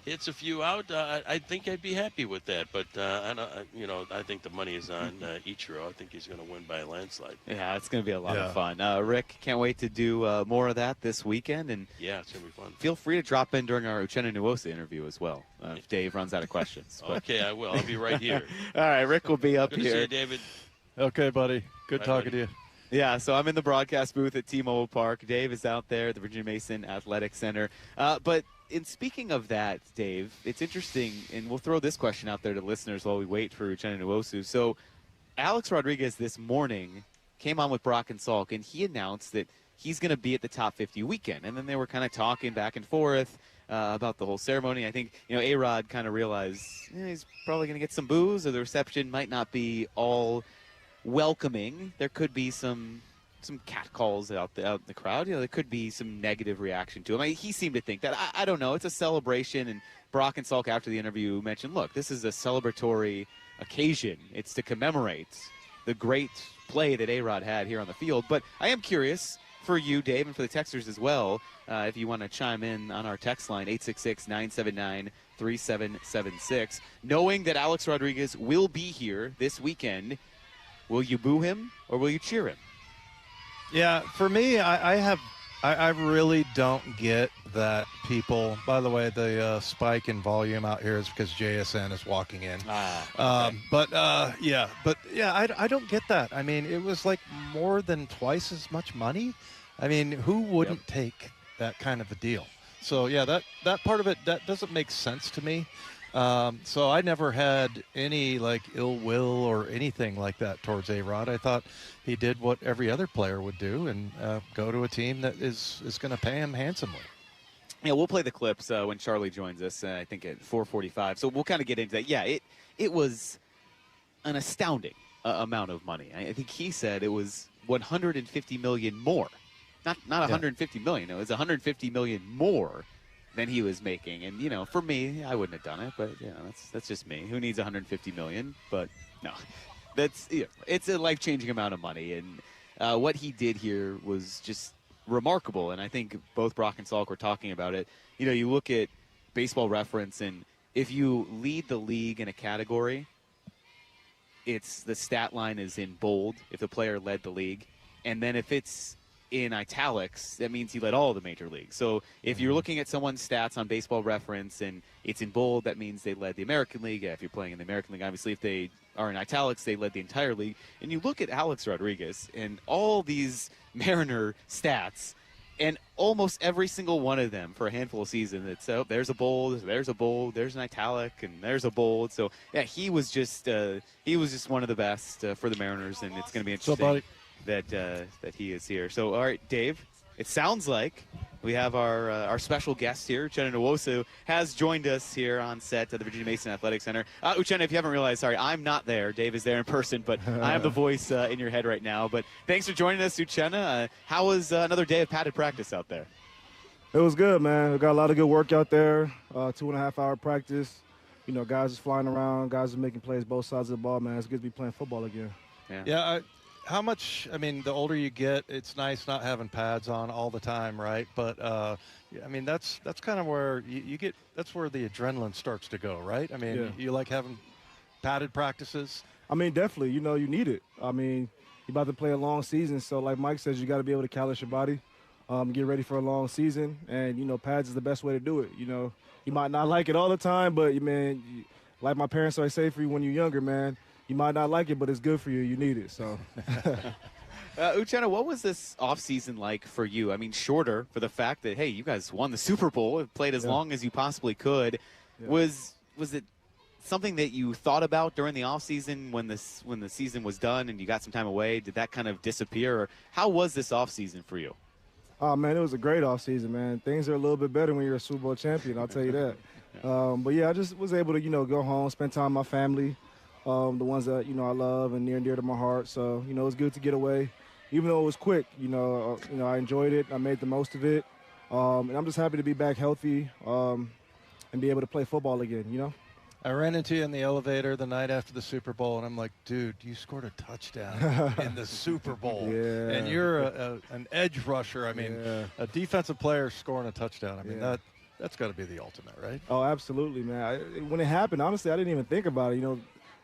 hits a few out, I think I'd be happy with that. But I think the money is on Ichiro. I think he's going to win by a landslide. Yeah, it's going to be a lot of fun. Rick, can't wait to do more of that this weekend. And yeah, it's going to be fun. Feel free to drop in during our Uchenna Nwosu interview as well, if Dave runs out of questions. Okay, I will. I'll be right here. All right, Rick will be up Good here. to see you, David. Okay, buddy. Good talking to you. Yeah, so I'm in the broadcast booth at T-Mobile Park. Dave is out there at the Virginia Mason Athletic Center. But in speaking of that, Dave, it's interesting, and we'll throw this question out there to listeners while we wait for Uchenna Nwosu. So Alex Rodriguez this morning came on with Brock and Salk, and he announced that he's going to be at the Top 50 weekend. And then they were kind of talking back and forth about the whole ceremony. I think, A-Rod kind of realized he's probably going to get some boos, or the reception might not be all welcoming. There could be some catcalls out in the crowd. There could be some negative reaction to him. He seemed to think that. I don't know. It's a celebration, and Brock and Salk after the interview mentioned, look, this is a celebratory occasion. It's to commemorate the great play that A-Rod had here on the field. But I am curious for you, Dave, and for the texters as well, if you want to chime in on our text line, 866-979-3776. Knowing that Alex Rodriguez will be here this weekend, will you boo him or will you cheer him? Yeah, for me, I really don't get that people. By the way, the spike in volume out here is because JSN is walking in. I don't get that. I mean, it was like more than twice as much money. I mean, who wouldn't take that kind of a deal? So yeah, that part of it that doesn't make sense to me. So I never had any like ill will or anything like that towards A-Rod. I thought he did what every other player would do and go to a team that is going to pay him handsomely. Yeah, we'll play the clips when Charlie joins us, I think at 4:45. So we'll kind of get into that. Yeah, it was an astounding amount of money. I think he said it was $150 million more. Not $150 million. It was $150 million more than he was making. And, for me, I wouldn't have done it. But, that's just me. Who needs $150 million? But, no. It's a life-changing amount of money. And what he did here was just remarkable. And I think both Brock and Salk were talking about it. You look at Baseball Reference, and if you lead the league in a category, the stat line is in bold if the player led the league. And then if it's in italics, that means he led all the major leagues. So if you're looking at someone's stats on Baseball Reference and it's in bold, that means they led the American League. Yeah, if you're playing in the American League, obviously if they are in italics, they led the entire league. And you look at Alex Rodriguez and all these Mariner stats, and almost every single one of them for a handful of seasons, it's there's a bold, there's an italic, and there's a bold. So yeah, he was just one of the best for the Mariners, and it's going to be interesting that he is here. So, all right, Dave, it sounds like we have our special guest here. Uchenna Nwosu has joined us here on set at the Virginia Mason Athletic Center. Uchenna, if you haven't realized, sorry, I'm not there. Dave is there in person, but I have the voice in your head right now. But thanks for joining us, Uchenna. How was another day of padded practice out there? It was good, man. We got a lot of good work out there, 2.5-hour practice. Guys is flying around, guys are making plays both sides of the ball, man. It's good to be playing football again. Yeah, how much, the older you get, it's nice not having pads on all the time, right? But, that's kind of where you get, that's where the adrenaline starts to go, right? You like having padded practices? Definitely. You need it. You're about to play a long season, so like Mike says, you got to be able to callous your body, get ready for a long season, and, pads is the best way to do it. You might not like it all the time, but, like my parents always say for you when you're younger, man, you might not like it, but it's good for you. You need it. So, Uchenna, what was this offseason like for you? Shorter for the fact that, hey, you guys won the Super Bowl, played as long as you possibly could. Yeah. Was it something that you thought about during the offseason when the season was done and you got some time away? Did that kind of disappear? Or how was this offseason for you? Oh, man, it was a great offseason, man. Things are a little bit better when you're a Super Bowl champion, I'll tell you that. But, yeah, I just was able to, go home, spend time with my family, the ones that, I love and near and dear to my heart. So, it was good to get away. Even though it was quick, I enjoyed it. I made the most of it. And I'm just happy to be back healthy and be able to play football again, I ran into you in the elevator the night after the Super Bowl, and I'm like, dude, you scored a touchdown in the Super Bowl. Yeah. And you're an edge rusher. I mean, a defensive player scoring a touchdown. I mean, that's got to be the ultimate, right? Oh, absolutely, man. When it happened, honestly, I didn't even think about it.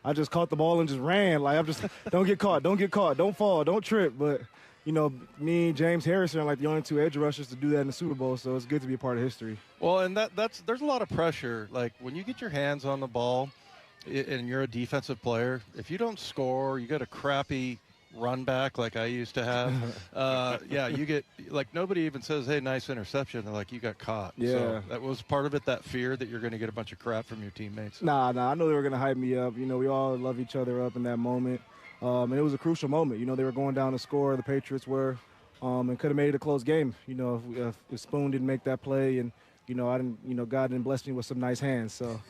I just caught the ball and just ran. Like, I'm just, don't get caught, don't fall, don't trip. But, me and James Harrison are like the only two edge rushers to do that in the Super Bowl, so it's good to be a part of history. Well, and there's a lot of pressure. Like, when you get your hands on the ball and you're a defensive player, if you don't score, you got a crappy run back like I used to have. You get, like, nobody even says, hey, nice interception. They're like, you got caught. Yeah. So that was part of it, that fear that you're going to get a bunch of crap from your teammates. Nah, I know they were going to hype me up. We all love each other up in that moment. And it was a crucial moment. They were going down to score, the Patriots were, and could have made it a close game, if Spoon didn't make that play and, I didn't, God didn't bless me with some nice hands. So,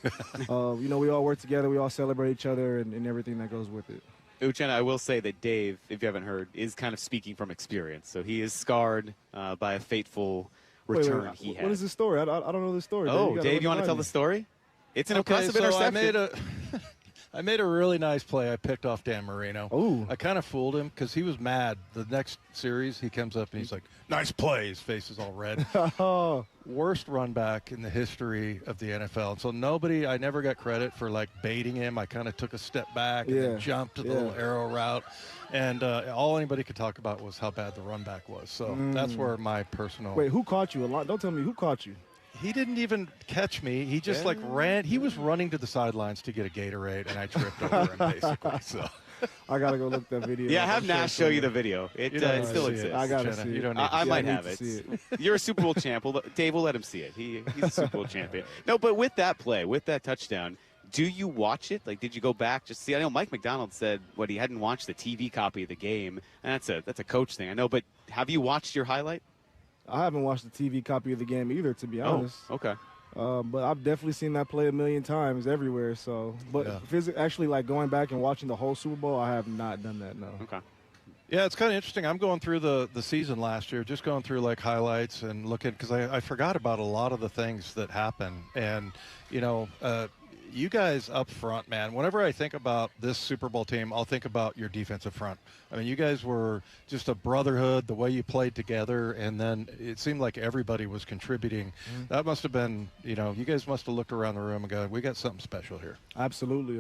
we all work together, we all celebrate each other and everything that goes with it. Uchenna, I will say that Dave, if you haven't heard, is kind of speaking from experience. So he is scarred by a fateful return he had. What is the story? I don't know the story. Oh, Dave, you want to tell the story? It's an impressive interception. I made a really nice play. I picked off Dan Marino. Ooh. I kind of fooled him because he was mad. The next series, he comes up and he's like, nice play. His face is all red. Worst run back in the history of the NFL. So I never got credit for, like, baiting him. I kind of took a step back and then jumped to the little arrow route. And all anybody could talk about was how bad the run back was. So that's where my personal... Wait, who caught you? Don't tell me who caught you. He didn't even catch me. He just ran. He was running to the sidelines to get a Gatorade, and I tripped over him basically. So I gotta go look that video. Yeah, have Nash show you the video. It still exists. I gotta see it. You don't need I might have it. You're a Super Bowl champ. Well, Dave will let him see it. He's a Super Bowl champion. No, but with that play, with that touchdown, do you watch it? Like, did you go back just see? I know Mike McDonald said he hadn't watched the TV copy of the game, and that's a coach thing. I know, but have you watched your highlight? I haven't watched the TV copy of the game either, to be honest. Oh, okay. But I've definitely seen that play a million times everywhere. So, but actually, like, going back and watching the whole Super Bowl, I have not done that. No. Okay. Yeah, it's kind of interesting. I'm going through the season last year, just going through, like, highlights and looking because I forgot about a lot of the things that happened. And you guys up front, man, whenever I think about this Super Bowl team, I'll think about your defensive front. I mean, you guys were just a brotherhood, the way you played together, and then it seemed like everybody was contributing. That must have been, you guys must have looked around the room and go, we got something special here. Absolutely.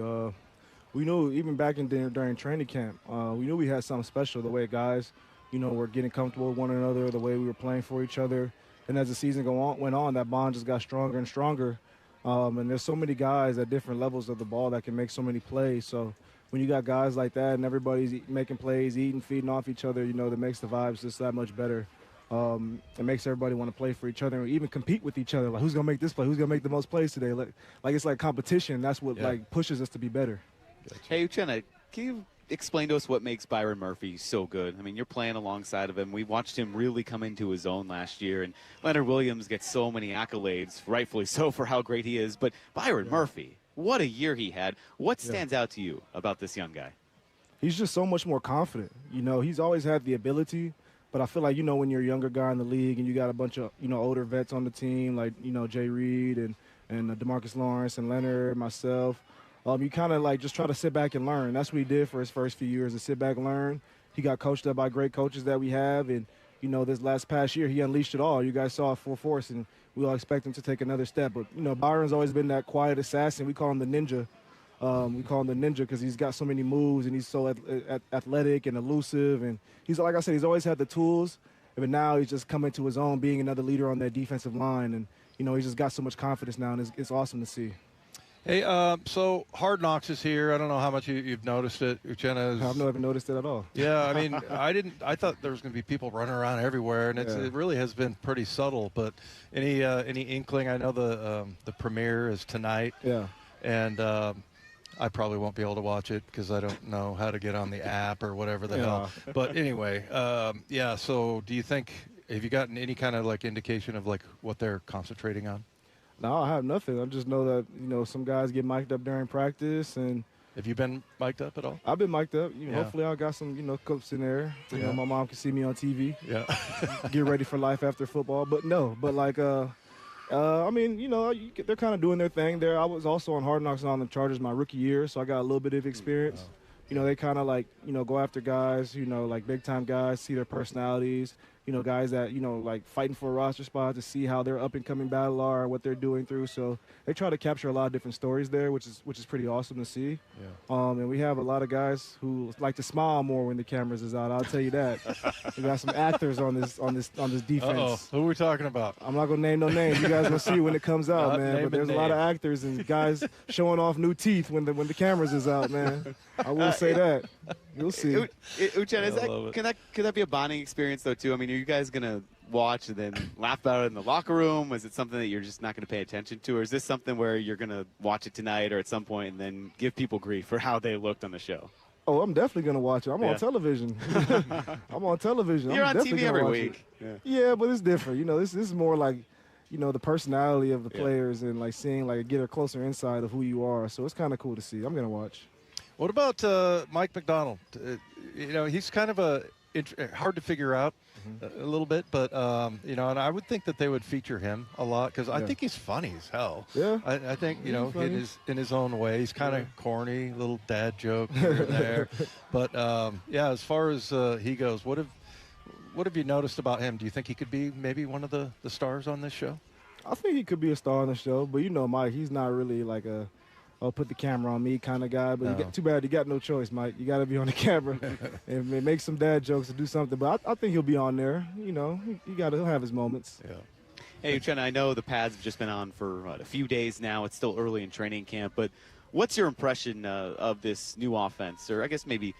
We knew even back during training camp, we knew we had something special, the way guys, were getting comfortable with one another, the way we were playing for each other. And as the season went on, that bond just got stronger and stronger. And there's so many guys at different levels of the ball that can make so many plays. So when you got guys like that and everybody's making plays, eating, feeding off each other, that makes the vibes just that much better. It makes everybody want to play for each other and even compete with each other. Like, who's going to make this play? Who's going to make the most plays today? Like it's like competition. That's what pushes us to be better. Hey, Uchenna, can you explain to us what makes Byron Murphy so good? I mean, you're playing alongside of him. We watched him really come into his own last year, and Leonard Williams gets so many accolades, rightfully so, for how great he is. But Byron Murphy, what a year he had. What stands out to you about this young guy? He's just so much more confident. He's always had the ability, but I feel like, when you're a younger guy in the league and you got a bunch of, older vets on the team, like, Jay Reed and DeMarcus Lawrence and Leonard, myself, you kind of like just try to sit back and learn. That's what he did for his first few years, to sit back and learn. He got coached up by great coaches that we have. And, this past year, he unleashed it all. You guys saw it full force, and we all expect him to take another step. But, Byron's always been that quiet assassin. We call him the ninja. We call him the ninja because he's got so many moves, and he's so athletic and elusive. And he's, like I said, he's always had the tools. But now he's just coming to his own, being another leader on that defensive line. And, he's just got so much confidence now, and it's awesome to see. Hey, so Hard Knocks is here. I don't know how much you've noticed it. Uchenna is... I've never noticed it at all. Yeah, I mean, I thought there was going to be people running around everywhere, and it really has been pretty subtle. But any inkling? I know the premiere is tonight. Yeah. And I probably won't be able to watch it because I don't know how to get on the app or whatever the hell. But anyway, so do you think, have you gotten any kind of like indication of like what they're concentrating on? No, I have nothing. I just know that, some guys get mic'd up during practice. And have you been mic'd up at all? I've been mic'd up. Hopefully I got some, clips in there. My mom can see me on TV. Yeah. Get ready for life after football. But no, I mean, they're kind of doing their thing there. I was also on Hard Knocks on the Chargers my rookie year, so I got a little bit of experience. They kind of like, go after guys, like big-time guys, see their personalities, guys that, like fighting for a roster spot to see how their up-and-coming battle are, what they're doing through. So they try to capture a lot of different stories there, which is pretty awesome to see. Yeah. And we have a lot of guys who like to smile more when the cameras is out. I'll tell you that. We got some actors on this defense. Uh-oh. Who are we talking about? I'm not gonna name no names. You guys will see when it comes out, man. But there's a lot of actors and guys showing off new teeth when the cameras is out, man. I will say that. You'll see. Uchenna, could that be a bonding experience though too? I mean, are you guys gonna watch and then laugh about it in the locker room? Is it something that you're just not gonna pay attention to, or is this something where you're gonna watch it tonight or at some point and then give people grief for how they looked on the show? Oh, I'm definitely gonna watch it. I'm on television. I'm on television. You're I'm on TV every week. Yeah, but it's different. This is more like, the personality of the players and like seeing get a closer insight of who you are. So it's kind of cool to see. I'm gonna watch. What about Mike McDonald? He's kind of hard to figure out a little bit, but and I would think that they would feature him a lot because I think he's funny as hell. Yeah, I think in his own way, he's kind of corny, little dad joke here and there. But as far as he goes, what have you noticed about him? Do you think he could be maybe one of the stars on this show? I think he could be a star on the show, but Mike, he's not really like a put the camera on me kind of guy. But too bad you got no choice, Mike. You got to be on the camera and make some dad jokes and do something. But I think he'll be on there. He'll have his moments. Yeah. Hey, Uchenna, I know the pads have just been on for a few days now. It's still early in training camp, but what's your impression of this new offense, or I guess maybe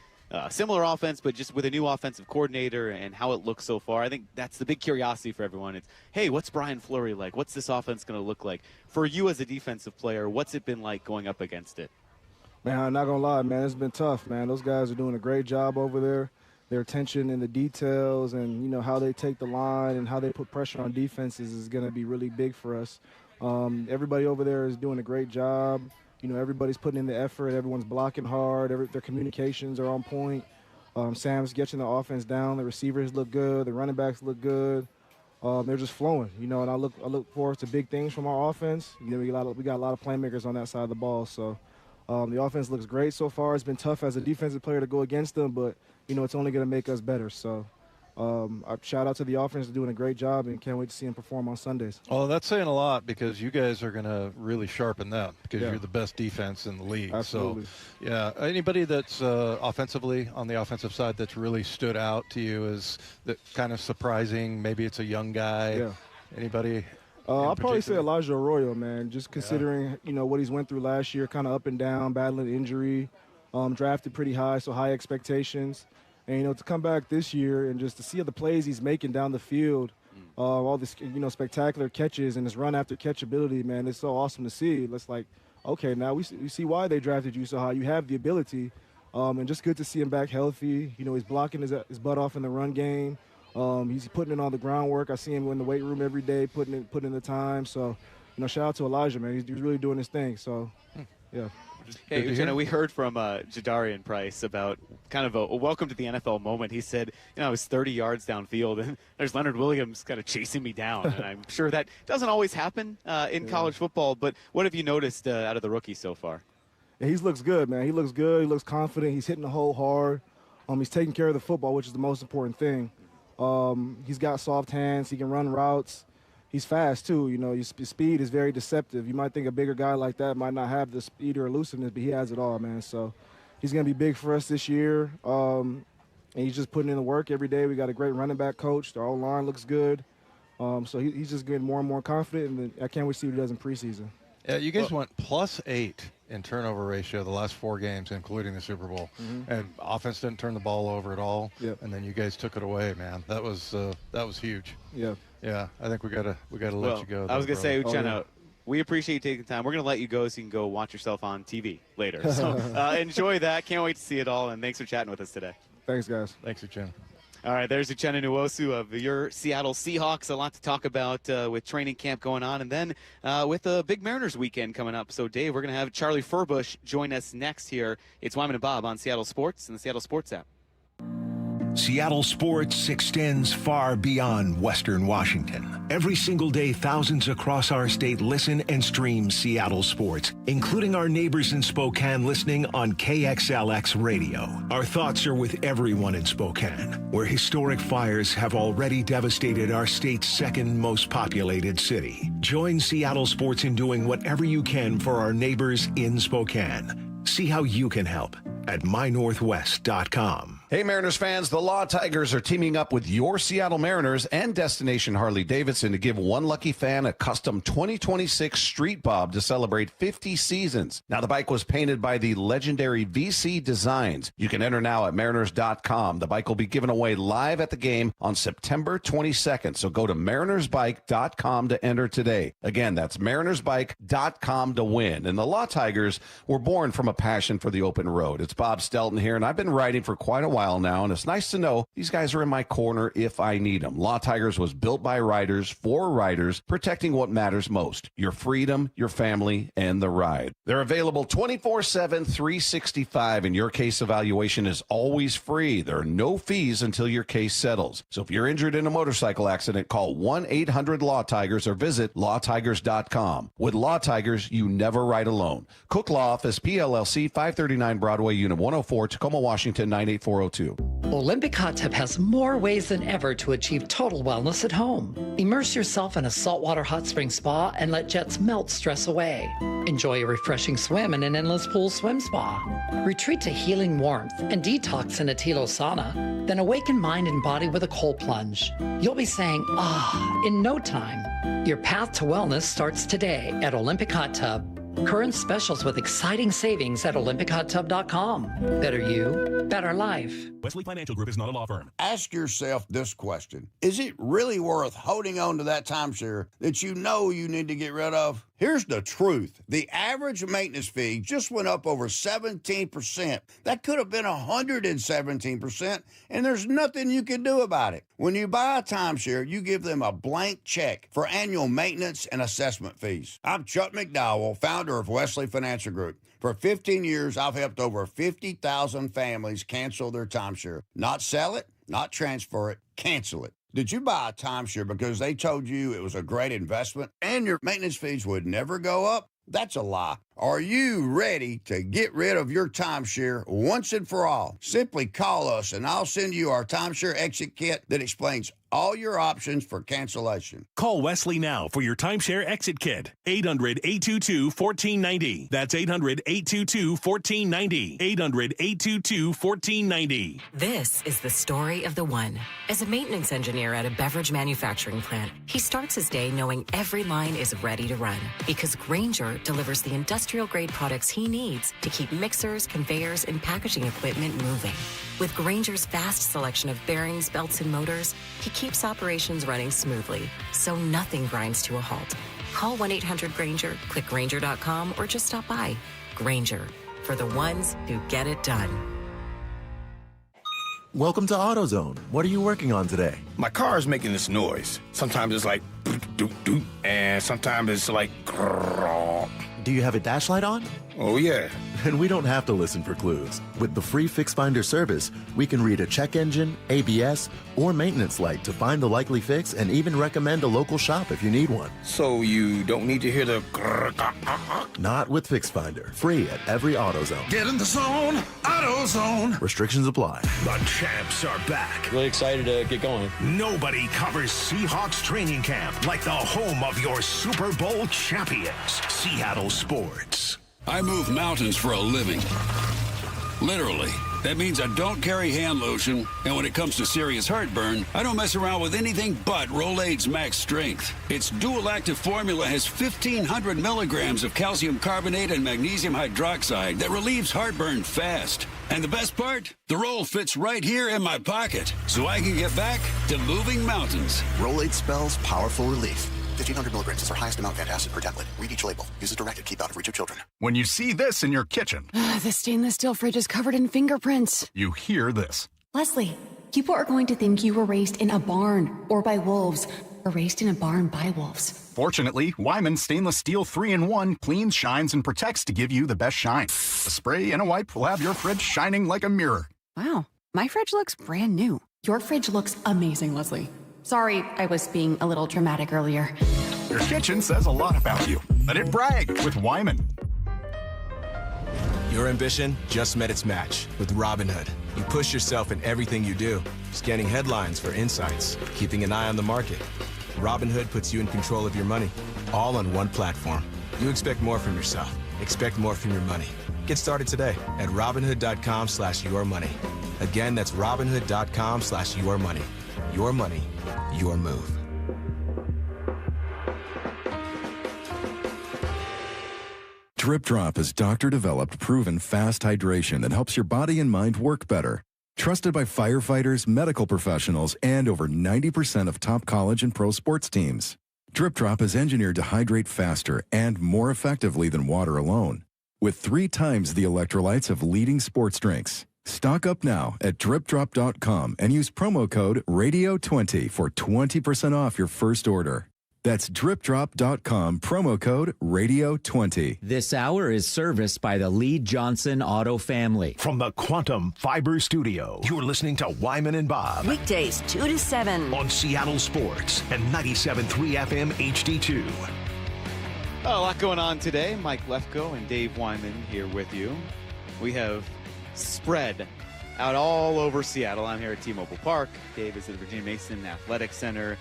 similar offense, but just with a new offensive coordinator and how it looks so far? I think that's the big curiosity for everyone. It's, hey, what's Brian Fleury like? What's this offense going to look like? For you as a defensive player, what's it been like going up against it? Man, I'm not going to lie, man. It's been tough, man. Those guys are doing a great job over there. Their attention in the details and, how they take the line and how they put pressure on defenses is going to be really big for us. Everybody over there is doing a great job. Everybody's putting in the effort. Everyone's blocking hard. Their communications are on point. Sam's getting the offense down. The receivers look good. The running backs look good. They're just flowing, and I look forward to big things from our offense. We got a lot of playmakers on that side of the ball. So the offense looks great so far. It's been tough as a defensive player to go against them, but it's only going to make us better. So. Shout out to the offense for doing a great job, and can't wait to see them perform on Sundays. Oh, that's saying a lot because you guys are going to really sharpen them because you're the best defense in the league. Absolutely. So, anybody that's offensively on the offensive side that's really stood out to you is that kind of surprising. Maybe it's a young guy. Yeah. Anybody? I'll probably say Elijah Arroyo, man. Just considering what he's went through last year, kind of up and down, battling injury, drafted pretty high, so high expectations. And, to come back this year and just to see the plays he's making down the field, all this, spectacular catches and his run after catch ability, man, it's so awesome to see. It's like, okay, now we see why they drafted you so high. You have the ability, and just good to see him back healthy. He's blocking his butt off in the run game. He's putting in all the groundwork. I see him in the weight room every day, putting in the time. So, shout out to Elijah, man. He's really doing his thing. So, yeah. Hey, Uchenna, we heard from Jadarian Price about kind of a welcome to the NFL moment. He said, I was 30 yards downfield, and there's Leonard Williams kind of chasing me down. And I'm sure that doesn't always happen in college football, but what have you noticed out of the rookie so far? Yeah, he looks good, man. He looks good. He looks confident. He's hitting the hole hard. He's taking care of the football, which is the most important thing. He's got soft hands. He can run routes. He's fast, too. His speed is very deceptive. You might think a bigger guy like that might not have the speed or elusiveness, but he has it all, man. So he's going to be big for us this year. And he's just putting in the work every day. We got a great running back coach. Our O-line looks good. So he's just getting more and more confident, and I can't wait to see what he does in preseason. Yeah, you guys went +8 in turnover ratio the last 4 games, including the Super Bowl. And offense didn't turn the ball over at all. And then you guys took it away, man. That was huge. Yeah. I think we gotta let you go. I was gonna say, Uchenna, we appreciate you taking the time. We're gonna let you go so you can go watch yourself on TV later. So enjoy that. Can't wait to see it all. And thanks for chatting with us today. Thanks, guys. Thanks, Uchenna. All right, there's Uchenna Nwosu of your Seattle Seahawks. A lot to talk about with training camp going on, and then with the big Mariners weekend coming up. So, Dave, we're going to have Charlie Furbush join us next here. It's Wyman and Bob on Seattle Sports and the Seattle Sports app. Seattle sports extends far beyond Western Washington. Every single day, thousands across our state listen and stream Seattle sports, including our neighbors in Spokane listening on KXLX radio. Our thoughts are with everyone in Spokane, where historic fires have already devastated our state's second most populated city. Join Seattle sports in doing whatever you can for our neighbors in Spokane. See how you can help at mynorthwest.com. Hey, Mariners fans, the Law Tigers are teaming up with your Seattle Mariners and Destination Harley-Davidson to give one lucky fan a custom 2026 Street Bob to celebrate 50 seasons. Now, the bike was painted by the legendary VC Designs. You can enter now at mariners.com. The bike will be given away live at the game on September 22nd, so go to marinersbike.com to enter today. Again, that's marinersbike.com to win. And the Law Tigers were born from a passion for the open road. It's Bob Stelton here, and I've been riding for quite a while now, and it's nice to know these guys are in my corner if I need them. Law Tigers was built by riders for riders, protecting what matters most: your freedom, your family, and the ride. They're available 24/7, 365, and your case evaluation is always free. There are no fees until your case settles. So if you're injured in a motorcycle accident, call 1-800-LAW-TIGERS or visit lawtigers.com. With Law Tigers, you never ride alone. Cook Law Office, PLLC, 539 Broadway, Unit 104, Tacoma, Washington, 98402. Olympic Hot Tub has more ways than ever to achieve total wellness at home. Immerse yourself in a saltwater hot spring spa and let jets melt stress away. Enjoy a refreshing swim in an endless pool swim spa. Retreat to healing warmth and detox in a Tilo sauna. Then awaken mind and body with a cold plunge. You'll be saying, ah, in no time. Your path to wellness starts today at Olympic Hot Tub. Current specials with exciting savings at OlympicHotTub.com. Better you, better life. Wesley Financial Group is not a law firm. Ask yourself this question. Is it really worth holding on to that timeshare that you know you need to get rid of? Here's the truth. The average maintenance fee just went up over 17%. That could have been 117%, and there's nothing you can do about it. When you buy a timeshare, you give them a blank check for annual maintenance and assessment fees. I'm Chuck McDowell, founder of Wesley Financial Group. For 15 years, I've helped over 50,000 families cancel their timeshare. Not sell it, not transfer it, cancel it. Did you buy a timeshare because they told you it was a great investment and your maintenance fees would never go up? That's a lie. Are you ready to get rid of your timeshare once and for all? Simply call us and I'll send you our timeshare exit kit that explains all your options for cancellation. Call Wesley now for your timeshare exit kit. 800-822-1490. That's 800-822-1490. 800-822-1490. This is the story of the one. As a maintenance engineer at a beverage manufacturing plant, he starts his day knowing every line is ready to run because Grainger delivers the industrial-grade products he needs to keep mixers, conveyors, and packaging equipment moving. With Grainger's vast selection of bearings, belts, and motors, he keeps operations running smoothly, so nothing grinds to a halt. Call 1-800-GRAINGER, click Grainger.com, or just stop by. Grainger, for the ones who get it done. Welcome to AutoZone. What are you working on today? My car is making this noise. Sometimes it's like doot doot, and sometimes it's like grrr. Do you have a dash light on? Oh, yeah. And we don't have to listen for clues. With the free Fix Finder service, we can read a check engine, ABS, or maintenance light to find the likely fix and even recommend a local shop if you need one. So you don't need to hear the grrr. Not with Fix Finder. Free at every AutoZone. Get in the zone, AutoZone. Restrictions apply. The champs are back. Really excited to get going. Nobody covers Seahawks training camp like the home of your Super Bowl champions, Seattle Sports. I move mountains for a living. Literally. That means I don't carry hand lotion, and when it comes to serious heartburn, I don't mess around with anything but Rolaids Max Strength. Its dual-active formula has 1,500 milligrams of calcium carbonate and magnesium hydroxide that relieves heartburn fast. And the best part? The roll fits right here in my pocket, so I can get back to moving mountains. Rolaids spells powerful relief. 1,500 milligrams is our highest amount of antacid per tablet. Read each label. Use as directed. Keep out of reach of children. When you see this in your kitchen, the stainless steel fridge is covered in fingerprints. you hear this. Leslie, people are going to think you were raised in a barn or by wolves, or raised in a barn by wolves. Fortunately, Wyman Stainless Steel 3-in-1 cleans, shines, and protects to give you the best shine. A spray and a wipe will have your fridge shining like a mirror. Wow, my fridge looks brand new. Your fridge looks amazing, Leslie. Sorry, I was being a little dramatic earlier. Your kitchen says a lot about you. Let it brag with Wyman. Your ambition just met its match with Robinhood. You push yourself in everything you do, scanning headlines for insights, keeping an eye on the market. Robinhood puts you in control of your money, all on one platform. You expect more from yourself. Expect more from your money. Get started today at Robinhood.com/yourmoney. Again, that's Robinhood.com/yourmoney. Your money, your move. Drip Drop is doctor-developed, proven fast hydration that helps your body and mind work better. Trusted by firefighters, medical professionals, and over 90% of top college and pro sports teams. Drip Drop is engineered to hydrate faster and more effectively than water alone, with 3 times the electrolytes of leading sports drinks. Stock up now at dripdrop.com and use promo code RADIO20 for 20% off your first order. That's dripdrop.com, promo code RADIO20. This hour is serviced by the Lee Johnson Auto family. From the Quantum Fiber Studio, you're listening to Wyman and Bob. Weekdays 2 to 7 on Seattle Sports and 97.3 FM HD2. A lot going on today. Mike Lefko and Dave Wyman here with you. We have spread out all over Seattle. I'm here at T-Mobile Park. Dave is at the Virginia Mason Athletic Center.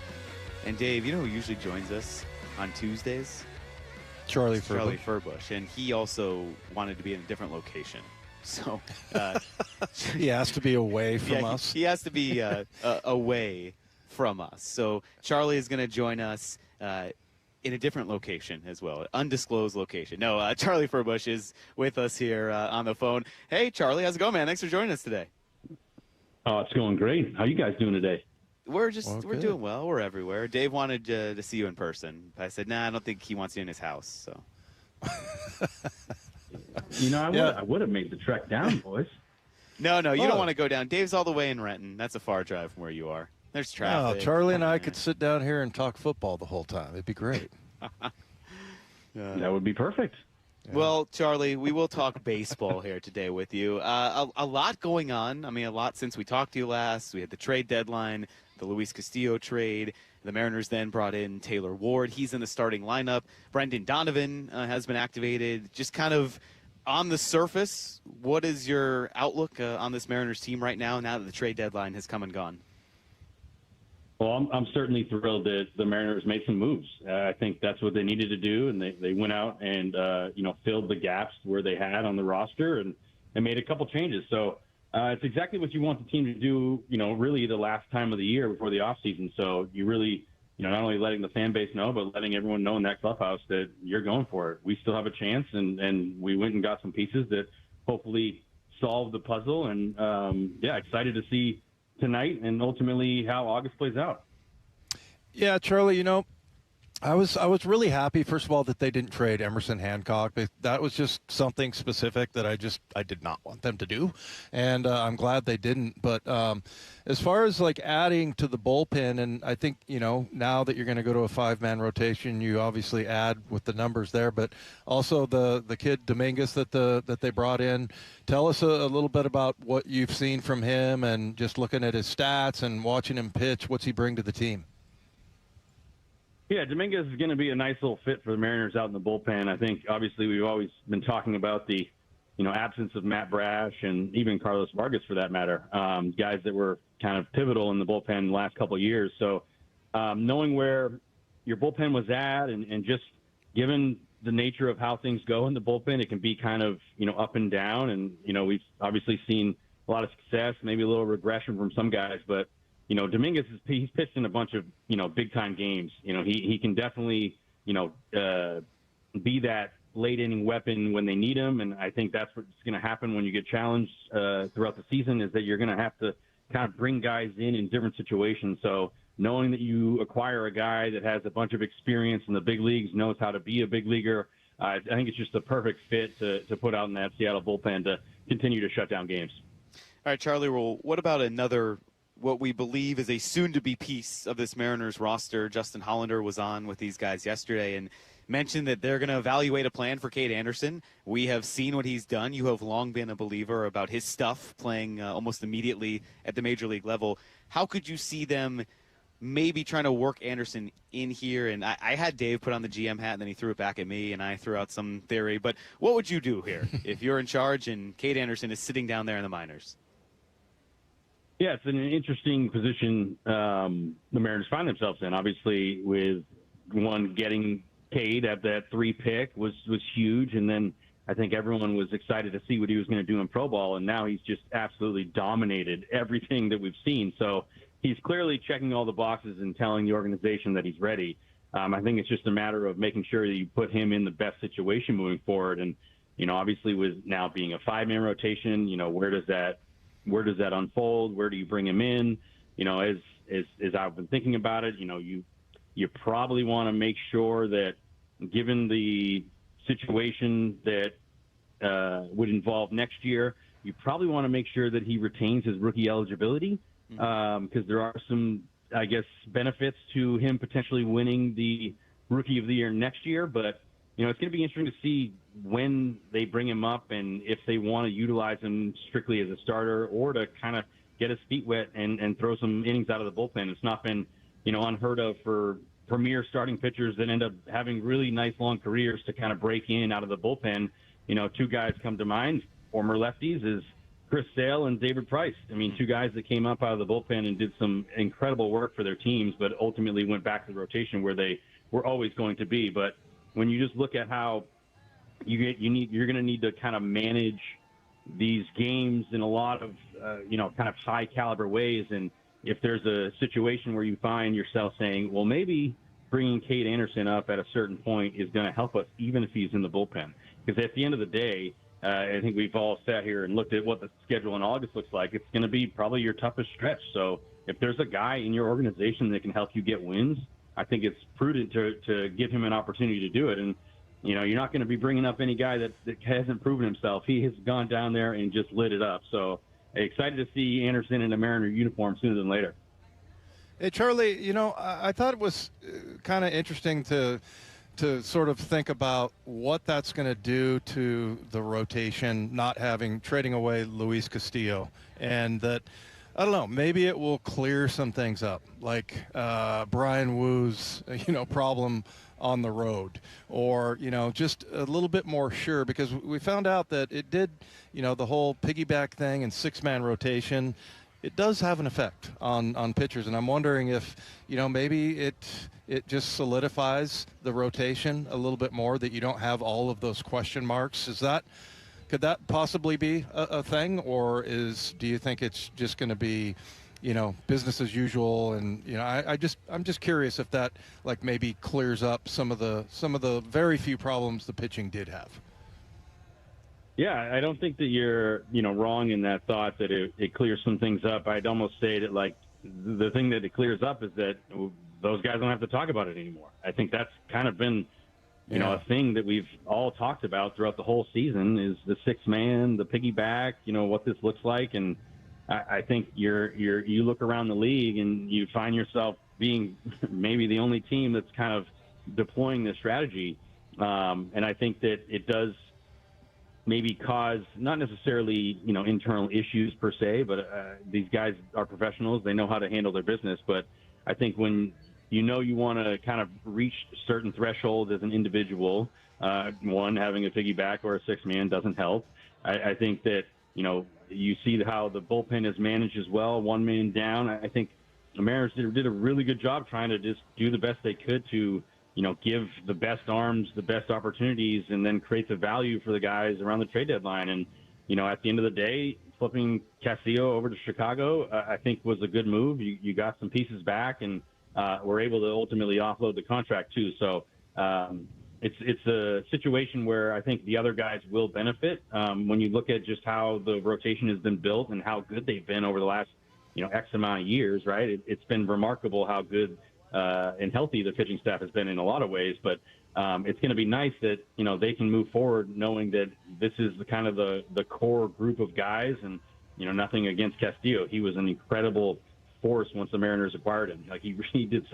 And Dave, you know who usually joins us on Tuesdays? Charlie Furbush. And he also wanted to be in a different location. So he has to be away from us. He has to be away from us. So Charlie is going to join us in a different location as well, undisclosed location. No, Charlie Furbush is with us here on the phone. Hey, Charlie, how's it going, man? Thanks for joining us today. Oh, it's going great. How you guys doing today? We're doing well. We're everywhere. Dave wanted to see you in person. I said, nah, I don't think he wants you in his house. So, I would have made the trek down, boys. No, you don't want to go down. Dave's all the way in Renton. That's a far drive from where you are. There's traffic. No, Charlie and I could sit down here and talk football the whole time. It'd be great. That would be perfect. Yeah. Well, Charlie, we will talk baseball here today with you. A lot going on. I mean, a lot since we talked to you last. We had the trade deadline, the Luis Castillo trade. The Mariners then brought in Taylor Ward. He's in the starting lineup. Ward and Donovan has been activated. Just kind of on the surface, what is your outlook on this Mariners team right now that the trade deadline has come and gone? Well, I'm certainly thrilled that the Mariners made some moves. I think that's what they needed to do, and they went out and filled the gaps where they had on the roster and made a couple changes. So it's exactly what you want the team to do, really the last time of the year before the offseason. So you really, not only letting the fan base know, but letting everyone know in that clubhouse that you're going for it. We still have a chance, and we went and got some pieces that hopefully solve the puzzle. And, excited to see tonight and ultimately how August plays out. Yeah, Charlie, I was really happy, first of all, that they didn't trade Emerson Hancock. That was just something specific that I did not want them to do, and I'm glad they didn't. But as far as adding to the bullpen, and I think now that you're going to go to a 5-man rotation, you obviously add with the numbers there, but also the kid Dominguez that they brought in. Tell us a little bit about what you've seen from him, and just looking at his stats and watching him pitch. What's he bring to the team? Yeah, Dominguez is going to be a nice little fit for the Mariners out in the bullpen. I think, obviously, we've always been talking about the, absence of Matt Brash and even Carlos Vargas, for that matter, guys that were kind of pivotal in the bullpen the last couple of years. So knowing where your bullpen was at and just given the nature of how things go in the bullpen, it can be kind of, up and down. And, we've obviously seen a lot of success, maybe a little regression from some guys. But, Dominguez, he's pitched in a bunch of, big-time games. He can definitely, be that late-inning weapon when they need him, and I think that's what's going to happen when you get challenged throughout the season, is that you're going to have to kind of bring guys in different situations. So knowing that you acquire a guy that has a bunch of experience in the big leagues, knows how to be a big leaguer, I think it's just the perfect fit to put out in that Seattle bullpen to continue to shut down games. All right, Charlie, well, what about another, what we believe is a soon-to-be piece of this Mariners roster? Justin Hollander was on with these guys yesterday and mentioned that they're going to evaluate a plan for Cade Anderson. We have seen what he's done. You have long been a believer about his stuff, playing almost immediately at the major league level. How could you see them maybe trying to work Anderson in here? And I had Dave put on the GM hat, and then he threw it back at me, and I threw out some theory. But what would you do here if you're in charge and Cade Anderson is sitting down there in the minors? Yeah, it's an interesting position the Mariners find themselves in. Obviously, with one getting Cade at that 3 pick was huge, and then I think everyone was excited to see what he was going to do in pro ball, and now he's just absolutely dominated everything that we've seen. So he's clearly checking all the boxes and telling the organization that he's ready. I think it's just a matter of making sure that you put him in the best situation moving forward. And obviously with now being a 5-man rotation, where does that unfold? Where do you bring him in? As I've been thinking about it, you probably want to make sure that, given the situation that would involve next year, you probably want to make sure that he retains his rookie eligibility, because there are some, I guess, benefits to him potentially winning the Rookie of the Year next year. But, it's going to be interesting to see when they bring him up and if they want to utilize him strictly as a starter or to kind of get his feet wet and throw some innings out of the bullpen. It's not been unheard of for premier starting pitchers that end up having really nice long careers to kind of break in out of the bullpen. 2 guys come to mind, former lefties, is Chris Sale and David Price. I mean, 2 guys that came up out of the bullpen and did some incredible work for their teams, but ultimately went back to the rotation where they were always going to be. But when you just look at how you're going to need to kind of manage these games in a lot of, kind of high caliber ways. And if there's a situation where you find yourself saying, well, maybe bringing Cade Anderson up at a certain point is going to help us, even if he's in the bullpen. Because at the end of the day, I think we've all sat here and looked at what the schedule in August looks like. It's going to be probably your toughest stretch. So if there's a guy in your organization that can help you get wins, I think it's prudent to give him an opportunity to do it. And, you're not going to be bringing up any guy that hasn't proven himself. He has gone down there and just lit it up. So excited to see Anderson in a Mariner uniform sooner than later. Hey, Charlie, I thought it was kind of interesting to sort of think about what that's going to do to the rotation, trading away Luis Castillo, and that, I don't know, maybe it will clear some things up, like Bryan Woo's, problem on the road, or, just a little bit more sure, because we found out that it did, the whole piggyback thing and 6-man rotation, it does have an effect on pitchers. And I'm wondering if, maybe it just solidifies the rotation a little bit more, that you don't have all of those question marks. Could that possibly be a thing, or do you think it's just going to be, business as usual? And, I'm just curious if that maybe clears up some of the very few problems the pitching did have. Yeah, I don't think that you're, wrong in that thought that it clears some things up. I'd almost say that, the thing that it clears up is that those guys don't have to talk about it anymore. I think that's kind of been, a thing that we've all talked about throughout the whole season, is the 6-man, the piggyback, what this looks like. And I think you look around the league and you find yourself being maybe the only team that's kind of deploying this strategy. And I think that it does maybe cause not necessarily, internal issues per se, but these guys are professionals. They know how to handle their business. But I think when you want to kind of reach certain threshold as an individual, having a piggyback or a 6-man doesn't help. I think that, you see how the bullpen is managed as well, 1 man down. I think the Mariners did a really good job trying to just do the best they could to, give the best arms, the best opportunities, and then create the value for the guys around the trade deadline. And, at the end of the day, flipping Castillo over to Chicago, I think was a good move. You got some pieces back and were able to ultimately offload the contract too. So it's a situation where I think the other guys will benefit when you look at just how the rotation has been built and how good they've been over the last X amount of years, right? It's been remarkable how good and healthy the pitching staff has been in a lot of ways, but it's going to be nice that they can move forward knowing that this is the kind of the core group of guys, and nothing against Castillo. He was an incredible force once the Mariners acquired him. Like, he really did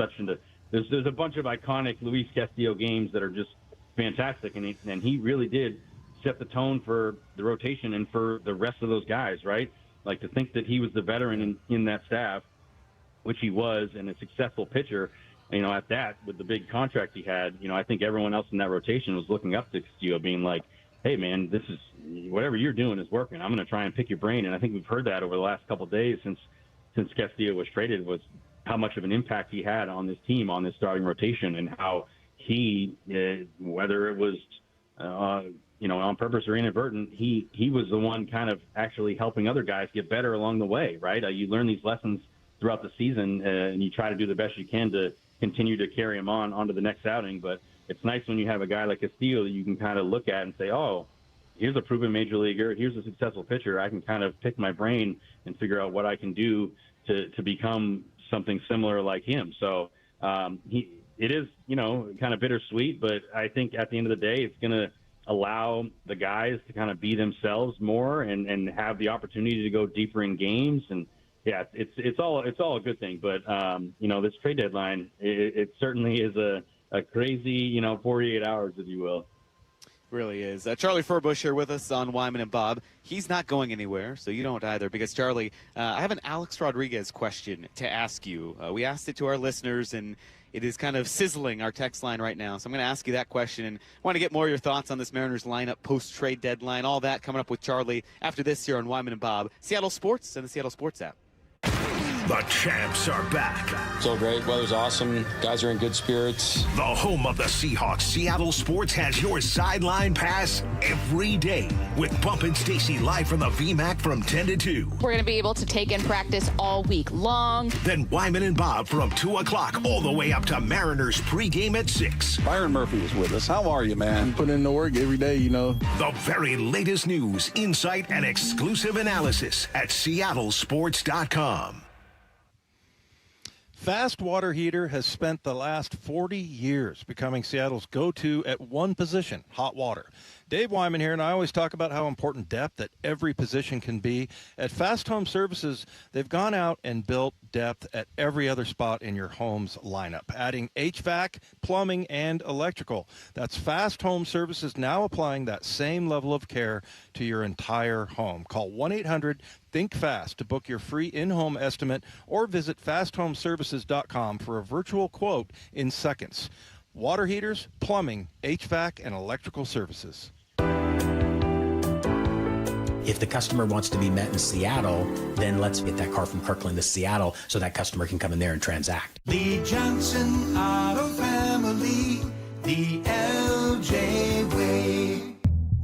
there's a bunch of iconic Luis Castillo games that are just fantastic, and he really did set the tone for the rotation and for the rest of those guys, right? Like, to think that he was the veteran in that staff, which he was, and a successful pitcher, at that, with the big contract he had, I think everyone else in that rotation was looking up to Castillo, being like, hey, man, this is whatever you're doing is working. I'm going to try and pick your brain. And I think we've heard that over the last couple of days since Castillo was traded, was how much of an impact he had on this team, on this starting rotation, and how he, whether it was, on purpose or inadvertent, he was the one kind of actually helping other guys get better along the way, right? You learn these lessons throughout the season, and you try to do the best you can to continue to carry him onto the next outing. But it's nice when you have a guy like Castillo that you can kind of look at and say, oh, here's a proven major leaguer, here's a successful pitcher. I can kind of pick my brain and figure out what I can do to become something similar like him. So it is, kind of bittersweet, but I think at the end of the day, it's going to allow the guys to kind of be themselves more and have the opportunity to go deeper in games. And yeah, it's all a good thing. But this trade deadline, it certainly is a crazy 48 hours, if you will. Really is. Charlie Furbush here with us on Wyman and Bob. He's not going anywhere, so you don't either, because Charlie, I have an Alex Rodriguez question to ask you. We asked it to our listeners, and it is kind of sizzling our text line right now. So I'm going to ask you that question, and I want to get more of your thoughts on this Mariners lineup, post-trade deadline, all that coming up with Charlie after this here on Wyman and Bob, Seattle Sports and the Seattle Sports app. The champs are back. So great. Weather's awesome. Guys are in good spirits. The home of the Seahawks, Seattle Sports, has your sideline pass every day with Bump and Stacy live from the VMAC from 10 to 2. We're going to be able to take in practice all week long. Then Wyman and Bob from 2 o'clock all the way up to Mariners pregame at 6. Byron Murphy is with us. How are you, man? Putting in the work every day, The very latest news, insight, and exclusive analysis at seattlesports.com. Fast Water Heater has spent the last 40 years becoming Seattle's go-to at one position, hot water. Dave Wyman here, and I always talk about how important depth at every position can be. At Fast Home Services, they've gone out and built depth at every other spot in your home's lineup, adding HVAC, plumbing, and electrical. That's Fast Home Services now applying that same level of care to your entire home. Call 1-800-THINK-FAST to book your free in-home estimate or visit fasthomeservices.com for a virtual quote in seconds. Water heaters, plumbing, HVAC, and electrical services. If the customer wants to be met in Seattle, then let's get that car from Kirkland to Seattle so that customer can come in there and transact. The Johnson Auto Family, the LJ way.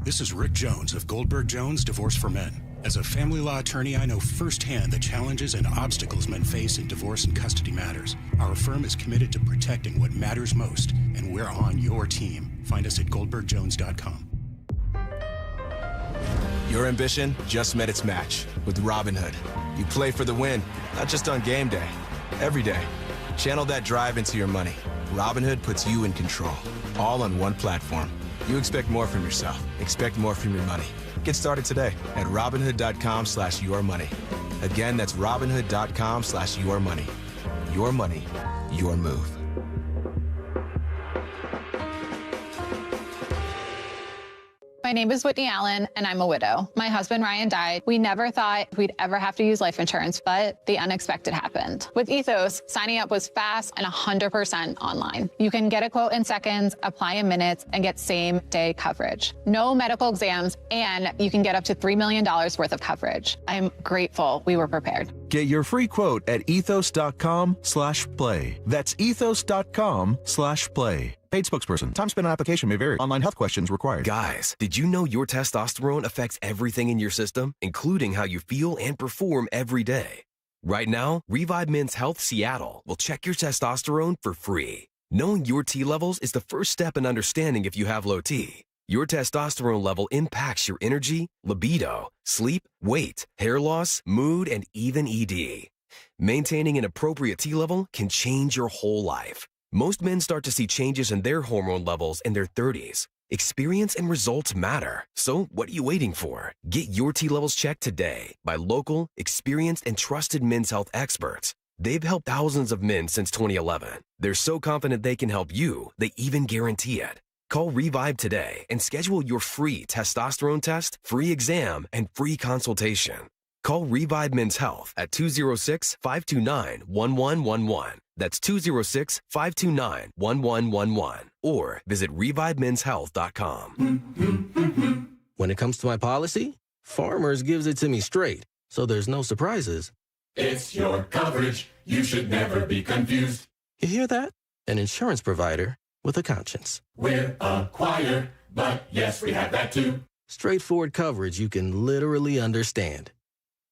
This is Rick Jones of Goldberg Jones Divorce for Men. As a family law attorney, I know firsthand the challenges and obstacles men face in divorce and custody matters. Our firm is committed to protecting what matters most, and we're on your team. Find us at goldbergjones.com. Your ambition just met its match with Robinhood. You play for the win, not just on game day, every day. Channel that drive into your money. Robinhood puts you in control, all on one platform. You expect more from yourself. Expect more from your money. Get started today at Robinhood.com/yourmoney. Again, that's Robinhood.com/yourmoney. Your money, your move. My name is Whitney Allen, and I'm a widow. My husband, Ryan, died. We never thought we'd ever have to use life insurance, but the unexpected happened. With Ethos, signing up was fast and 100% online. You can get a quote in seconds, apply in minutes, and get same-day coverage. No medical exams, and you can get up to $3 million worth of coverage. I'm grateful we were prepared. Get your free quote at ethos.com/play. That's ethos.com/play. Paid spokesperson. Time spent on application may vary. Online health questions required. Guys, did you know your testosterone affects everything in your system, including how you feel and perform every day? Right now, Revive Men's Health Seattle will check your testosterone for free. Knowing your T levels is the first step in understanding if you have low T. Your testosterone level impacts your energy, libido, sleep, weight, hair loss, mood, and even ED. Maintaining an appropriate T level can change your whole life. Most men start to see changes in their hormone levels in their 30s. Experience and results matter. So what are you waiting for? Get your T levels checked today by local, experienced, and trusted men's health experts. They've helped thousands of men since 2011. They're so confident they can help you, they even guarantee it. Call Revive today and schedule your free testosterone test, free exam, and free consultation. Call Revive Men's Health at 206-529-1111. That's 206-529-1111. Or visit ReviveMen'sHealth.com. When it comes to my policy, Farmers gives it to me straight, so there's no surprises. It's your coverage. You should never be confused. You hear that? An insurance provider with a conscience. We're a choir, but yes, we have that too. Straightforward coverage you can literally understand.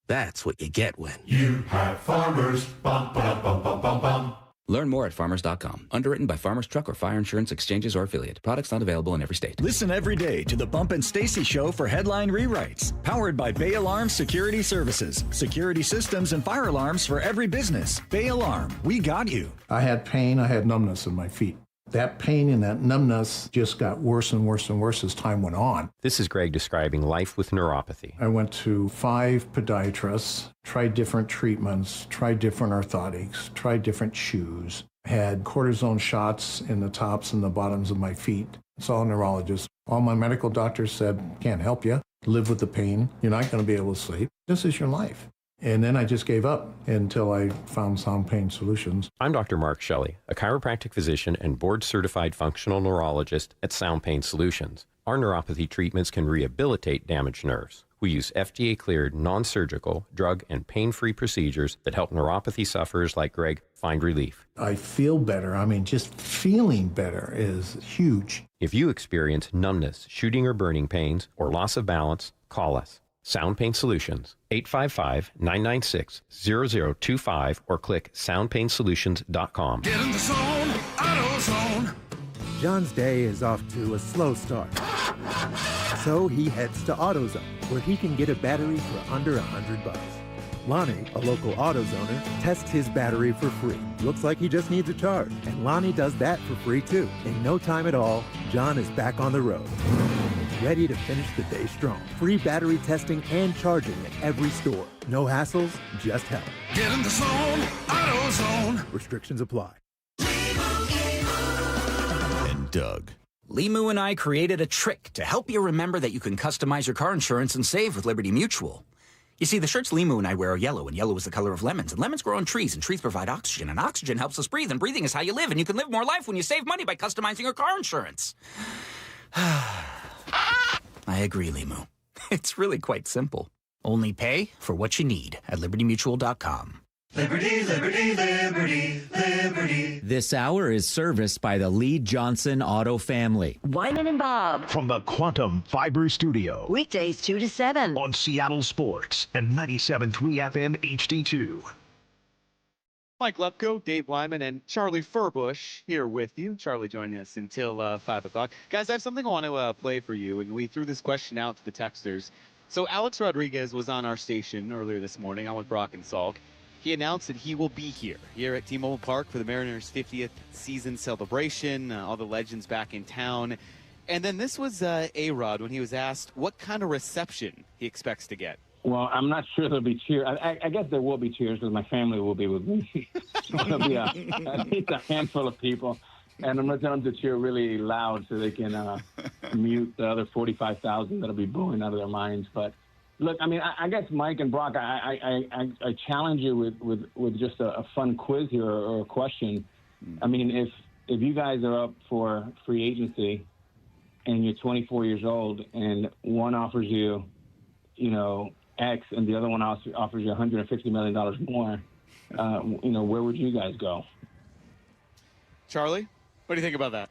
That's what you get when you have Farmers. Bum, ba, bum, bum, bum, bum. Learn more at farmers.com. Underwritten by Farmers Truck or Fire Insurance Exchanges or Affiliate. Products not available in every state. Listen every day to the Bump and Stacy Show for headline rewrites. Powered by Bay Alarm Security Services. Security systems and fire alarms for every business. Bay Alarm, we got you. I had pain. I had numbness in my feet. That pain and that numbness just got worse and worse and worse as time went on. This is Greg describing life with neuropathy. I went to 5 podiatrists, tried different treatments, tried different orthotics, tried different shoes, had cortisone shots in the tops and the bottoms of my feet. Saw a neurologist. All my medical doctors said, can't help you. Live with the pain. You're not going to be able to sleep. This is your life. And then I just gave up until I found Sound Pain Solutions. I'm Dr. Mark Shelley, a chiropractic physician and board-certified functional neurologist at Sound Pain Solutions. Our neuropathy treatments can rehabilitate damaged nerves. We use FDA-cleared, non-surgical, drug, and pain-free procedures that help neuropathy sufferers like Greg find relief. I feel better. I mean, just feeling better is huge. If you experience numbness, shooting or burning pains, or loss of balance, call us. Sound Pain Solutions, 855-996-0025, or click soundpainsolutions.com. Get in the zone, AutoZone. John's day is off to a slow start. So he heads to AutoZone, where he can get a battery for under $100. Lonnie, a local AutoZoner, tests his battery for free. Looks like he just needs a charge, and Lonnie does that for free too. In no time at all, John is back on the road. Ready to finish the day strong. Free battery testing and charging at every store. No hassles, just help. Get in the zone, AutoZone. Restrictions apply. And Doug. Limu and I created a trick to help you remember that you can customize your car insurance and save with Liberty Mutual. You see, the shirts Limu and I wear are yellow, and yellow is the color of lemons, and lemons grow on trees, and trees provide oxygen, and oxygen helps us breathe, and breathing is how you live, and you can live more life when you save money by customizing your car insurance. I agree, Limu. It's really quite simple. Only pay for what you need at libertymutual.com. Liberty, liberty, liberty, liberty. This hour is serviced by the Lee Johnson Auto family. Wyman and Bob. From the Quantum Fiber Studio. Weekdays 2 to 7. On Seattle Sports and 97.3 FM HD2. Mike Lepko, Dave Wyman, and Charlie Furbush here with you. Charlie joining us until 5 o'clock. Guys, I have something I want to play for you, and we threw this question out to the texters. So Alex Rodriguez was on our station earlier this morning. I'm with Brock and Salk. He announced that he will be here at T-Mobile Park for the Mariners' 50th season celebration, all the legends back in town. And then this was A-Rod when he was asked what kind of reception he expects to get. Well, I'm not sure there'll be cheers. I guess there will be cheers because my family will be with me. There'll be at least a handful of people. And I'm going to tell them to cheer really loud so they can mute the other 45,000 that'll be booing out of their minds. But, look, I mean, I guess Mike and Brock, I challenge you with just a fun quiz here or a question. I mean, if you guys are up for free agency and you're 24 years old and one offers you, X, and the other one offers you $150 million more, where would you guys go? Charlie? What do you think about that?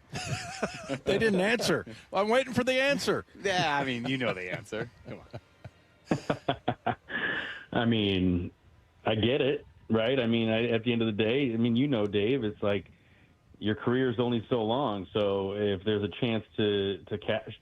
They didn't answer. Well, I'm waiting for the answer. Yeah, I mean, you know the answer. Come on. I mean, I get it, right? I mean, at the end of the day, I mean, you know, Dave, it's like your career is only so long. So if there's a chance to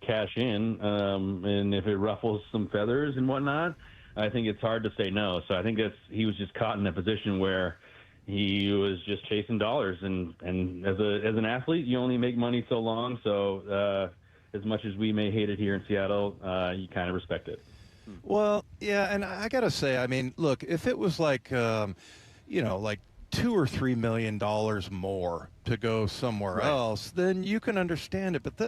cash in, and if it ruffles some feathers and whatnot, I think it's hard to say no. So I think he was just caught in a position where he was just chasing dollars, and as an athlete, you only make money so long. So as much as we may hate it here in Seattle, you kind of respect it. Well, yeah, and I gotta say, I mean, look, if it was like, like $2 or $3 million more to go somewhere else, then you can understand it. But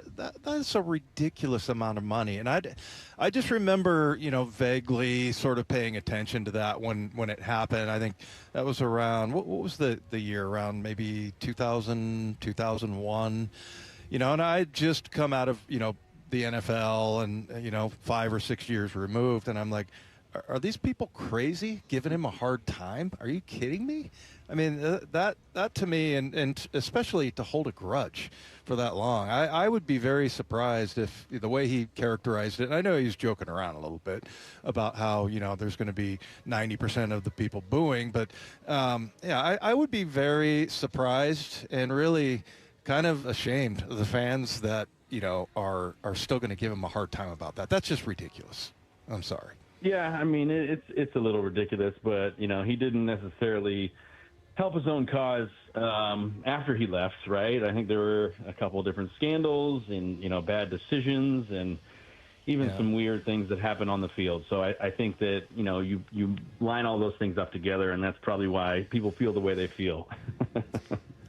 that's a ridiculous amount of money, and I just remember, vaguely sort of paying attention to that when it happened. I think that was around what was the year, around maybe 2000, 2001, and I had just come out of the NFL and 5 or 6 years removed, and I'm like, are these people crazy giving him a hard time? Are you kidding me? I mean, that to me, and especially to hold a grudge for that long, I would be very surprised if the way he characterized it, and I know he's joking around a little bit about how, there's going to be 90% of the people booing, but I would be very surprised and really kind of ashamed of the fans that, are still going to give him a hard time about that. That's just ridiculous. I'm sorry. Yeah, I mean, it's a little ridiculous, but, he didn't necessarily help his own cause after he left, right? I think there were a couple of different scandals and, bad decisions and even some weird things that happened on the field. So I think that, you line all those things up together, and that's probably why people feel the way they feel.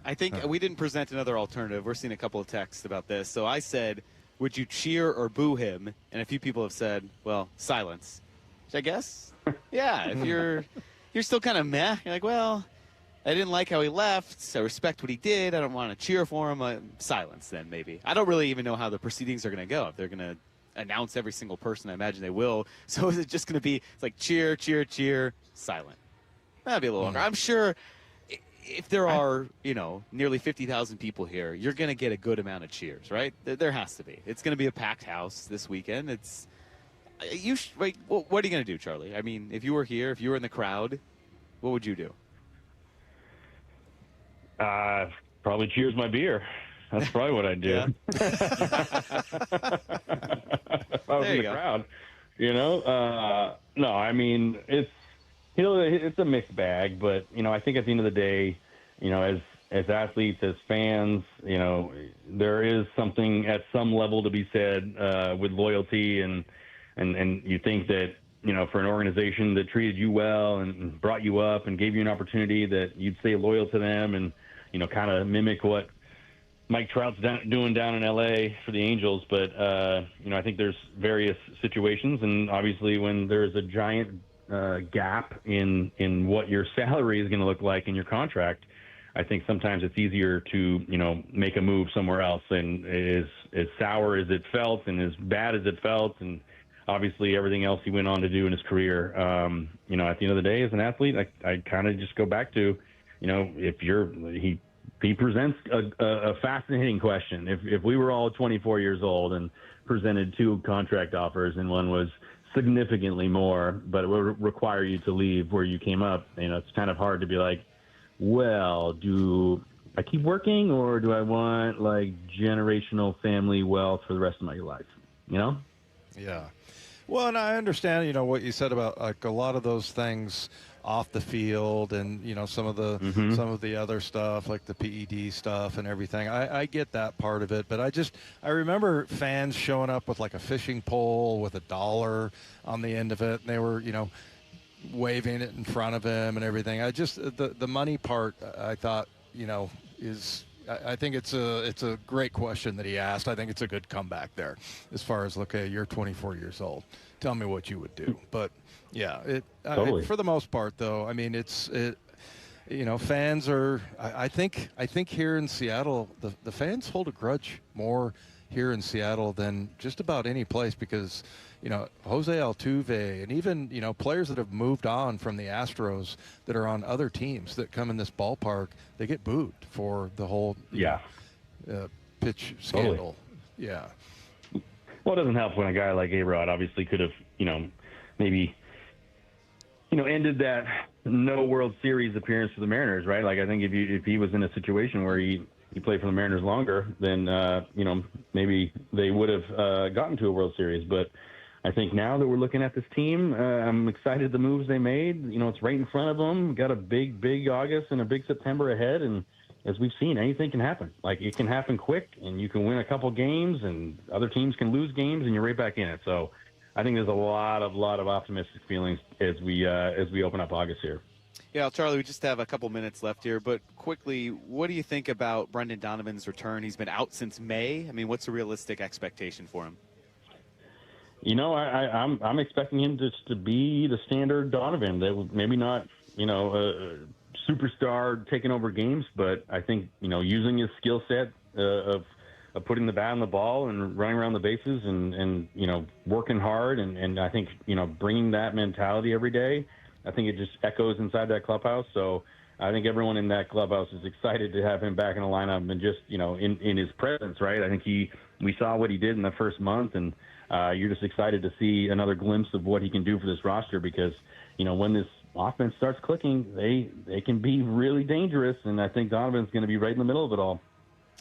I think we didn't present another alternative. We're seeing a couple of texts about this. So I said, would you cheer or boo him? And a few people have said, well, silence. Which I guess, yeah, if you're still kind of meh, you're like, well, I didn't like how he left. I respect what he did. I don't want to cheer for him. Silence then, maybe. I don't really even know how the proceedings are going to go. If they're going to announce every single person, I imagine they will. So is it just going to be, it's like cheer, cheer, cheer, silent? That'd be a little longer. I'm sure if there are, nearly 50,000 people here, you're going to get a good amount of cheers, right? There has to be. It's going to be a packed house this weekend. What are you going to do, Charlie? I mean, if you were here, if you were in the crowd, what would you do? Probably cheers my beer. That's probably what I'd do. If I was in the crowd, no, I mean, it's a mixed bag, but, I think at the end of the day, as athletes, as fans, there is something at some level to be said with loyalty, and you think that, for an organization that treated you well and brought you up and gave you an opportunity, that you'd stay loyal to them and, kind of mimic what Mike Trout's doing down in L.A. for the Angels. But, I think there's various situations, and obviously when there's a giant gap in what your salary is going to look like in your contract, I think sometimes it's easier to, make a move somewhere else. And as sour as it felt and as bad as it felt, and obviously everything else he went on to do in his career, at the end of the day, as an athlete, I kind of just go back to, if he presents a fascinating question. If we were all 24 years old and presented 2 contract offers, and one was significantly more, but it would require you to leave where you came up, it's kind of hard to be like, well, do I keep working, or do I want generational family wealth for the rest of my life? Yeah. Well, and I understand, what you said about a lot of those things off the field, and some of the other stuff, like the PED stuff and everything. I get that part of it, but I remember fans showing up with a fishing pole with $1 on the end of it, and they were waving it in front of him and everything. The money part, I thought is. I think it's a great question that he asked. I think it's a good comeback there, as far as, okay, you're 24 years old. Tell me what you would do. But yeah, totally. For the most part, though, I mean, fans are. I think here in Seattle, the fans hold a grudge more here in Seattle than just about any place, because Jose Altuve and even players that have moved on from the Astros that are on other teams that come in this ballpark, they get booed for the whole pitch scandal. Yeah. Well, it doesn't help when a guy like A-Rod obviously could have, maybe, ended that no World Series appearance for the Mariners, right? Like, I think if he was in a situation where he played for the Mariners longer, then, maybe they would have gotten to a World Series. But I think now that we're looking at this team, I'm excited the moves they made. It's right in front of them. Got a big August and a big September ahead, and as we've seen, anything can happen. Like, it can happen quick, and you can win a couple games, and other teams can lose games, and you're right back in it. So I think there's a lot of optimistic feelings as we open up August here. Yeah, Charlie, we just have a couple minutes left here, but quickly, what do you think about Brendan Donovan's return? He's been out since May. I mean, what's a realistic expectation for him? I'm expecting him just to be the standard Donovan. That maybe not, superstar taking over games, but I think, using his skill set of putting the bat on the ball and running around the bases and working hard. And I think, bringing that mentality every day, I think it just echoes inside that clubhouse. So I think everyone in that clubhouse is excited to have him back in the lineup and just, in his presence, right? I think we saw what he did in the first month, and you're just excited to see another glimpse of what he can do for this roster because, when this offense starts clicking, they can be really dangerous, and I think Donovan's going to be right in the middle of it all.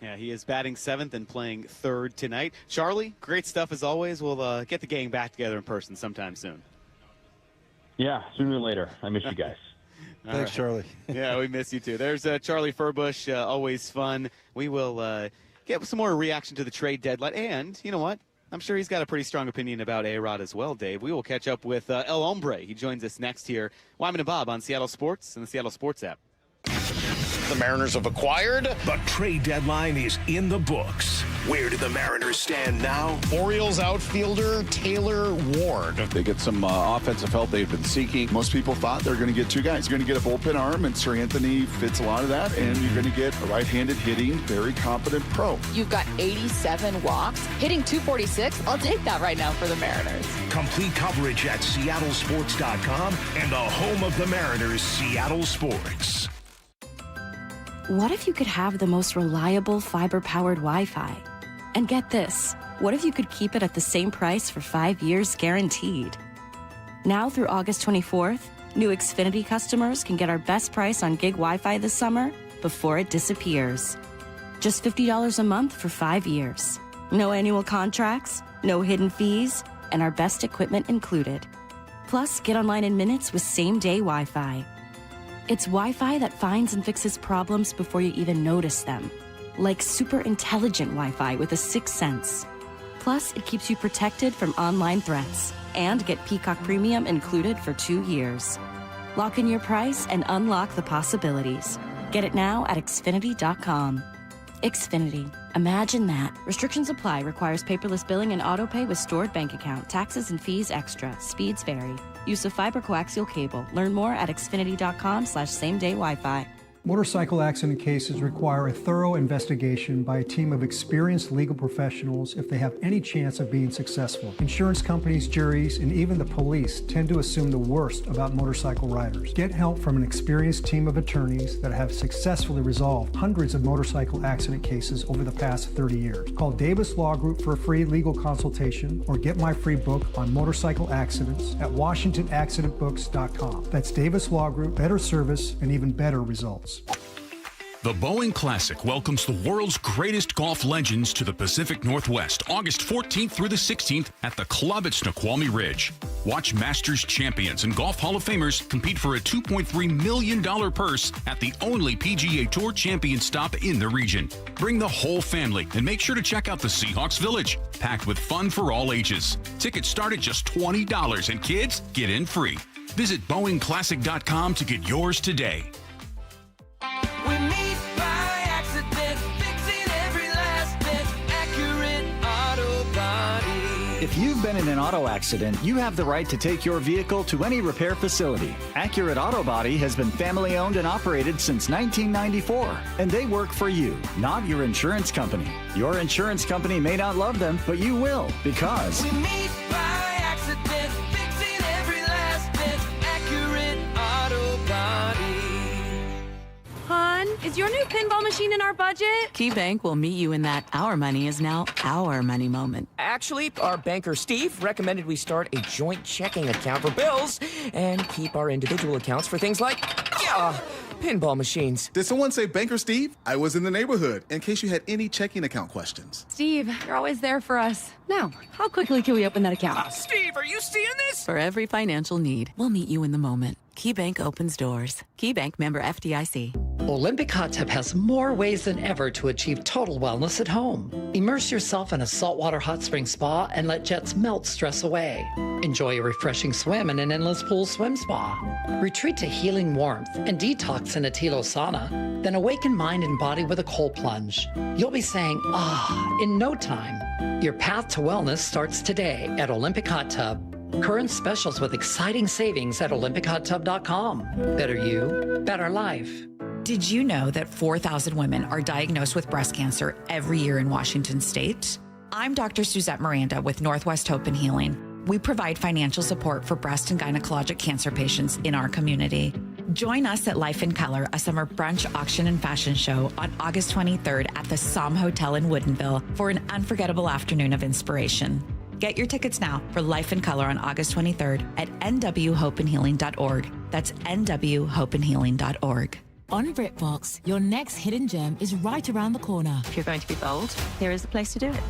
Yeah, he is batting 7th and playing 3rd tonight. Charlie, great stuff as always. We'll get the gang back together in person sometime soon. Yeah, sooner or later. I miss you guys. Thanks, right. Charlie. Yeah, we miss you too. There's Charlie Furbush, always fun. We will get some more reaction to the trade deadline, and you know what? I'm sure he's got a pretty strong opinion about A-Rod as well, Dave. We will catch up with El Hombre. He joins us next here. Wyman and Bob on Seattle Sports and the Seattle Sports app. The Mariners have acquired. The trade deadline is in the books. Where do the Mariners stand now? Orioles outfielder Taylor Ward. They get some offensive help they've been seeking. Most people thought they're going to get two guys. You're going to get a bullpen arm, and Sir Anthony fits a lot of that, and you're going to get a right-handed hitting, very competent pro. You've got 87 walks, hitting 246. I'll take that right now for the Mariners. Complete coverage at seattlesports.com and the home of the Mariners, Seattle Sports. What if you could have the most reliable fiber-powered Wi-Fi? And get this, what if you could keep it at the same price for 5 years guaranteed? Now through August 24th, new Xfinity customers can get our best price on gig Wi-Fi this summer before it disappears. Just $50 a month for 5 years. No annual contracts, no hidden fees, and our best equipment included. Plus, get online in minutes with same-day Wi-Fi. It's Wi-Fi that finds and fixes problems before you even notice them. Like super intelligent Wi-Fi with a 6th sense. Plus, it keeps you protected from online threats. And get Peacock Premium included for 2 years. Lock in your price and unlock the possibilities. Get it now at Xfinity.com. Xfinity. Imagine that. Restrictions apply. Requires paperless billing and autopay with stored bank account. Taxes and fees extra. Speeds vary. Use of fiber coaxial cable. Learn more at Xfinity.com/same-day Wi-Fi. Motorcycle accident cases require a thorough investigation by a team of experienced legal professionals if they have any chance of being successful. Insurance companies, juries, and even the police tend to assume the worst about motorcycle riders. Get help from an experienced team of attorneys that have successfully resolved hundreds of motorcycle accident cases over the past 30 years. Call Davis Law Group for a free legal consultation or get my free book on motorcycle accidents at WashingtonAccidentBooks.com. That's Davis Law Group, better service and even better results. The Boeing Classic welcomes the world's greatest golf legends to the Pacific Northwest, August 14th through the 16th at the club at Snoqualmie Ridge. Watch Masters champions and Golf Hall of Famers compete for a $2.3 million purse at the only PGA Tour champion stop in the region. Bring the whole family and make sure to check out the Seahawks Village, packed with fun for all ages. Tickets start at just $20 and kids get in free. Visit BoeingClassic.com to get yours today. We meet by accident, fixing every last bit, Accurate Auto Body. If you've been in an auto accident, you have the right to take your vehicle to any repair facility. Accurate Auto Body has been family owned and operated since 1994, and they work for you, not your insurance company. Your insurance company may not love them, but you will, because we meet by accident, fixing every last bit, Accurate Auto Body. Hon, is your new pinball machine in our budget? KeyBank will meet you in that our money is now our money moment. Actually, our banker Steve recommended we start a joint checking account for bills and keep our individual accounts for things like, pinball machines. Did someone say Banker Steve? I was in the neighborhood, in case you had any checking account questions. Steve, you're always there for us. Now, how quickly can we open that account? Steve, are you seeing this? For every financial need, we'll meet you in the moment. KeyBank opens doors. KeyBank, member FDIC. Olympic Hot Tub has more ways than ever to achieve total wellness at home. Immerse yourself in a saltwater hot spring spa and let jets melt stress away. Enjoy a refreshing swim in an endless pool swim spa. Retreat to healing warmth and detox in a Tilo sauna. Then awaken mind and body with a cold plunge. You'll be saying, in no time. Your path to wellness starts today at Olympic Hot Tub. Current specials with exciting savings at OlympicHotTub.com. Better you, better life. Did you know that 4,000 women are diagnosed with breast cancer every year in Washington state? I'm Dr. Suzette Miranda with Northwest Hope and Healing. We provide financial support for breast and gynecologic cancer patients in our community. Join us at Life in Color, a summer brunch, auction, and fashion show on August 23rd at the Somme Hotel in Woodinville for an unforgettable afternoon of inspiration. Get your tickets now for Life in Color on August 23rd at nwhopeandhealing.org. That's nwhopeandhealing.org. On BritBox, your next hidden gem is right around the corner. If you're going to be bold, here is the place to do it.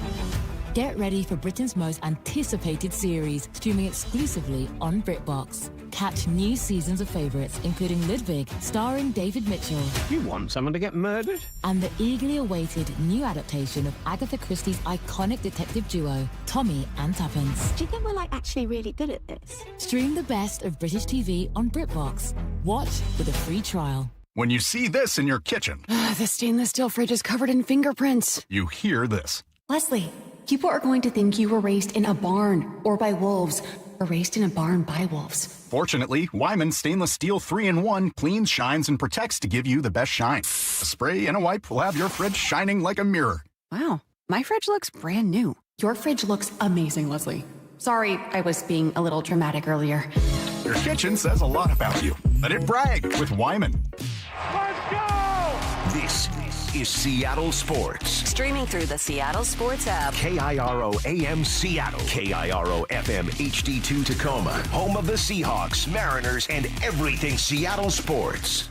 Get ready for Britain's most anticipated series, streaming exclusively on BritBox. Catch new seasons of favourites, including Ludwig, starring David Mitchell. You want someone to get murdered? And the eagerly awaited new adaptation of Agatha Christie's iconic detective duo, Tommy and Tuppence. Do you think we're actually really good at this? Stream the best of British TV on BritBox. Watch with a free trial. When you see this in your kitchen, The stainless steel fridge is covered in fingerprints. you hear this. Leslie, people are going to think you were raised in a barn or by wolves, or raised in a barn by wolves. Fortunately, Wyman Stainless Steel 3-in-1 cleans, shines, and protects to give you the best shine. A spray and a wipe will have your fridge shining like a mirror. Wow, my fridge looks brand new. Your fridge looks amazing, Leslie. Sorry, I was being a little dramatic earlier. Your kitchen says a lot about you. Let it brag with Wyman. Let's go! This is Seattle Sports. Streaming through the Seattle Sports app. KIRO AM Seattle. KIRO FM HD2 Tacoma. Home of the Seahawks, Mariners, and everything Seattle sports.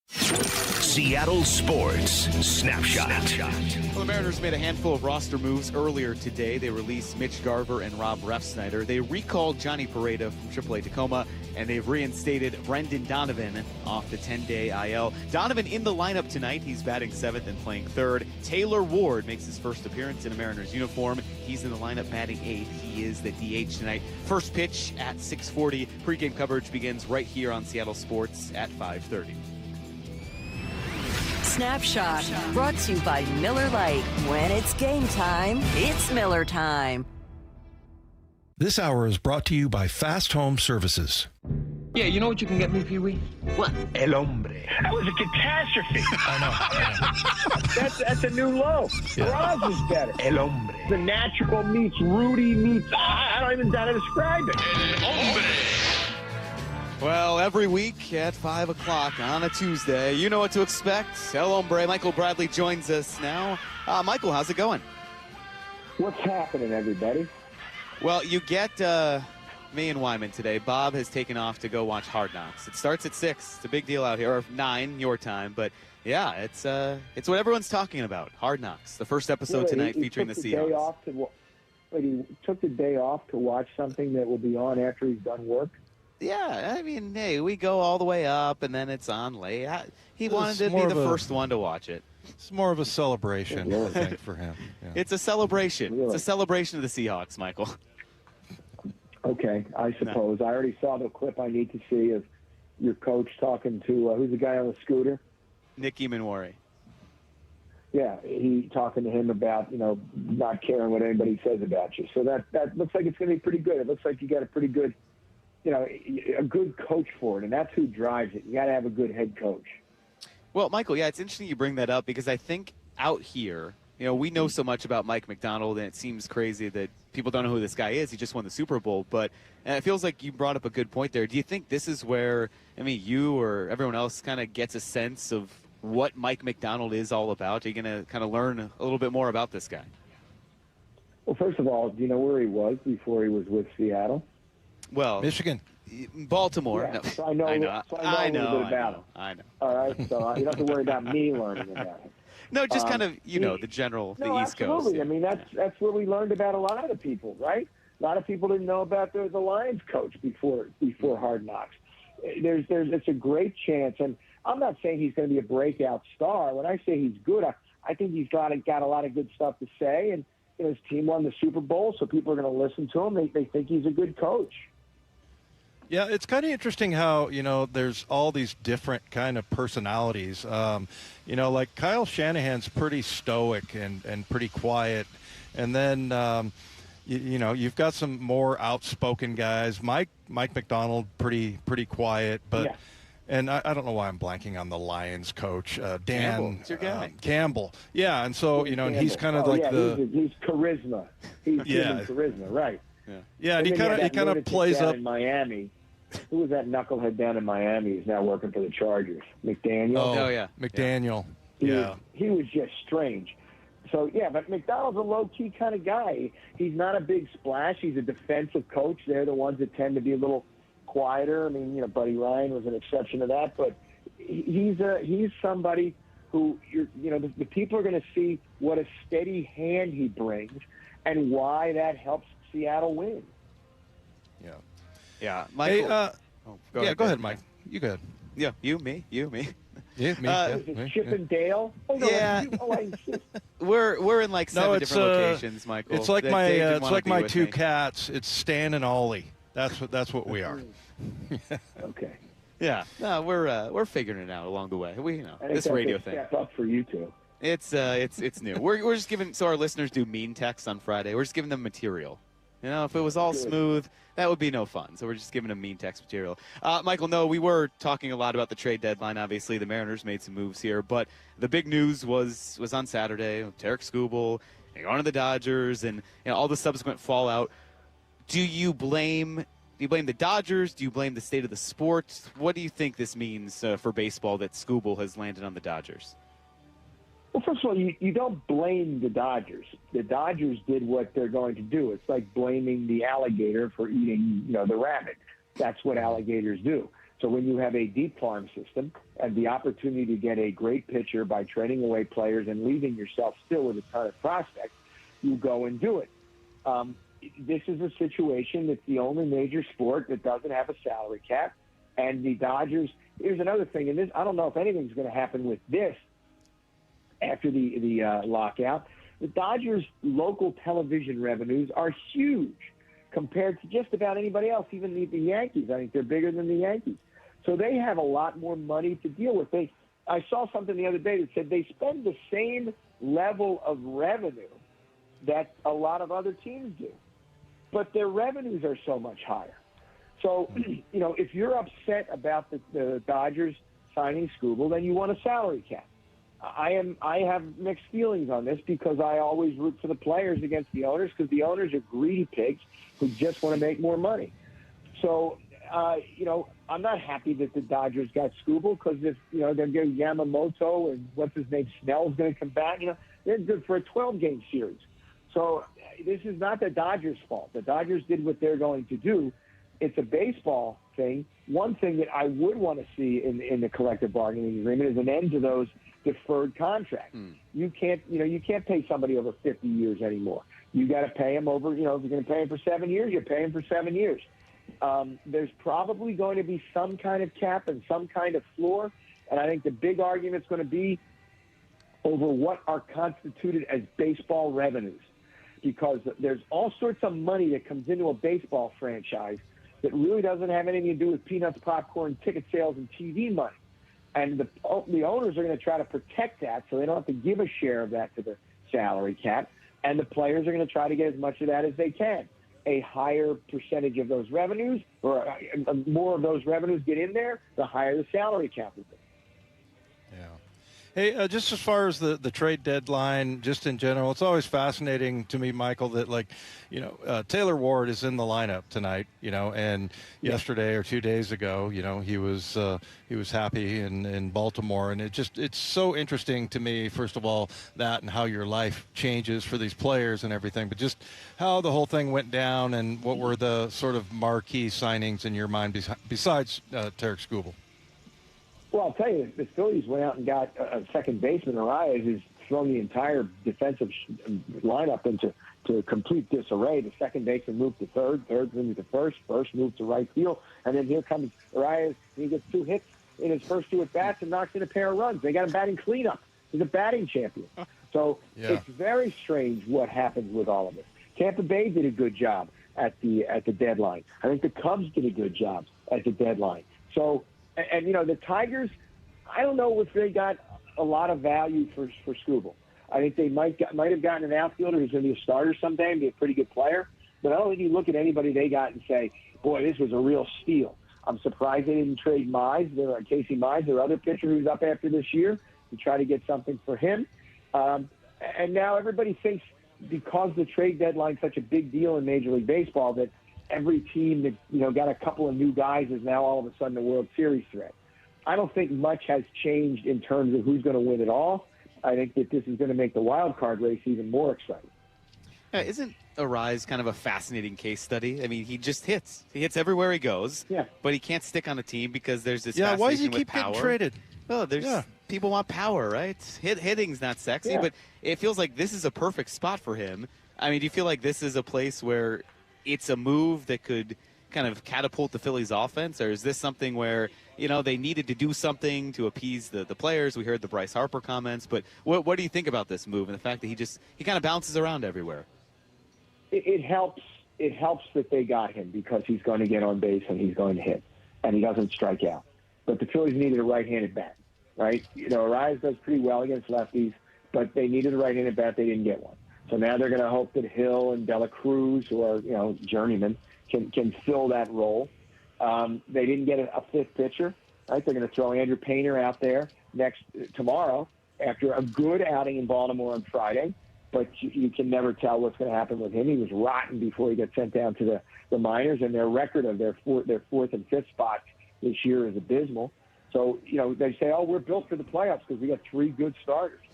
Seattle Sports Snapshot. Well, the Mariners made a handful of roster moves earlier today. They released Mitch Garver and Rob Refsnyder. They recalled Johnny Pareda from AAA Tacoma, and they've reinstated Brendan Donovan off the 10-day IL. Donovan in the lineup tonight. He's batting 7th and playing 3rd. Taylor Ward makes his first appearance in a Mariners uniform. He's in the lineup batting 8th. He is the DH tonight. First pitch at 6:40. Pre-game coverage begins right here on Seattle Sports at 5:30. Snapshot, brought to you by Miller Lite. When it's game time, it's Miller time. This hour is brought to you by Fast Home Services. Yeah, you know what you can get me, Pee-wee? What? El Hombre. That was a catastrophe. I know. That's a new low. Bronze is better. El Hombre. The natural meets Rudy meets. I don't even know how to describe it. El Hombre. Well, every week at 5 o'clock on a Tuesday, you know what to expect. El Hombre, Michael Bradley joins us now. Michael, how's it going? What's happening, everybody? Well, you get me and Wyman today. Bob has taken off to go watch Hard Knocks. It starts at 6. It's a big deal out here, or 9 your time. But yeah, it's what everyone's talking about. Hard Knocks. The first episode tonight featuring the Seahawks. He took the day off to watch something that will be on after he's done work. Yeah, I mean, hey, we go all the way up, and then it's on late. He wanted to be the first one to watch it. It's more of a celebration, I think, for him. Yeah. It's a celebration. Really? It's a celebration of the Seahawks, Michael. Okay, I suppose. I already saw the clip I need to see of your coach talking to, who's the guy on the scooter? Nicky Minwari. Yeah, he talking to him about, not caring what anybody says about you. So that looks like it's going to be pretty good. It looks like you got a pretty good, a good coach for it, and that's who drives it. You got to have a good head coach. Well, Michael, yeah, it's interesting you bring that up because I think out here You know, we know so much about Mike Macdonald, and it seems crazy that people don't know who this guy is. He just won the Super Bowl, but it feels like you brought up a good point there. Do you think this is where, I mean, you or everyone else kind of gets a sense of what Mike Macdonald is all about? Are you going to kind of learn a little bit more about this guy? Well, first of all, do you know where he was before he was with Seattle? Well, Michigan. Baltimore. Yeah, No. so I know a little bit about him. I know. All right, so you don't have to worry about me learning about him. No, just kind of, you know, the general, the East Coast. Absolutely. Yeah. I mean, that's where we learned about a lot of the people, right? A lot of people didn't know about the Lions coach before Hard Knocks. It's a great chance, and I'm not saying he's going to be a breakout star. When I say he's good, I think he's got a lot of good stuff to say, and you know, his team won the Super Bowl, so people are going to listen to him. They think he's a good coach. Yeah, it's kind of interesting how, you know, there's all these different kind of personalities. You know, like Kyle Shanahan's pretty stoic and pretty quiet. And then, you know, you've got some more outspoken guys. Mike Macdonald, pretty quiet. But yeah. And I don't know why I'm blanking on the Lions coach, Dan Campbell. It's your guy. Campbell. Yeah, and so, you know, and he's kind of like he's charisma. He's human charisma, right. Yeah, and he kind of plays up in Miami. Who was that knucklehead down in Miami? He's now working for the Chargers. McDaniel. Oh yeah, McDaniel. He was just strange. So yeah, but McDonald's a low-key kind of guy. He's not a big splash. He's a defensive coach. They're the ones that tend to be a little quieter. I mean, you know, Buddy Ryan was an exception to that, but he's somebody who the people are going to see what a steady hand he brings and why that helps Seattle win. Yeah. Yeah, Michael. Hey, go ahead, Mike. You go ahead. Yeah, you, me. Yeah, me. Is it Chip and Dale? Oh, no, yeah. We're in like seven different locations, Michael. It's like my two cats. It's Stan and Ollie. That's what we are. Okay. Yeah. No, we're figuring it out along the way. This radio thing. Step up for you two. It's new. We're just giving, so our listeners do mean texts on Friday. We're just giving them material. You know, if it was all smooth, that would be no fun. So we're just giving them mean text material. Michael, no, we were talking a lot about the trade deadline. Obviously, the Mariners made some moves here, but the big news was on Saturday. Tarek Skubal going to the Dodgers, and all the subsequent fallout. Do you blame the Dodgers? Do you blame the state of the sport? What do you think this means for baseball that Skubal has landed on the Dodgers? Well, first of all, you don't blame the Dodgers. The Dodgers did what they're going to do. It's like blaming the alligator for eating, the rabbit. That's what alligators do. So when you have a deep farm system and the opportunity to get a great pitcher by trading away players and leaving yourself still with a ton of prospects, you go and do it. This is a situation that's the only major sport that doesn't have a salary cap. And the Dodgers, here's another thing, and this, I don't know if anything's going to happen with this after the lockout. The Dodgers' local television revenues are huge compared to just about anybody else, even the Yankees. I think they're bigger than the Yankees. So they have a lot more money to deal with. I saw something the other day that said they spend the same level of revenue that a lot of other teams do, but their revenues are so much higher. So, if you're upset about the Dodgers signing Skubal, then you want a salary cap. I have mixed feelings on this because I always root for the players against the owners because the owners are greedy pigs who just want to make more money. So, I'm not happy that the Dodgers got Skubal because if, they're going to get Yamamoto and what's his name, Snell's going to come back, they're good for a 12-game series. So this is not the Dodgers' fault. The Dodgers did what they're going to do. It's a baseball thing. One thing that I would want to see in the collective bargaining agreement is an end to those deferred contracts. You can't pay somebody over 50 years anymore. You got to pay them over, if you're going to pay them for 7 years, you pay them for 7 years. There's probably going to be some kind of cap and some kind of floor, and I think the big argument's going to be over what are constituted as baseball revenues, because there's all sorts of money that comes into a baseball franchise that really doesn't have anything to do with peanuts, popcorn, ticket sales, and TV money. And the owners are going to try to protect that so they don't have to give a share of that to the salary cap. And the players are going to try to get as much of that as they can. A higher percentage of those revenues or more of those revenues get in there, the higher the salary cap will be. Yeah. Hey, just as far as the trade deadline, just in general, it's always fascinating to me, Michael, that Taylor Ward is in the lineup tonight, and yesterday or 2 days ago, he was happy in Baltimore, and it's so interesting to me, first of all, that and how your life changes for these players and everything, but just how the whole thing went down and what were the sort of marquee signings in your mind besides Tarek Skubal. Well, I'll tell you, the Phillies went out and got a second baseman. Arias has thrown the entire defensive lineup into complete disarray. The second baseman moved to third moved to first moved to right field, and then here comes Arias. He gets 2 hits in his first 2 at-bats and knocks in a pair of runs. They got him batting cleanup. He's a batting champion. So It's very strange what happens with all of it. Tampa Bay did a good job at the deadline. I think the Cubs did a good job at the deadline. So. And the Tigers, I don't know if they got a lot of value for Skubal. I think they might have gotten an outfielder who's going to be a starter someday and be a pretty good player. But I don't think you look at anybody they got and say, boy, this was a real steal. I'm surprised they didn't trade Casey Mize, their other pitcher who's up after this year, to try to get something for him. And now everybody thinks because the trade deadline's such a big deal in Major League Baseball that every team that got a couple of new guys is now all of a sudden a World Series threat. I don't think much has changed in terms of who's going to win it all. I think that this is going to make the wild card race even more exciting. Isn't Arias kind of a fascinating case study? I mean, he just hits. He hits everywhere he goes. Yeah. But he can't stick on a team because there's this why does fascination he with keep power. getting traded? Well, people want power, right? Hitting's not sexy, but it feels like this is a perfect spot for him. I mean, do you feel like this is a place where it's a move that could kind of catapult the Phillies offense, or is this something where, they needed to do something to appease the players? We heard the Bryce Harper comments, but what do you think about this move and the fact that he kind of bounces around everywhere? It helps that they got him because he's going to get on base and he's going to hit, and he doesn't strike out. But the Phillies needed a right-handed bat, right? Arias does pretty well against lefties, but they needed a right-handed bat. They didn't get one. So now they're going to hope that Hill and Dela Cruz, who are journeymen, can fill that role. They didn't get a fifth pitcher, right? They're going to throw Andrew Painter out there tomorrow after a good outing in Baltimore on Friday. But you can never tell what's going to happen with him. He was rotten before he got sent down to the minors, and their record of their fourth and fifth spots this year is abysmal. So they say, we're built for the playoffs because we got 3 good starters.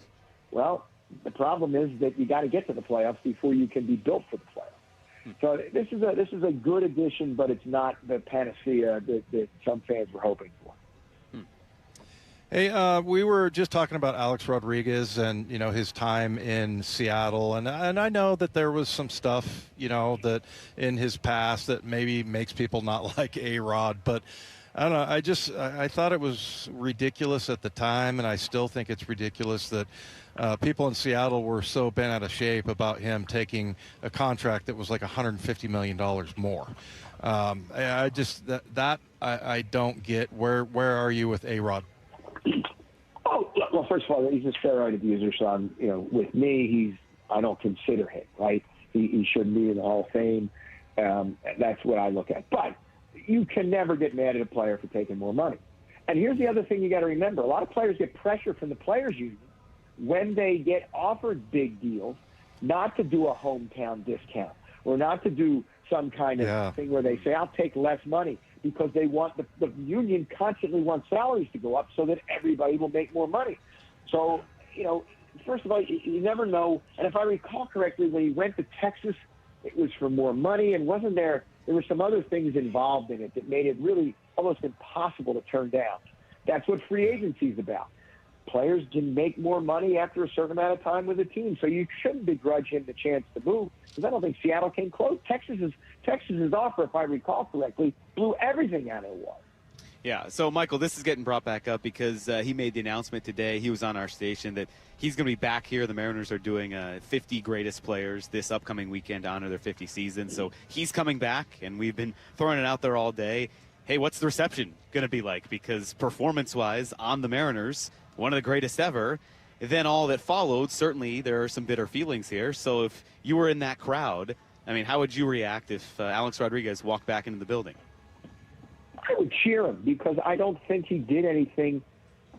Well, the problem is that you got to get to the playoffs before you can be built for the playoffs. So this is a good addition, but it's not the panacea that some fans were hoping for. Hey, we were just talking about Alex Rodriguez and his time in Seattle, and I know that there was some stuff that in his past that maybe makes people not like A-Rod, but I don't know. I thought it was ridiculous at the time, and I still think it's ridiculous that people in Seattle were so bent out of shape about him taking a contract that was like $150 million more. I don't get. Where are you with A-Rod? Oh, well, first of all, he's a steroid abuser, so with me, I don't consider him, right? He shouldn't be in the Hall of Fame. That's what I look at. But you can never get mad at a player for taking more money. And here's the other thing you got to remember. A lot of players get pressure from the players' union when they get offered big deals not to do a hometown discount or not to do some kind of thing where they say, I'll take less money, because they want the union constantly wants salaries to go up so that everybody will make more money. So, first of all, you never know. And if I recall correctly, when he went to Texas, it was for more money, and there were some other things involved in it that made it really almost impossible to turn down. That's what free agency is about. Players can make more money after a certain amount of time with a team, so you shouldn't begrudge him the chance to move, because I don't think Seattle came close. Texas's offer, if I recall correctly, blew everything out of the water. Yeah, so, Michael, this is getting brought back up because he made the announcement today. He was on our station that he's going to be back here. The Mariners are doing 50 greatest players this upcoming weekend to honor their 50 season. So he's coming back, and we've been throwing it out there all day. Hey, what's the reception going to be like? Because performance-wise on the Mariners, one of the greatest ever. Then all that followed, certainly there are some bitter feelings here. So if you were in that crowd, I mean, how would you react if Alex Rodriguez walked back into the building? I would cheer him, because I don't think he did anything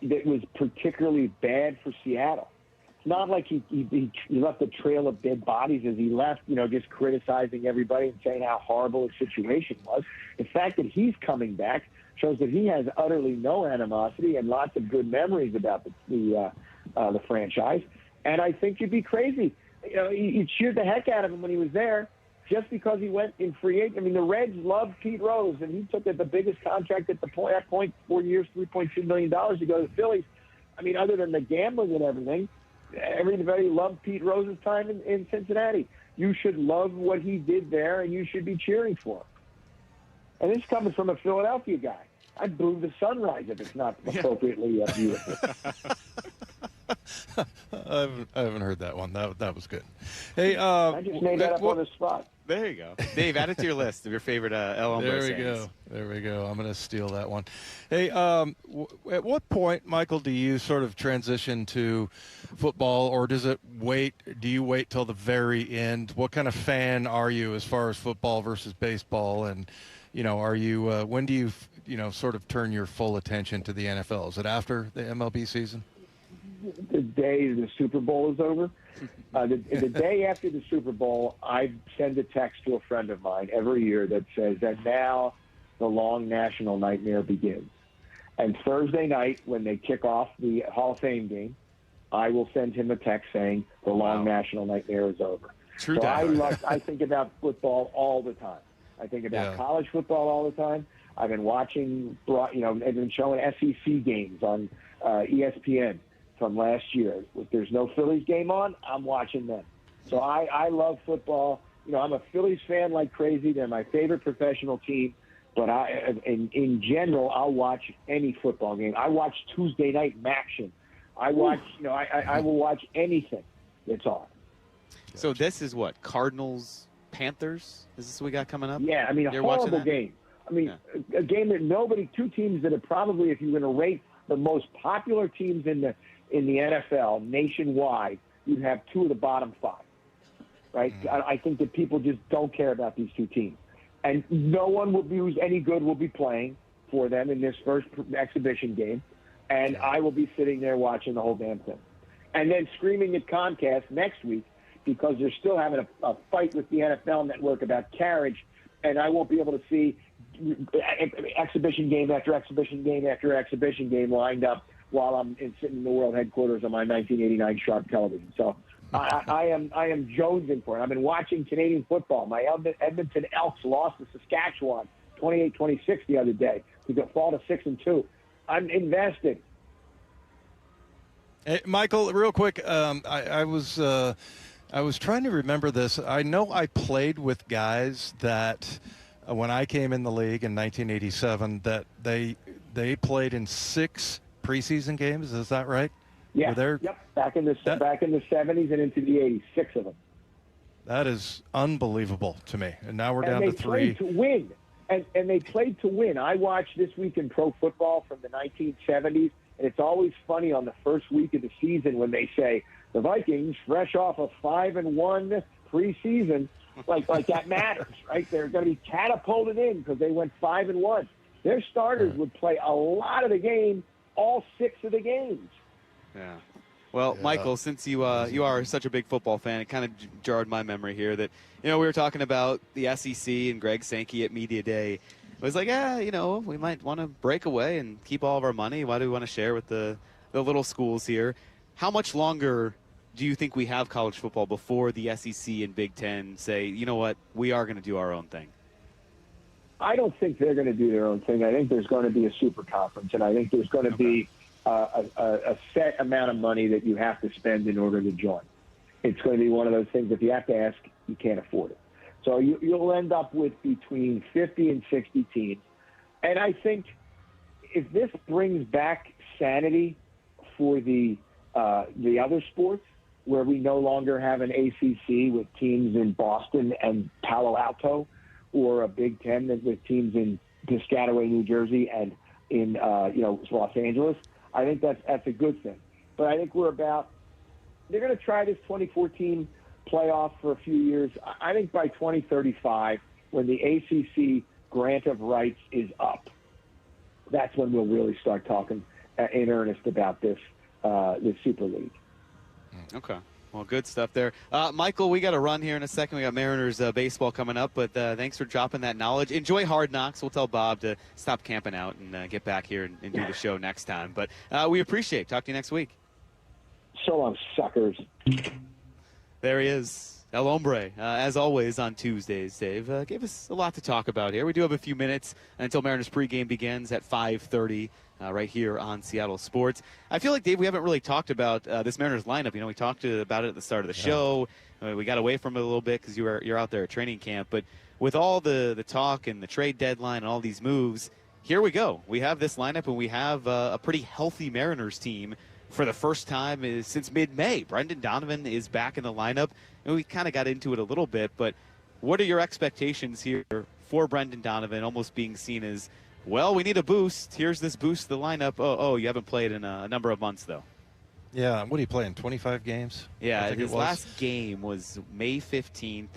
that was particularly bad for Seattle. It's not like he left a trail of dead bodies as he left, just criticizing everybody and saying how horrible his situation was. The fact that he's coming back shows that he has utterly no animosity and lots of good memories about the franchise. And I think you'd be crazy. You cheered the heck out of him when he was there just because he went in free agent. I mean, the Reds loved Pete Rose, and he took the biggest contract at that point, 4 years, $3.2 million to go to the Phillies. I mean, other than the gambling and everything, everybody loved Pete Rose's time in Cincinnati. You should love what he did there, and you should be cheering for him. And this is coming from a Philadelphia guy. I'd boo the sunrise if it's not appropriately beautiful. I haven't heard that one. That was good. Hey, I just made that up on the spot. There you go. Dave, add it to your list of your favorite El Hombre sayings. There we go. I'm going to steal that one. Hey, at what point, Michael, do you sort of transition to football, or do you wait till the very end? What kind of fan are you as far as football versus baseball? And, are you when do you, sort of turn your full attention to the NFL? Is it after the MLB season? The day the Super Bowl is over. The day after the Super Bowl, I send a text to a friend of mine every year that says that now the long national nightmare begins. And Thursday night, when they kick off the Hall of Fame game, I will send him a text saying the long national nightmare is over. True. So I think about football all the time. I think about college football all the time. I've been watching, they've been showing SEC games on ESPN. From last year. If there's no Phillies game on, I'm watching them. So I love football. I'm a Phillies fan like crazy. They're my favorite professional team. But in general, I'll watch any football game. I watch Tuesday night action. I watch, I will watch anything that's on. So this is what, Cardinals, Panthers? Is this what we got coming up? Yeah, I mean, a horrible game. I mean, a game that two teams that are probably, if you're going to rate the most popular teams in the NFL nationwide, you'd have two of the bottom five, right? I think that people just don't care about these two teams. And no one who's any good will be playing for them in this first exhibition game. And I will be sitting there watching the whole damn thing. And then screaming at Comcast next week because they're still having a fight with the NFL Network about carriage, and I won't be able to see exhibition game after exhibition game after exhibition game lined up while I'm sitting in the world headquarters on my 1989 Sharp television. So I am jonesing for it. I've been watching Canadian football. My Edmonton Elks lost to Saskatchewan 28-26 the other day to fall to 6-2. I'm invested. Hey, Michael, real quick, I was trying to remember this. I know I played with guys that when I came in the league in 1987 that they played in 6 preseason games. Is that right? Yeah. Yep. Back in the 70s and into the 80s, 6 of them. That is unbelievable to me. And now we're down to 3. And they played to win. And they played to win. I watched This Week in Pro Football from the 1970s, and it's always funny on the first week of the season when they say the Vikings, fresh off a 5-1 preseason, like that matters, right? They're going to be catapulted in because they went 5-1. Their starters would play a lot of the game, all 6 of the games. Yeah. Well, Michael, since you are such a big football fan, it kind of jarred my memory here that, we were talking about the SEC and Greg Sankey at Media Day. It was like, we might want to break away and keep all of our money. Why do we want to share with the little schools here? How much longer do you think we have college football before the SEC and Big Ten say, you know what, we are going to do our own thing? I don't think they're going to do their own thing. I think there's going to be a super conference, and I think there's going to be a set amount of money that you have to spend in order to join. It's going to be one of those things, if you have to ask, you can't afford it. So you'll end up with between 50 and 60 teams. And I think if this brings back sanity for the other sports, where we no longer have an ACC with teams in Boston and Palo Alto, or a Big Ten with teams in Piscataway, New Jersey, and in Los Angeles, I think that's a good thing. But I think they're going to try this 2014 playoff for a few years. I think by 2035, when the ACC grant of rights is up, that's when we'll really start talking in earnest about this Super League. Okay. Well, good stuff there. Michael, we got to run here in a second. We got Mariners baseball coming up, but thanks for dropping that knowledge. Enjoy Hard Knocks. We'll tell Bob to stop camping out and get back here and do the show next time. But we appreciate it. Talk to you next week. So long, suckers. There he is, El Hombre, as always on Tuesdays, Dave. Gave us a lot to talk about here. We do have a few minutes until Mariners pregame begins at 5:30. Right here on Seattle Sports. I feel like, Dave, we haven't really talked about this Mariners lineup. You know, we talked about it at the start of the show. We got away from it a little bit because you're out there at training camp. But with all the talk and the trade deadline and all these moves, here we go. We have this lineup, and we have a pretty healthy Mariners team for the first time since mid-May. Brendan Donovan is back in the lineup, and we kind of got into it a little bit. But what are your expectations here for Brendan Donovan, almost being seen as, well, we need a boost. Here's this boost to the lineup. Oh, you haven't played in a number of months, though. Yeah, what are you playing, 25 games? Yeah, his last game was May 15th.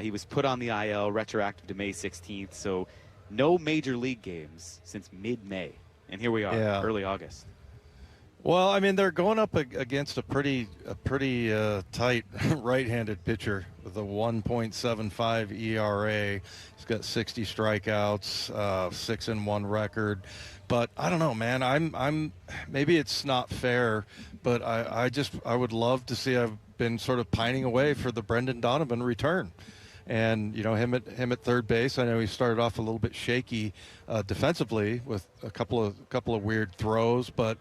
He was put on the IL, retroactive to May 16th. So no major league games since mid-May. And here we are, early August. Well, I mean, they're going up against a pretty tight right-handed pitcher with a 1.75 ERA. He's got 60 strikeouts, 6-1 record. But I don't know, man. I'm maybe it's not fair, but I would love to see. I've been sort of pining away for the Brendan Donovan return. And you know, him at third base. I know he started off a little bit shaky defensively with a couple of weird throws, but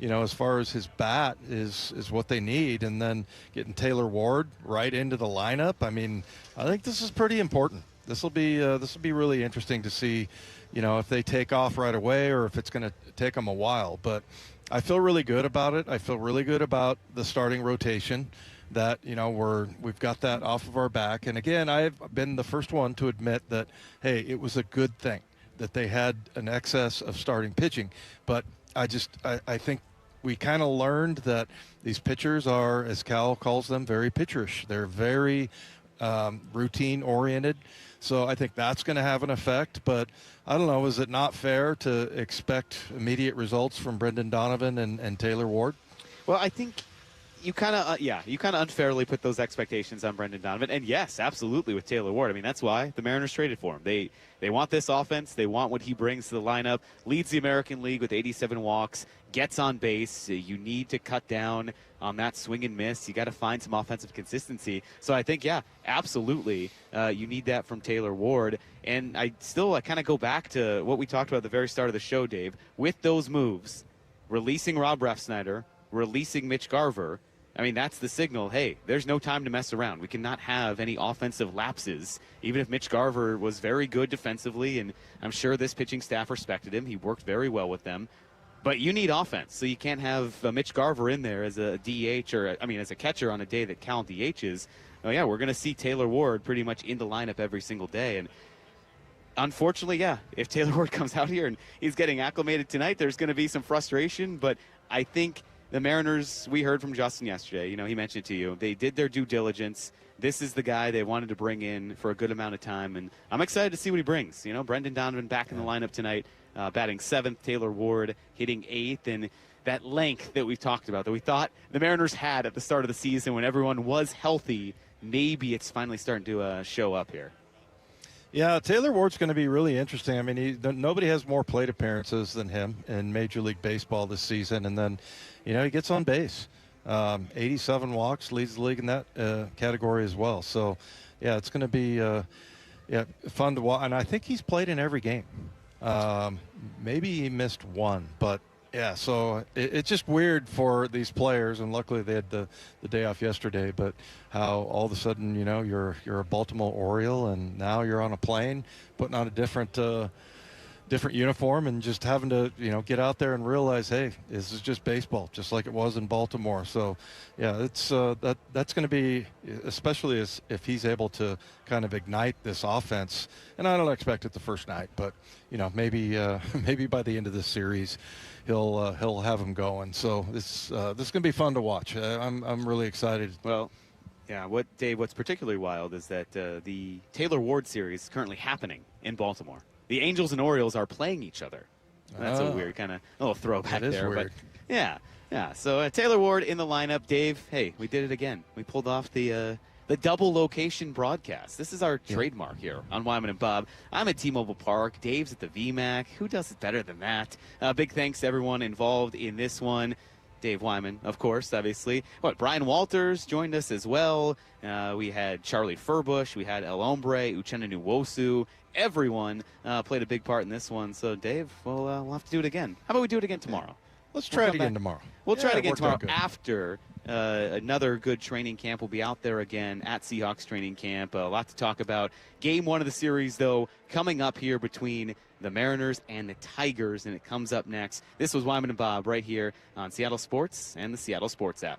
you know, as far as his bat is what they need, and then getting Taylor Ward right into the lineup. I mean, I think this is pretty important. This will be really interesting to see, you know, if they take off right away or if it's going to take them a while. But I feel really good about it. I feel really good about the starting rotation. That, you know, we've got that off of our back. And again, I've been the first one to admit that, hey, it was a good thing that they had an excess of starting pitching. But I think we kind of learned that these pitchers are, as Cal calls them, very pitcherish. They're very routine oriented. So I think that's going to have an effect. But I don't know, is it not fair to expect immediate results from Brendan Donovan and Taylor Ward? Well, I think you kind of unfairly put those expectations on Brendan Donovan. And yes, absolutely, with Taylor Ward. I mean, that's why the Mariners traded for him. They want this offense. They want what he brings to the lineup. Leads the American League with 87 walks. Gets on base. You need to cut down on that swing and miss. You got to find some offensive consistency. So I think, yeah, absolutely, you need that from Taylor Ward. And I kind of go back to what we talked about at the very start of the show, Dave. With those moves, releasing Rob Refsnyder, releasing Mitch Garver, I mean, that's the signal. Hey, there's no time to mess around. We cannot have any offensive lapses. Even if Mitch Garver was very good defensively, and I'm sure this pitching staff respected him. He worked very well with them. But you need offense, so you can't have Mitch Garver in there as a DH as a catcher on a day that Cal DHs. Oh, yeah, we're going to see Taylor Ward pretty much in the lineup every single day. And unfortunately, yeah, if Taylor Ward comes out here and he's getting acclimated tonight, there's going to be some frustration. But I think the Mariners, we heard from Justin yesterday, you know, he mentioned it to you, they did their due diligence. This is the guy they wanted to bring in for a good amount of time, and I'm excited to see what he brings. You know, Brendan Donovan back in the lineup tonight, batting 7th, Taylor Ward hitting 8th, and that length that we've talked about, that we thought the Mariners had at the start of the season when everyone was healthy, maybe it's finally starting to show up here. Yeah, Taylor Ward's going to be really interesting. I mean, nobody has more plate appearances than him in Major League Baseball this season, and then, you know, he gets on base. 87 walks, leads the league in that category as well. So, yeah, it's going to be fun to watch. And I think he's played in every game. Maybe he missed one, but yeah. So it's just weird for these players, and luckily they had the day off yesterday. But how all of a sudden, you know, you're a Baltimore Oriole, and now you're on a plane, putting on a different uniform, and just having to, you know, get out there and realize, hey, this is just baseball, just like it was in Baltimore. So, yeah, it's that's going to be, especially if he's able to kind of ignite this offense. And I don't expect it the first night, but you know, maybe by the end of this series, he'll have him going. So this is going to be fun to watch. I'm really excited. Well, yeah. What's particularly wild is that the Taylor Ward series is currently happening in Baltimore. The Angels and Orioles are playing each other That's a weird kind of little throwback That is there. weird. But yeah. So Taylor Ward in the lineup. Dave, hey, we did it again. We pulled off the double location broadcast. This is our trademark here on Wyman and Bob. I'm at T-Mobile Park. Dave's at the VMAC. Who does it better than that? Big thanks to everyone involved in this one. Dave Wyman, of course, obviously. Bryan Walters joined us as well. We had Charlie Furbush. We had El Hombre, Uchenna Nwosu. Everyone played a big part in this one. So, Dave, we'll have to do it again. How about we do it again tomorrow? Let's try it again tomorrow. We'll try it again worked out tomorrow after another good training camp. We'll be out there again at Seahawks training camp. A lot to talk about. Game 1 of the series, though, coming up here between the Mariners and the Tigers, and it comes up next. This was Wyman and Bob right here on Seattle Sports and the Seattle Sports app.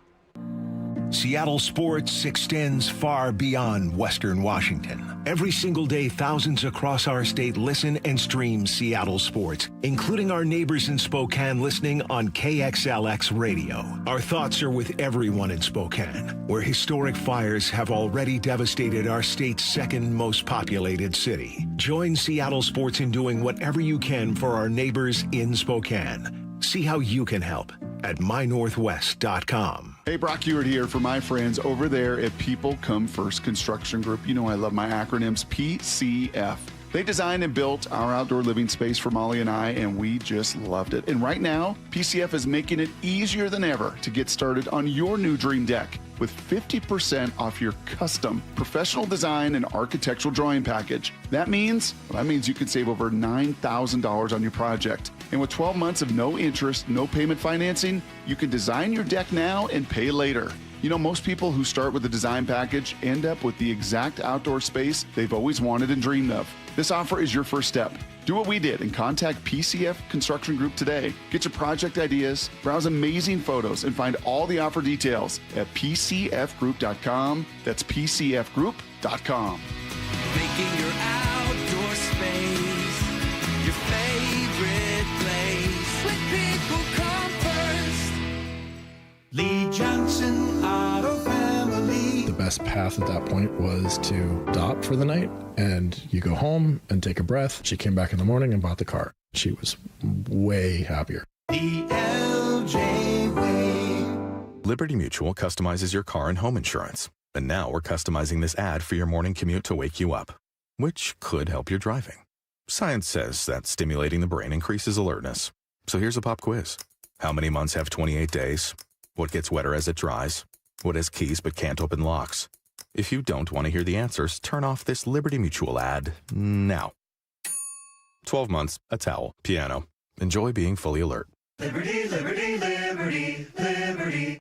Seattle sports extends far beyond Western Washington. Every single day, thousands across our state listen and stream Seattle sports, including our neighbors in Spokane listening on KXLX radio. Our thoughts are with everyone in Spokane, where historic fires have already devastated our state's second most populated city. Join Seattle sports in doing whatever you can for our neighbors in Spokane. See how you can help at mynorthwest.com. Hey, Brock Ewart here for my friends over there at People Come First Construction Group. You know I love my acronyms, PCF. They designed and built our outdoor living space for Molly and I, and we just loved it. And right now, PCF is making it easier than ever to get started on your new dream deck with 50% off your custom professional design and architectural drawing package. That means you can save over $9,000 on your project. And with 12 months of no interest, no payment financing, you can design your deck now and pay later. You know, most people who start with a design package end up with the exact outdoor space they've always wanted and dreamed of. This offer is your first step. Do what we did and contact PCF Construction Group today. Get your project ideas, browse amazing photos, and find all the offer details at PCFgroup.com. That's PCFgroup.com. Making your outdoor space your favorite place. When people come first. Lee Johnson Auto Family. The best path at that point was to stop for the night, and you go home and take a breath. She came back in the morning and bought the car. She was way happier. The LJ way. Liberty Mutual customizes your car and home insurance. And now we're customizing this ad for your morning commute to wake you up, which could help your driving. Science says that stimulating the brain increases alertness. So here's a pop quiz. How many months have 28 days? What gets wetter as it dries? What has keys but can't open locks? If you don't want to hear the answers, turn off this Liberty Mutual ad now. 12 months, a towel, piano. Enjoy being fully alert. Liberty, liberty, liberty, liberty.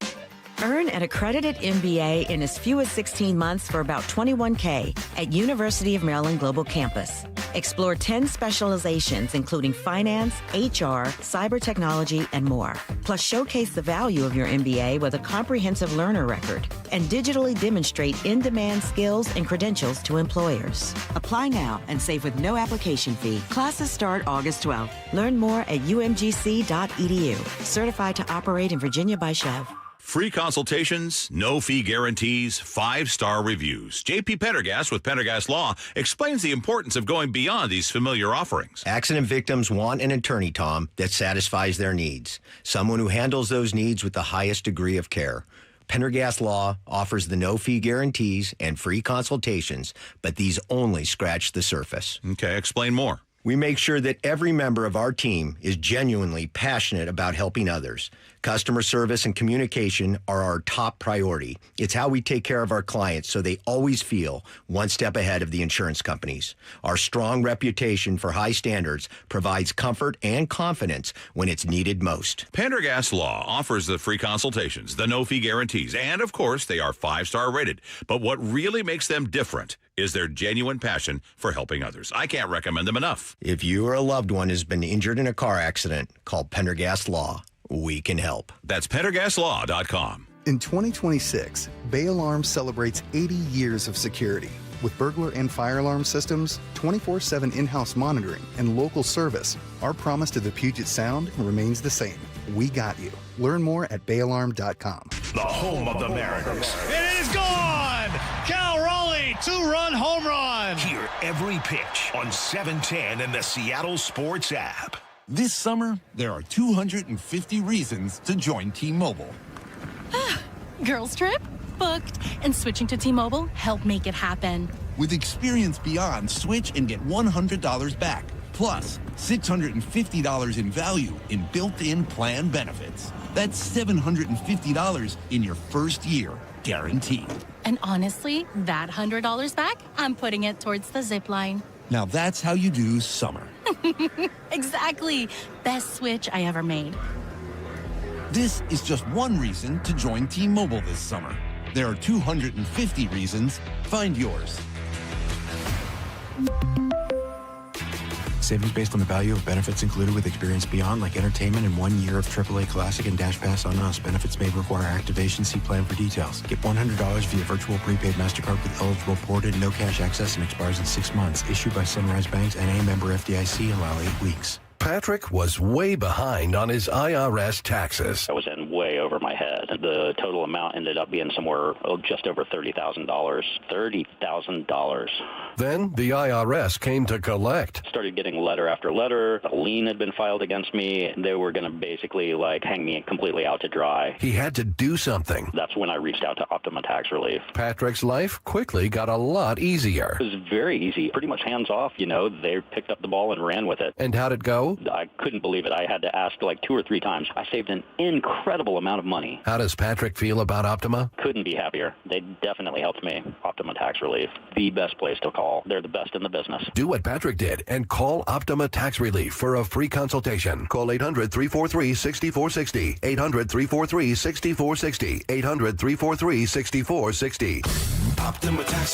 Earn an accredited MBA in as few as 16 months for about $21K at University of Maryland Global Campus. Explore 10 specializations, including finance, HR, cyber technology, and more. Plus, showcase the value of your MBA with a comprehensive learner record and digitally demonstrate in-demand skills and credentials to employers. Apply now and save with no application fee. Classes start August 12th. Learn more at umgc.edu. Certified to operate in Virginia by Chev. Free consultations, no fee guarantees, 5-star reviews. JP Pendergast with Pendergast Law explains the importance of going beyond these familiar offerings. Accident victims want an attorney, Tom, that satisfies their needs. Someone who handles those needs with the highest degree of care. Pendergast Law offers the no-fee guarantees and free consultations, but these only scratch the surface. Okay, explain more. We make sure that every member of our team is genuinely passionate about helping others. Customer service and communication are our top priority. It's how we take care of our clients so they always feel one step ahead of the insurance companies. Our strong reputation for high standards provides comfort and confidence when it's needed most. Pendergast Law offers the free consultations, the no-fee guarantees, and, of course, they are 5-star rated. But what really makes them different is their genuine passion for helping others. I can't recommend them enough. If you or a loved one has been injured in a car accident, call Pendergast Law. We can help. That's PendergastLaw.com. In 2026, Bay Alarm celebrates 80 years of security. With burglar and fire alarm systems, 24/7 in-house monitoring, and local service, our promise to the Puget Sound remains the same. We got you. Learn more at bayalarm.com. The home of the Mariners. It is gone! Cal Raleigh, 2-run home run! Hear every pitch on 710 and the Seattle Sports app. This summer, there are 250 reasons to join T-Mobile. Girls trip? Booked. And switching to T-Mobile helped make it happen. With Experience Beyond, switch and get $100 back. Plus, $650 in value in built-in plan benefits. That's $750 in your first year, guaranteed. And honestly, that $100 back, I'm putting it towards the zip line. Now that's how you do summer. Exactly. Best switch I ever made. This is just one reason to join T-Mobile this summer. There are 250 reasons. Find yours. Savings based on the value of benefits included with Experience Beyond, like entertainment and 1 year of AAA Classic and Dash Pass on us. Benefits may require activation. See plan for details. Get $100 via virtual prepaid MasterCard with eligible ported, no cash access, and expires in 6 months. Issued by Sunrise Banks and a member FDIC. Allow 8 weeks. Patrick was way behind on his IRS taxes. I was in way over my head. The total amount ended up being somewhere just over $30,000. $30,000. Then the IRS came to collect. Started getting letter after letter. A lien had been filed against me. They were going to basically hang me completely out to dry. He had to do something. That's when I reached out to Optima Tax Relief. Patrick's life quickly got a lot easier. It was very easy. Pretty much hands off, They picked up the ball and ran with it. And how'd it go? I couldn't believe it. I had to ask 2 or 3 times. I saved an incredible amount of money. How does Patrick feel about Optima? Couldn't be happier. They definitely helped me. Optima Tax Relief, the best place to call. They're the best in the business. Do what Patrick did and call Optima Tax Relief for a free consultation. Call 800-343-6460. 800-343-6460. 800-343-6460. Optima Tax